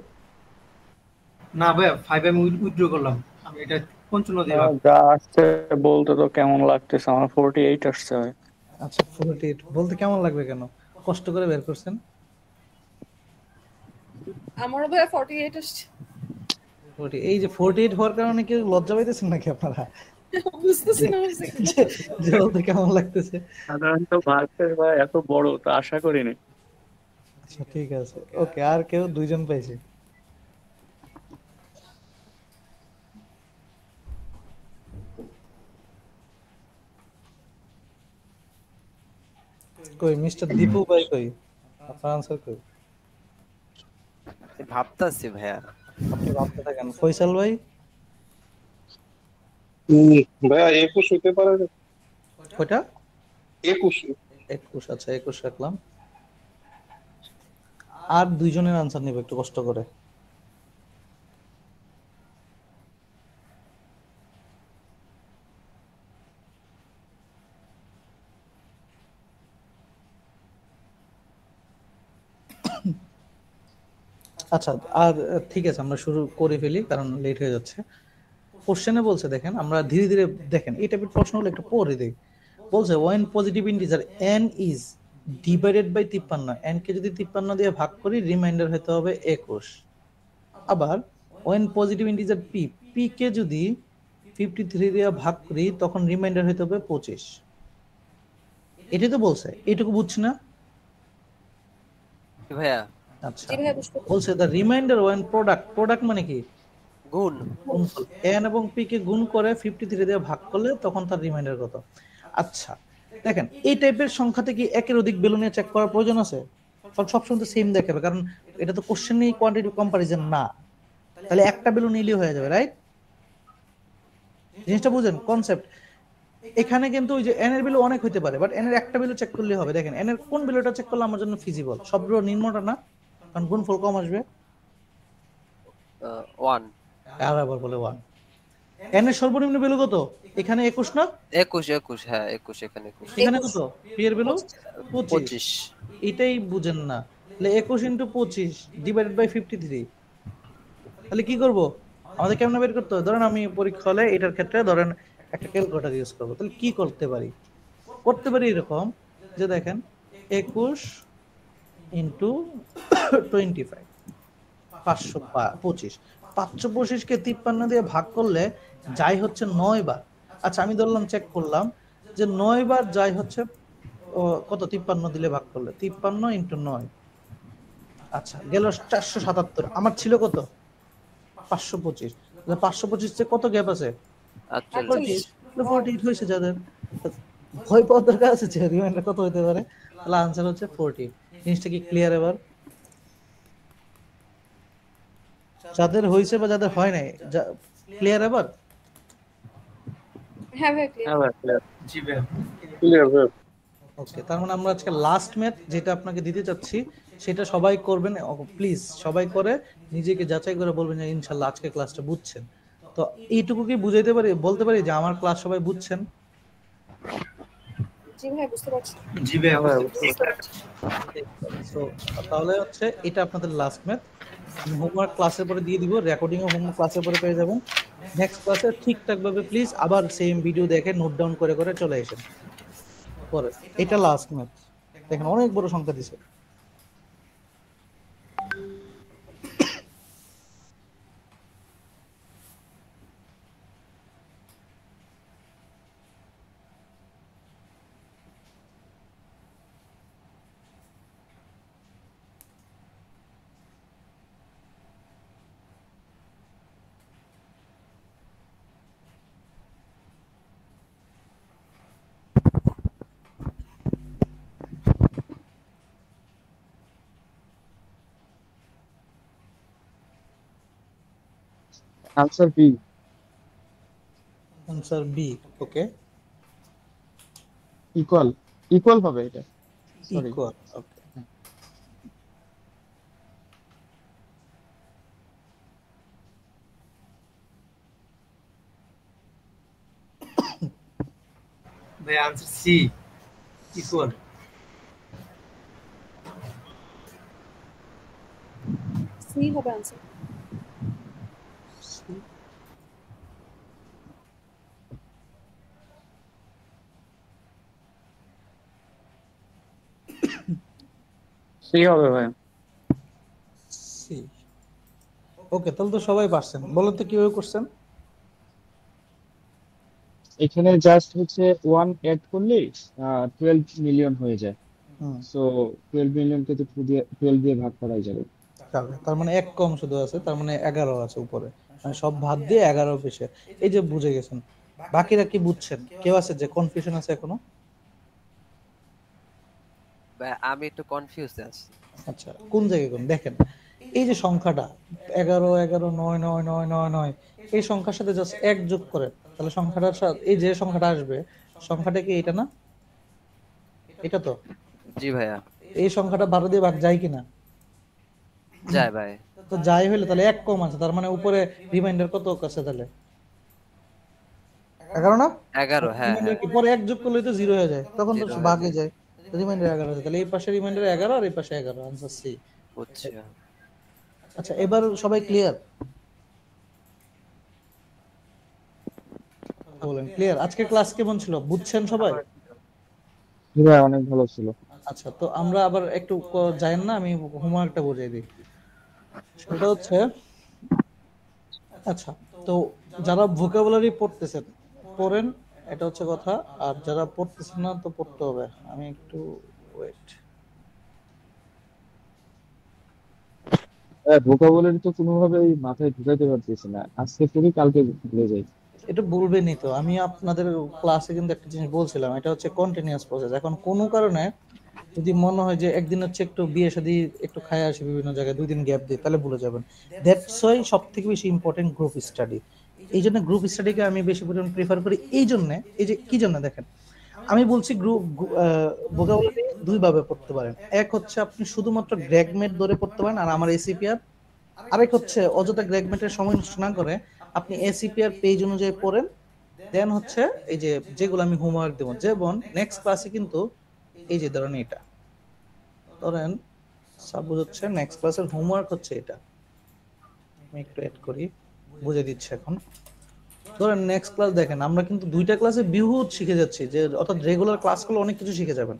না ভাই, 5 আমি উইথড্র করলাম, আমি এটা 55 দিয়ে ভাগ। যা আসছে বলতে তো কেমন লাগতেছে আমার 48 আসছে ভাই। আচ্ছা 48 বলতে কেমন লাগবে কেন? কষ্ট করে বের করছেন। আমারও ভাই 48 আসছে। 40, এই যে 48 হওয়ার কারণে কি লজ্জা পাইতেছেন নাকি আপনারা? বুঝতেছি না হয়েছে কি। যে বলতে কেমন লাগতেছে? সাধারণত ভার্সেস ভাই এত বড় তো আশা করিনি। আচ্ছা ঠিক আছে, ওকে। আর কেউ? দুইজন পাইছে। কই মিস্টার দীপু ভাই কই? আপনার আনসার কই? ভাবতাছি ভাইয়া। আপনি ভাবতে থাকেন। ফয়সাল ভাই? ভাইয়া 21 হতে পারে। কয়টা? 21। 21, আচ্ছা 21 রাখলাম। আর দুইজনের আনসার নিব একটু কষ্ট করে। আচ্ছা, আর ঠিক আছে, আমরা শুরু করে ফেলি কারণ লেট হয়ে যাচ্ছে। কোশ্চেনে বলছে দেখেন, আমরা ধীরে ধীরে দেখেন, এই টাইপের প্রশ্নগুলো একটু পড়ে দিই। বলছে when positive integer n is divided by 53, n কে যদি 53 দিয়ে ভাগ করি রিমাইন্ডার হতে হবে 21। আবার when positive integer p, p কে যদি 53 দিয়ে ভাগ করি তখন রিমাইন্ডার হতে হবে 25। এটাই তো বলছে, এটুকু বুঝছি না ভাইয়া? আচ্ছা, বলছে the remainder when product, product মানে কি? গুণ। গুণফল। n এবং p কে গুণ করে 53 দিয়ে ভাগ করলে তখন তার রিমাইন্ডার কত? আচ্ছা দেখেন, এই টাইপের সংখ্যাতে কি একের অধিক ভ্যালু নিয়ে চেক করার প্রয়োজন আছে? সবসময় তো সেম দেখাবে, কারণ এটা তো কোশ্চেন নেই কোয়ান্টিটি কম্পারিজন না। তাহলে একটা ভ্যালু নিলেই হয়ে যাবে, রাইট? জিনিসটা বুঝেন কনসেপ্ট। এখানে কিন্তু ওই যে n এর ভ্যালু অনেক হতে পারে, বাট n এর একটা ভ্যালু চেক করলে হবে। দেখেন n এর কোন ভ্যালুটা চেক করলে আমার জন্য ফিজিবল? সবগুলো নিম্নটা না, কারণ গুণফল কম আসবে। 1। আর আবার বলে 1। n এর সর্বনিম্ন ভ্যালু কত? এখানে 21 না? 21, হ্যাঁ 21, এখানে 21। এখানে কত? p এর ভ্যালু 25। এটাই বুঝেন না। তাহলে 21 × 25 ডিভাইডেড বাই 53। তাহলে কি করব? আমাদের কেমনে বের করতে হবে? ধরেন আমি পরীক্ষা হলে এটার ক্ষেত্রে ধরেন একটা ক্যালকুলেটর ইউজ করব। তাহলে কি করতে পারি? করতে পারি এরকম যে দেখেন 21 × 25 525। 525 কে 53 দিয়ে ভাগ করলে যাই হচ্ছে 9 বার। আচ্ছা আমি ধরলাম, চেক করলাম যে 9 বার যাই হচ্ছে কত? 53 দিলে ভাগ করলে 53 × 9, আচ্ছা গেল 477। আমার ছিল কত? 525। 525 থেকে কত গ্যাপ আছে? 48। 48 হয়েছে যাদের। ভয় পাওয়ার দরকার আছে যে রিমাইন্ডার কত হতে পারে? তাহলে আনসার হচ্ছে 40। জিনিসটা কি ক্লিয়ার এবার? যাদের হয়েছে বা যাদের হয় নাই, ক্লিয়ার এবার? হ্যাঁ ভাই ক্লিয়ার। জি ভাই ক্লিয়ার ভাই। ওকে, তার মানে আমরা আজকে লাস্ট ম্যাথ যেটা আপনাকে দিতে চাচ্ছি সেটা সবাই করবেন প্লিজ। সবাই করে নিজেকে যাচাই করে বলবেন যে ইনশাআল্লাহ আজকে ক্লাসটা বুঝছেন। তো এইটুকু কি বুঝাইতে পারি, বলতে পারি যে আমার ক্লাস সবাই বুঝছেন? জি ভাই বুঝতে পারছি। জি ভাই সো তাহলে হচ্ছে এটা আপনাদের লাস্ট ম্যাথ। আমি হোমওয়ার্ক ক্লাসের পরে দিয়ে দিব, রেকর্ডিং ও হোমওয়ার্ক ক্লাসের পরে পেয়ে যাবেন। নেক্সট ক্লাসে ঠিকঠাক ভাবে প্লিজ আবার সেম ভিডিও দেখে নোট ডাউন করে করে চলে আসেন পরে। এটা লাস্ট ম্যাথ। দেখেন অনেক বড় সংখ্যা দিছে। Answer B. Answer B, okay. Equal, equal হবে এটা। Sorry equal, okay. ভাই আনসার সি, ইকুয়াল। সি হবে আনসার। সি হবে ভাই। C, okay. তাহলে তো সবাই পারছেন। বলেন তো কিভাবে করছেন? এখানে জাস্ট হচ্ছে 1 অ্যাড করলে 12 মিলিয়ন হয়ে যায়। সো 12 মিলিয়নকে তো 12 দিয়ে ভাগ করাই যাবে। তার মানে এক কম শুধু আছে, তার মানে 11 আছে উপরে, মানে সব ভাগ দিয়ে 11 পেছে। এই যে বুঝে গেছেন, বাকিরা কি বুঝছেন? কেউ আছে যে কনফিউশন আছে এখনো? আমি একটু কনফিউজ আছি। আচ্ছা, কোন জায়গায় কোন দেখেন, এই যে সংখ্যাটা 11 11 9 9 9 9 9, এই সংখ্যার সাথে জাস্ট এক যোগ করেন, তাহলে সংখ্যাটার সাথে এই যে সংখ্যাটা আসবে, সংখ্যাটা কি এটা না? এটা তো। জি ভাইয়া। এই সংখ্যাটা 12 দিয়ে ভাগ যায় কিনা? যায় ভাই। তো যাই হইলে তাহলে এক কম আছে, তার মানে উপরে রিমাইন্ডার কত আছে তাহলে? 11 না? 11, হ্যাঁ রিমাইন্ডার কি পরে এক যোগ করলে তো 0 হয়ে যায়, তখন তো ভাগে যায়। রিমাইন্ডার 11 আছে, তাহলে এই পাশে রিমাইন্ডার 11 আর এই পাশে 11, आंसर সি। আচ্ছা, এবার সবাই ক্লিয়ার? বলেন ক্লিয়ার? আজকের ক্লাস কেমন ছিল, বুঝছেন সবাই? হ্যাঁ, অনেক ভালো ছিল। আচ্ছা, তো আমরা আবার একটু যাইন না, আমি হোমওয়ার্কটা বুঝিয়ে দিই। সেটা হচ্ছে, আচ্ছা, তো যারা ভোকাবুলারি পড়তেছেন পড়েন, এটা হচ্ছে কথা। আর যারা পড়তেছেন না তো পড়তে হবে। আমি একটু ওয়েট। ভোকাবুলারি তো কোনোভাবেই মাথায় ঢুকাইতে পারতেছি না, আজকে পড়ি কালকে ভুলে যাই। এটা বলবেনই তো, আমি আপনাদের ক্লাসে কিন্তু একটা জিনিস বলছিলাম, এটা হচ্ছে কন্টিনিউয়াস প্রসেস। এখন কোনো কারণে যদি মনে হয় যে একদিন হচ্ছে একটু বিয়ে শাদী একটু খায় আসি বিভিন্ন জায়গায়, 2 দিন গ্যাপ দিই, তাহলে ভুলে যাবেন। দ্যাটস ওয়াই সব থেকে বেশি ইম্পর্টেন্ট গ্রুপ স্টাডি। এই জন্য গ্রুপ স্টাডিকে আমি বেশি পরিমাণ প্রিফার করি। এই জন্য, এই যে কি জন্য দেখেন, আমি বলছি গ্রুপ ভোকাবুলারি 2 ভাবে পড়তে পারেন। এক হচ্ছে আপনি শুধুমাত্র গ্র্যাগমেট ধরে পড়তে পারেন আর আমার এসিপিআর। আরেক হচ্ছে অযথা গ্র্যাগমেটের সময় নষ্ট না করে আপনি এসিপিআর পেজ অনুযায়ী পড়েন। দেন হচ্ছে এই যে যেগুলো আমি হোমওয়ার্ক দেবো, যেমন নেক্সট ক্লাসে কিন্তু এই যে ধরেন এটা, ধরেন সাপোজ হচ্ছে নেক্সট ক্লাসের হোমওয়ার্ক হচ্ছে এটা, আমি একটু এড করি, বুঝে দিচ্ছি এখন। ধরেন নেক্সট ক্লাস দেখেন, আমরা কিন্তু 2টা ক্লাসে বিহুত শিখে যাচ্ছি, যে অর্থাৎ রেগুলার ক্লাসগুলো অনেক কিছু শিখে যাবেন।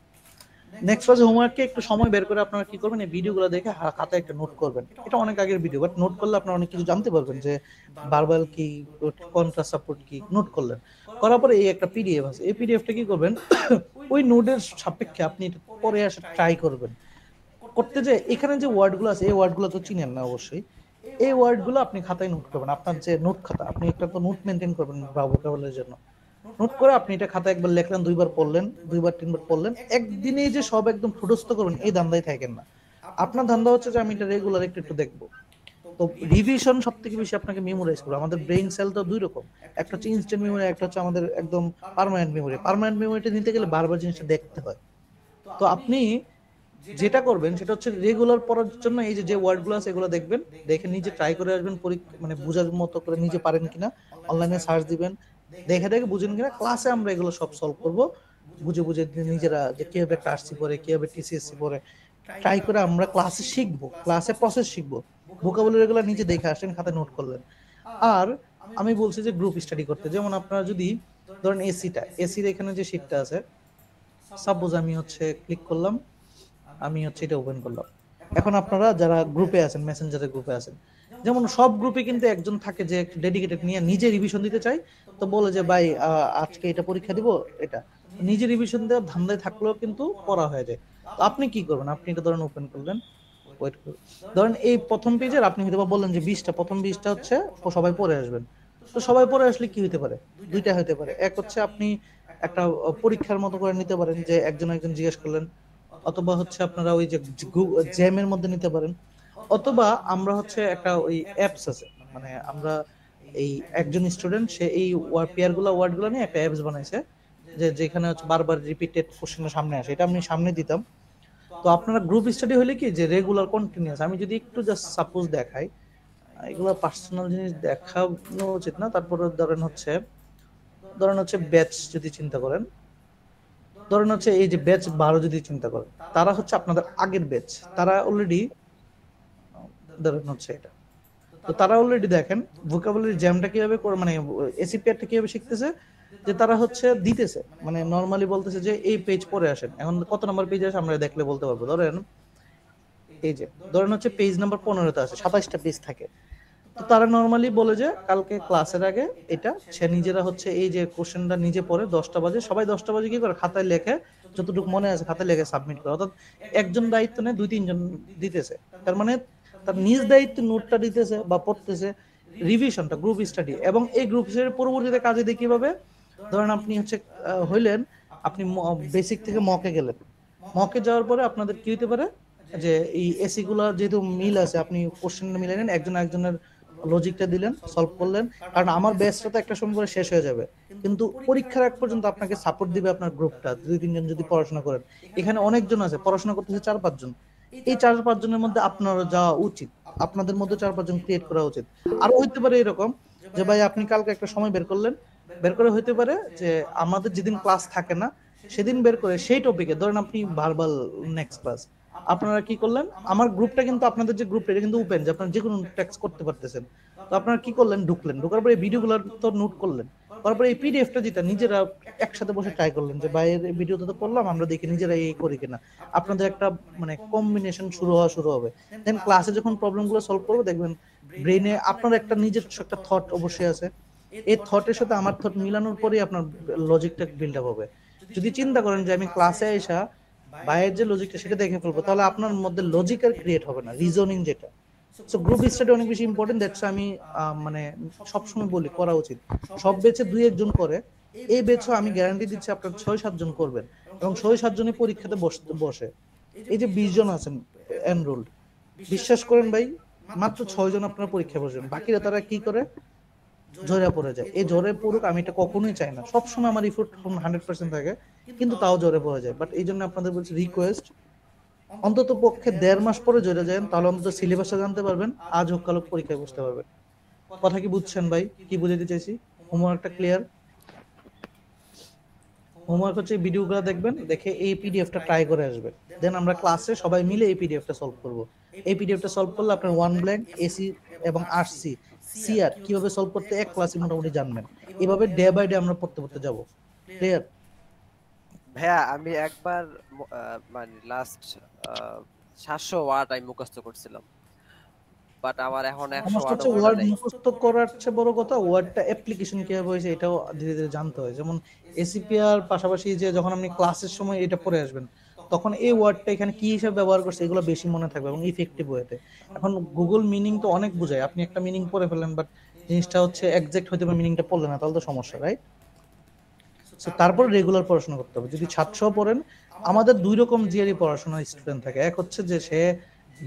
নেক্সট ক্লাসে হোমওয়ার্কে একটু সময় বের করে আপনারা কি করবেন, এই ভিডিওগুলো দেখে খাতায় একটা নোট করবেন। এটা অনেক আগের ভিডিও, বাট নোট করলে আপনারা অনেক কিছু জানতে পারবেন, যে ভার্বাল কি, কন্ট্রাস্ট সাপোর্ট কি, নোট করলেন। করার পরে এই একটা পিডিএফ আছে, এই পিডিএফটা কি করবেন, ওই নোটের সাপেক্ষে আপনি এটা পরে আসে ট্রাই করবেন। করতে যে এখানে যে ওয়ার্ডগুলো আছে, এই ওয়ার্ডগুলো তো চিনেন না অবশ্যই, এই ওয়ার্ডগুলো আপনি খাতায় নোট করবেন। আপনার যে নোট খাতা, আপনি একটা তো নোট মেনটেন করবেন ভোকাবুলারির জন্য। নোট করে আপনি এটা খাতায় একবার লিখলেন, 2বার পড়লেন, 2বার 3বার পড়লেন। একদিনেই যে সব একদম ঠুটস্থ করবেন এই ধান্দায় থাকেন না। আপনার ধান্দা হচ্ছে যে আমি এটা রেগুলার একটু একটু দেখবো। তো রিভিশন সব থেকে বেশি আপনাকে মেমোরাইজ করবে। আমাদের ব্রেইন সেল তো 2 রকম, একটা হচ্ছে ইনস্ট্যান্ট মেমোরি, একটা হচ্ছে আমাদের একদম পার্মানেন্ট মেমোরি। পার্মানেন্ট মেমোরিটা নিতে গেলে বারবার জিনিসটা দেখতে হয়। তো আপনি যেটা করবেন সেটা হচ্ছে রেগুলার পড়ার জন্য এই যে ওয়ার্ডগুলো আছে এগুলো দেখবেন, দেখে নিজে ট্রাই করে আসবেন, মানে বোঝার মতো করে নিজে পারেন কিনা, অনলাইনে সার্চ দিবেন, দেখে দেখে বুঝেন কিনা। ক্লাসে আমরা এগুলো সব সলভ করব, বুঝে বুঝে নিজেরা, যে কিভাবে টার্সি পড়ে, কিভাবে টিসিএসসি পড়ে, ট্রাই করে আমরা ক্লাসে শিখবো, ক্লাসে প্রসেস শিখবো। ভোকাবুলারি এগুলো নিজে দেখে আসেন, খাতায় নোট করলেন। আর আমি বলছি যে গ্রুপ স্টাডি করতে, যেমন আপনারা যদি ধরেন এসির এখানে যে শিটটা আছে, সাপোজ আমি হচ্ছে ক্লিক করলাম, আমি হচ্ছে এটা ওপেন করলাম। এখন আপনারা যারা গ্রুপে আছেন, মেসেঞ্জারের গ্রুপে আছেন, যেমন সব গ্রুপে কিন্তু একজন থাকে যে ডেডিকেটেড নিয়ে নিজে রিভিশন দিতে চাই, তো বলে যে ভাই আজকে এটা পরীক্ষা দিব, এটা নিজে রিভিশন দেওয়ার ধান্দায় থাকলেও কিন্তু পড়া হয়ে যায়। তো আপনি কি করবেন, আপনি এটা ধরেন ওপেন করলেন, ওয়েট করুন, ধরেন এই প্রথম পেজের আপনি হয়তো বললেন যে 20টা, প্রথম 20টা হচ্ছে সবাই পড়ে আসবেন। তো সবাই পড়ে আসলে কি হতে পারে, 2টা হতে পারে। এক হচ্ছে আপনি একটা পরীক্ষার মতো করে নিতে পারেন, যে একজন জিজ্ঞেস করলেন, অথবা হচ্ছে আপনারা ওই যে জ্যামের মধ্যে নিতে পারেন, অথবা আমরা হচ্ছে একটা ওই অ্যাপস আছে, মানে আমরা এই একজন স্টুডেন্ট সে এই ওয়ার্ডগুলো নিয়ে একটা অ্যাপস বানাইছে, যে যেখানে হচ্ছে বারবার রিপিটেড কোশ্চেনের সামনে আসে, এটা আমি সামনে দিতাম। তো আপনারা গ্রুপ স্টাডি হলে কি যে রেগুলার কন্টিনিউয়াস, আমি যদি একটু জাস্ট সাপোজ দেখাই, এগুলো পার্সোনাল জিনিস দেখানো উচিত না, তারপরে ধরেন হচ্ছে ব্যাচ যদি চিন্তা করেন, ধরেন হচ্ছে এই যে ব্যাচ 12 যদি চিন্তা করেন, তারা হচ্ছে আপনাদের আগের ব্যাচ, তারা অলরেডি ধরেন হচ্ছে এটা, তো তারা অলরেডি দেখেন ভোকাবুলারি জ্যামটা কিভাবে করে, মানে এসিপিআরটা কিভাবে শিখতেছে, যে তারা হচ্ছে দিতেছে, মানে নরমালি বলতেছে যে এই পেজ পড়ে আসেন। এখন কত নাম্বার পেজ আছে আমরা দেখলে বলতে পারবো। ধরেন এই যে ধরেন হচ্ছে পেজ নাম্বার 15তে আছে, 27টা পেজ থাকে। তো তারা নর্মালি বলে যে কালকে ক্লাসের আগে এটা সে নিজেরা হচ্ছে এই যে কোশ্চেনটা নিজে পড়ে 10টা বাজে, সবাই 10টা বাজে কি করে খাতায় লেখে, যতটুকু মনে আছে খাতায় লেখে সাবমিট করে। অর্থাৎ একজন দায়িত্ব নেয় 2-3 জন দিতেছে, তার মানে তার নিজ দায়িত্বে নোটটা দিতেছে বা পড়তেছে, রিভিশনটা গ্রুপ স্টাডি। এবং এই গ্রুপ স্টাডির পরবর্তীতে কাজে দিয়ে কিভাবে, ধরেন আপনি হচ্ছে হইলেন, আপনি বেসিক থেকে মকে গেলেন, মকে যাওয়ার পরে আপনাদের কি হতে পারে যে এই এসি গুলা যেহেতু মিল আছে, আপনি কোশ্চেনটা মিলে নেন, একজন একজনের লজিকটা দিলেন, সলভ করলেন। কারণ আমার ব্যাচটা তো একটা সময় পরে শেষ হয়ে যাবে, কিন্তু পরীক্ষার আগ পর্যন্ত আপনাকে সাপোর্ট দিবে আপনার গ্রুপটা 2-3 জন যদি পড়াশোনা করেন। এখানে অনেকজন আছে পড়াশোনা করতেছে 4-5 জন, এই 4-5 জনের মধ্যে আপনার যাওয়া উচিত, আপনাদের মধ্যে 4-5 জন ক্রিয়েট করা উচিত। আরো হইতে পারে এরকম যে ভাই আপনি কালকে একটা সময় বের করলেন, বের করে হইতে পারে যে আমাদের যেদিন ক্লাস থাকে না সেদিন বের করে সেই টপিকে, ধরেন আপনি ভার্বাল নেক্সট ক্লাস, আপনারা কি করলেন, আমার গ্রুপটা কিন্তু আপনাদের যে গ্রুপটা এটা কিন্তু ওপেন, যে আপনারা যে কোনো টেক্সট করতে পারতেছেন। তো আপনারা কি করলেন, ঢুকলেন, ঢোকার পরে এই ভিডিওগুলো তো নোট করলেন, তারপরে এই পিডিএফটা যেটা নিজেরা একসাথে বসে ট্রাই করলেন যে বাইরের ভিডিওতে তো পড়লাম, আমরা দেখি নিজেরা এই করি কিনা। আপনাদের একটা মানে কম্বিনেশন শুরু হবে। দেন ক্লাসে যখন প্রবলেমগুলো সলভ করবো দেখবেন ব্রেনে আপনার একটা নিজস্ব একটা থট অবশ্যই আছে, এই থটের সাথে আমার থট মিলানোর পরেই আপনার লজিকটা বিল্ড আপ হবে। যদি চিন্তা করেন যে আমি ক্লাসে এসা বাইরের যে লজিকটা সেটা দেখে ফেলবো, তাহলে আপনার মধ্যে লজিক আর ক্রিয়েট হবে না, রিজনিং যেটা। সো গ্রুপ স্টাডি অনেক বেশি ইম্পর্টেন্ট, দ্যাটস আমি মানে সবসময় বলি করা উচিত। সব বেচে 2-1 জন করে, এই বেচও আমি গ্যারান্টি দিচ্ছি আপনার 6-7 জন করবেন, এবং 6-7 জনই পরীক্ষাতে বসে। এই যে 20 জন আছেন এনরোলড, বিশ্বাস করেন ভাই মাত্র 6 জন আপনার পরীক্ষা বসবেন, বাকিরা তারা কি করে ঝরে পড়ে যায়। এই ঝরে পড়ুক আমি এটা কখনোই চাই না, সবসময় আমার ইফোর্ট 100% থাকে, কিন্তু তাও ঝরে পড়ে যায়। বাট এই জন্য আপনাদের বলছি রিকোয়েস্ট, অন্তত পক্ষে 1.5 মাস পরে ঝরে যায়, তাহলে অন্তত সিলেবাসটা জানতে পারবেন, আজ হোক কাল হোক পরীক্ষায় বসতে পারবেন। কথা কি বুঝছেন ভাই, কি বুঝাতে চাইছি? হোমওয়ার্কটা ক্লিয়ার? হোমওয়ার্ক হচ্ছে ভিডিওগুলো দেখবেন, দেখে এই পিডিএফটা ট্রাই করে আসবেন, দেন আমরা ক্লাসে সবাই মিলে এই পিডিএফটা সলভ করব। এই পিডিএফটা সলভ করলে আপনার ওয়ান ব্ল্যাঙ্ক, এসি এবং আরসি সিআর কিভাবে সলভ করতে এক ক্লাসে মোটামুটি জানবেন। এভাবে ডে বাই ডে আমরা পড়তে যাব। ক্লিয়ার? ভাইয়া আমি একবার মানে লাস্ট 700 ওয়ার্ড আমি মুখস্থ করছিলাম, বাট আমার এখন 100 ওয়ার্ড মুখস্থ করার চেয়ে বড় কথা ওয়ার্ডটা অ্যাপ্লিকেশন কিভাবে হয়েছে এটাও ধীরে ধীরে জানতে হয়। যেমন এসিপিআর পাশাপাশি যে যখন আপনি ক্লাসের সময় এটা পড়ে আসবেন, তখন এই ওয়ার্ডটা এখানে কি হিসাবে ব্যবহার করছে এগুলো বেশি মনে থাকবে এবং ইফেক্টিভ ওয়েতে। এখন গুগল মিনিং তো অনেক বোঝায়, আপনি একটা মিনিং পড়ে ফেলেন বাট জিনিসটা হচ্ছে এক্সাক্ট হতে পারে মিনিংটা পড়লেন না, তাহলে তো সমস্যা, রাইট? সো তারপর রেগুলার পড়াশোনা করতে হবে। যদি 700 পড়েন, আমাদের 2 রকম জিআরই পড়াশোনার স্টুডেন্ট থাকে। এক হচ্ছে যে সে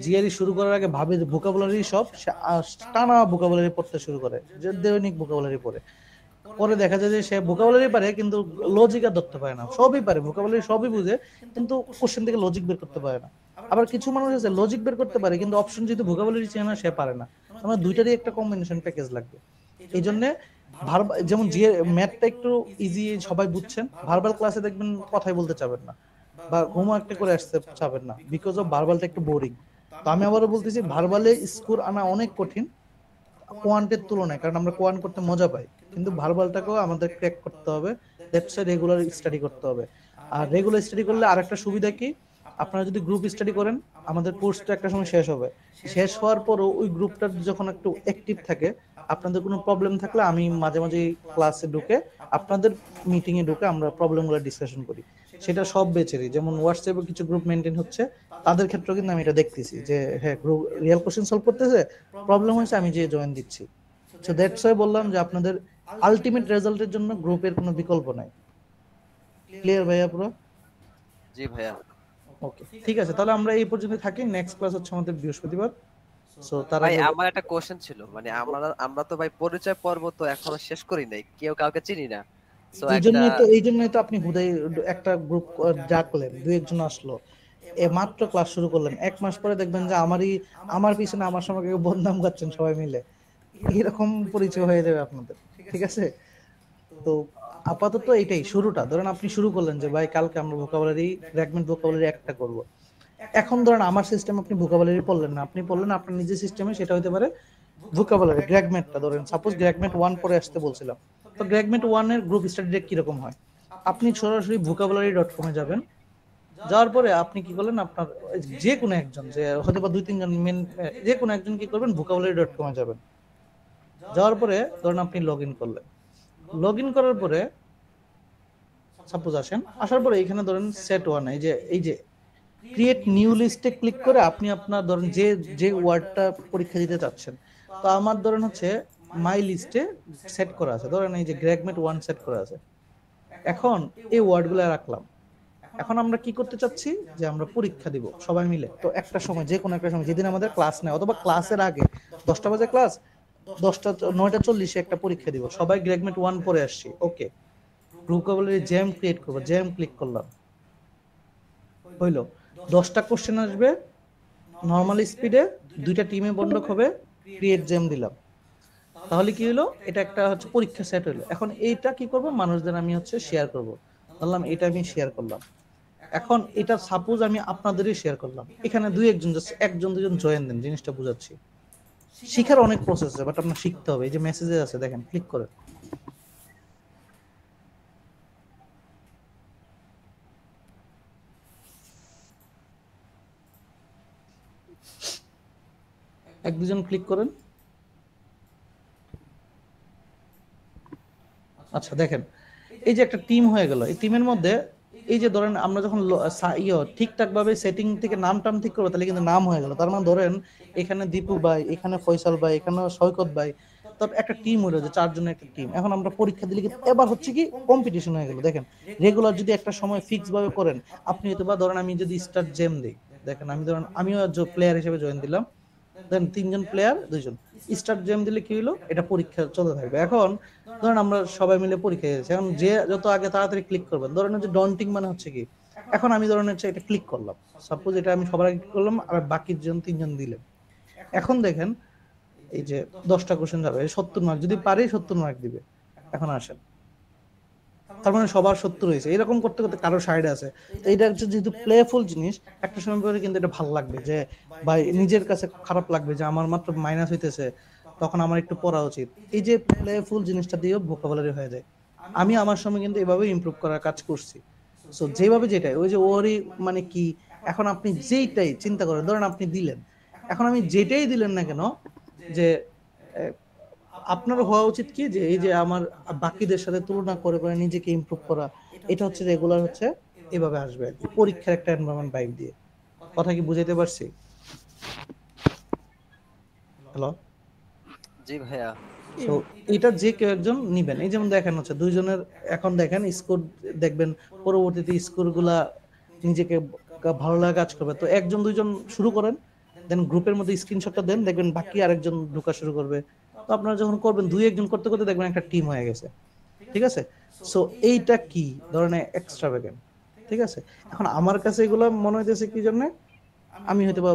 জিআরই শুরু করার আগে ভাবে যে ভোকাবুলারি সব, টানা ভোকাবুলারি পড়তে শুরু করে, যে দৈনিক ভোকাবুলারি পড়ে। পরে দেখা যায় যে সে ভোকাবুলারি পারে কিন্তু লজিক আর ধরতে পারে না, সবই পারে ভোকাবুলারি সবই বুঝে কিন্তু কোশ্চেন থেকে লজিক বের করতে পারে না। আবার কিছু মানুষ আছে লজিক বের করতে পারে কিন্তু অপশন যেহেতু ভোকাবুলারি চেনে না সে পারে না। আমার দুইটারই একটা কম্বিনেশন প্যাকেজ লাগবে। এই জন্য যেমন ম্যাথটা একটু ইজি সবাই বুঝছেন, ভার্বাল ক্লাসে দেখবেন কথাই বলতে চাবেন না বা হোমওয়ার্কটা করে আসতে চাবেন না, বিকজ অফ ভার্বালটা একটু বোরিং। তো আমি আবারও বলতেছি ভার্বালে স্কোর আনা অনেক কঠিন কোয়ান্টের তুলনায়, কারণ আমরা কোয়ান্ট করতে মজা পাই, কিন্তু ভার্বালটাকেও আমাদের ক্র্যাক করতে হবে, দ্যাটস ওয়াই রেগুলার স্টাডি করতে হবে। আর রেগুলার স্টাডি করলে আরেকটা সুবিধা কি, আপনারা যদি গ্রুপ স্টাডি করেন, আমাদের কোর্সটা একটা সময় শেষ হবে, শেষ হওয়ার পরও ওই গ্রুপটা যখন একটু অ্যাক্টিভ থাকে, আপনাদের কোনো প্রবলেম থাকলে আমি মাঝে মাঝে ক্লাসে ঢুকে আপনাদের মিটিং এ ঢুকে আমরা প্রবলেমগুলো ডিসকাশন করি। সেটা সব বেচেরই, যেমন হোয়াটসঅ্যাপে কিছু গ্রুপ মেনটেন হচ্ছে, তাদের ক্ষেত্রেও কিন্তু আমি এটা দেখতেছি যে হ্যাঁ গ্রুপ রিয়েল কোশ্চেন সলভ করতেছে, প্রবলেম হয়েছে, আমি যে জয়েন দিচ্ছি। সো দ্যাটস ওয়াই বললাম যে আপনাদের আলটিমেট রেজাল্টের জন্য গ্রুপের কোনো বিকল্প নাই। ক্লিয়ার ভাইয়া পুরো? জি ভাইয়া। ওকে ঠিক আছে, তাহলে আমরা এই পর্যন্ত থাকি। নেক্সট ক্লাস হচ্ছে আমাদের বৃহস্পতিবার। সো তার ভাই আগে আমার একটা কোশ্চেন ছিল, মানে আমরা তো ভাই পরিচয় পর্ব তো এখনো শেষ করি নাই, কেউ কাউকে চিনি না। সো এই জন্যই তো আপনি হুদাই একটা গ্রুপ ডাকলেন, 2-1 জন আসলো, মাত্র ক্লাস শুরু করলেন, 1 মাস পরে দেখবেন যে আমার পিছনে আমার সঙ্গে কেউ বদনাম করছেন সবাই মিলে, এরকম পরিচয় হয়ে যাবে আপনাদের। ঠিক আছে? তো আপাতত এটাই শুরুটা। ধরেন আপনি শুরু করলেন যে ভাই কালকে আমরা ভোকাবুলারি ফ্র্যাগমেন্ট ভোকাবুলারি একটা করব। এখন ধরেন আমার সিস্টেম আপনি ভোকাবুলারি পড়লেন না, আপনি পড়লেন আপনার নিজের সিস্টেমে, সেটা হতে পারে ভোকাবুলারি গ্র্যাগমেন্টটা। ধরেন সাপোজ গ্র্যাগমেন্ট 1 পরে আসতে বলছিলাম, তো গ্র্যাগমেন্ট 1 এর গ্রুপ স্টাডি কিরকম হয়, আপনি সরাসরি vocabulary.com এ যাবেন, যাওয়ার পরে আপনি কি করলেন, আপনার যে কোনো একজন, যে হয়তো বা 2-3 জন মেন, যে কোনো একজন কি করবেন vocabulary.com এ যাবেন, যাওয়ার পরে ধরেন আপনি লগ ইন করলেন, লগ ইন করার পরে সাপোজ আসেন, আসার পরে এখানে ধরেন সেট ওয়ান, এই যে ক্রিয়েট নিউ লিস্টে ক্লিক করে আপনি আপনার ধরেন যে ওয়ার্ডটা পরীক্ষা দিতে চাচ্ছেন, তো আমার ধরেন হচ্ছে মাই লিস্টে সেট করা আছে, ধরেন এই যে গ্রেগমেট 1 সেট করা আছে। এখন এই ওয়ার্ডগুলো রাখলাম। এখন আমরা কি করতে চাচ্ছি যে আমরা পরীক্ষা দিব সবাই মিলে, তো একটা সময় যে কোনো একটা সময় যেদিন আমাদের ক্লাস নেয় অথবা ক্লাসের আগে 10টা বাজে ক্লাস, 9:40 একটা পরীক্ষা দিব, সবাই গ্রেগমেট 1 পড়ে আসছি। ওকে, ভোকাবুলারি জ্যাম ক্রিয়েট করব, জ্যাম ক্লিক করলাম, হইলো 10টা কোশ্চেন আসবে নরমাল স্পিডে, 2টা টিমে বন্ধক হবে, ক্রিয়েট জ্যাম দিলাম, তাহলে কি হলো, এটা একটা হচ্ছে পরীক্ষা সেট হলো। এখন এইটা কি করব, মানুষদের আমি হচ্ছে শেয়ার করব, বললাম এটা আমি শেয়ার করলাম। এখন এটা সাপোজ আমি আপনাদেরই শেয়ার করলাম, এখানে একজন দুজন জয়েন দেন, জিনিসটা বুঝাচ্ছি। শিখার অনেক প্রসেস আছে, বাট আপনার শিখতে হবে। এই যে মেসেজে আছে দেখেন, ক্লিক করেন, এক দুজন ক্লিক করেন। আচ্ছা দেখেন, এই যে একটা টিম হয়ে গেল, এই টিমের মধ্যে এই যে ধরেন আমরা যখন ঠিকঠাক ভাবে সেটিং থেকে নাম টাম ঠিক করবো, তাহলে কিন্তু নাম হয়ে গেল। তার মানে ধরেন এখানে দীপু ভাই, এখানে ফয়সাল ভাই, এখানে সৈকত ভাই, তবে একটা টিম হলো যে 4 জনের একটা টিম। এখন আমরা পরীক্ষা দিলে কি এবার হচ্ছে কি কম্পিটিশন হয়ে গেল। দেখেন রেগুলার যদি একটা সময় ফিক্স ভাবে করেন আপনি, হয়তো বা ধরেন আমি যদি স্টার্ট জেম দিই, দেখেন আমি ধরেন আমিও প্লেয়ার হিসেবে জয়েন দিলাম, দেন 3 জন প্লেয়ার 2 জন স্টার্ট জেম দিলে কি হলো, এটা পরীক্ষা চলতে থাকবে। এখন ধরেন আমরা সবাই মিলে পরীক্ষা দিয়েছি, এখন যে যত আগে তাড়াতাড়ি ক্লিক করবেন, ধরেন হচ্ছে ডন্টিং মানে হচ্ছে কি, এখন আমি ধরেন হচ্ছে এটা ক্লিক করলাম, সাপোজ এটা আমি সবার আগে ক্লিক করলাম, আর বাকি 3 জন দিলেন। এখন দেখেন এই যে 10টা কোশ্চেন যাবে, 70 মার্ক, যদি পারি 70 মার্ক দিবে। এখন আসেন, তার মানে সবার 70 হয়েছে, এরকম করতে করতে কারো সাইডে আছে। তো এটা হচ্ছে যেহেতু প্লেফুল জিনিস, একটা সময় পরে কিন্তু এটা ভালো লাগবে, যে ভাই নিজের কাছে খারাপ লাগবে যে আমার মাত্র মাইনাস হইতেছে, তখন আমার একটু পড়া উচিত। এই যে প্লেফুল জিনিসটা দিয়েও ভোকাবুলারি হয়ে যায়। আমি আমার সময় কিন্তু এভাবে ইমপ্রুভ করার কাজ করছি। সো যেভাবে যেটাই, ওই যে ওরই মানে কি, এখন আপনি যেইটাই চিন্তা করেন, ধরেন আপনি দিলেন, এখন আমি যেটাই দিলেন না কেন, যে আপনার হওয়া উচিত কি, যে এই যে আমার বাকিদের সাথে তুলনা করে করে নিজেকে ইমপ্রুভ করা, এটা হচ্ছে রেগুলার হচ্ছে এভাবে আসবে আর কি, পরীক্ষার একটা এনভায়রনমেন্ট ভাইব দিয়ে। কথা কি বুঝাইতে পারছি? হ্যালো, জি ভাইয়া। তো এটা যে কেউ একজন নিবেন। এই যেমন দেখেন হচ্ছে 2 জনের, এখন দেখেন স্কোর দেখবেন, পরবর্তীতে স্কোরগুলা নিজেকে ভালো লাগা কাজ করবে। তো 1 2 জন শুরু করেন, দেন গ্রুপের মধ্যে স্ক্রিনশটটা দেন, দেখবেন বাকি আরেকজন ঢোকা শুরু করবে। তো আপনারা যখন করবেন 2 1 জন করতে করতে দেখবেন একটা টিম হয়ে গেছে, ঠিক আছে? সো এইটা কি ধরনের এক্সট্রাভ্যাগেন্ট, ঠিক আছে? এখন আমার কাছে এগুলো মনে হইতেছে কি জন্য, আমি হয়তো বা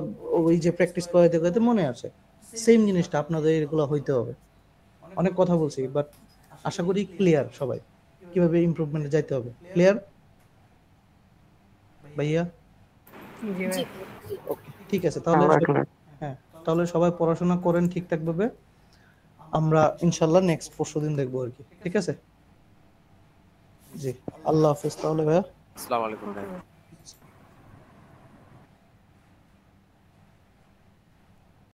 ওই যে প্র্যাকটিস করাইতে করাইতে মনে আছে, সেম জিনিসটা আপনাদের এগুলো হইতে হবে। অনেক কথা বলছি, বাট আশা করি ক্লিয়ার সবাই কিভাবে ইমপ্রুভমেন্টে যাইতে হবে। ক্লিয়ার ভাইয়া? ওকে, ঠিক আছে তাহলে। হ্যাঁ, তাহলে সবাই পড়াশোনা করেন ঠিকঠাক ভাবে, আমরা ইনশাল্লাহ নেক্সট পরশুদিন দেখবো আর কি, ঠিক আছে? জি, আল্লাহ হাফেজ তাহলে ভাইয়া। আসসালামু আলাইকুম ভাইয়া।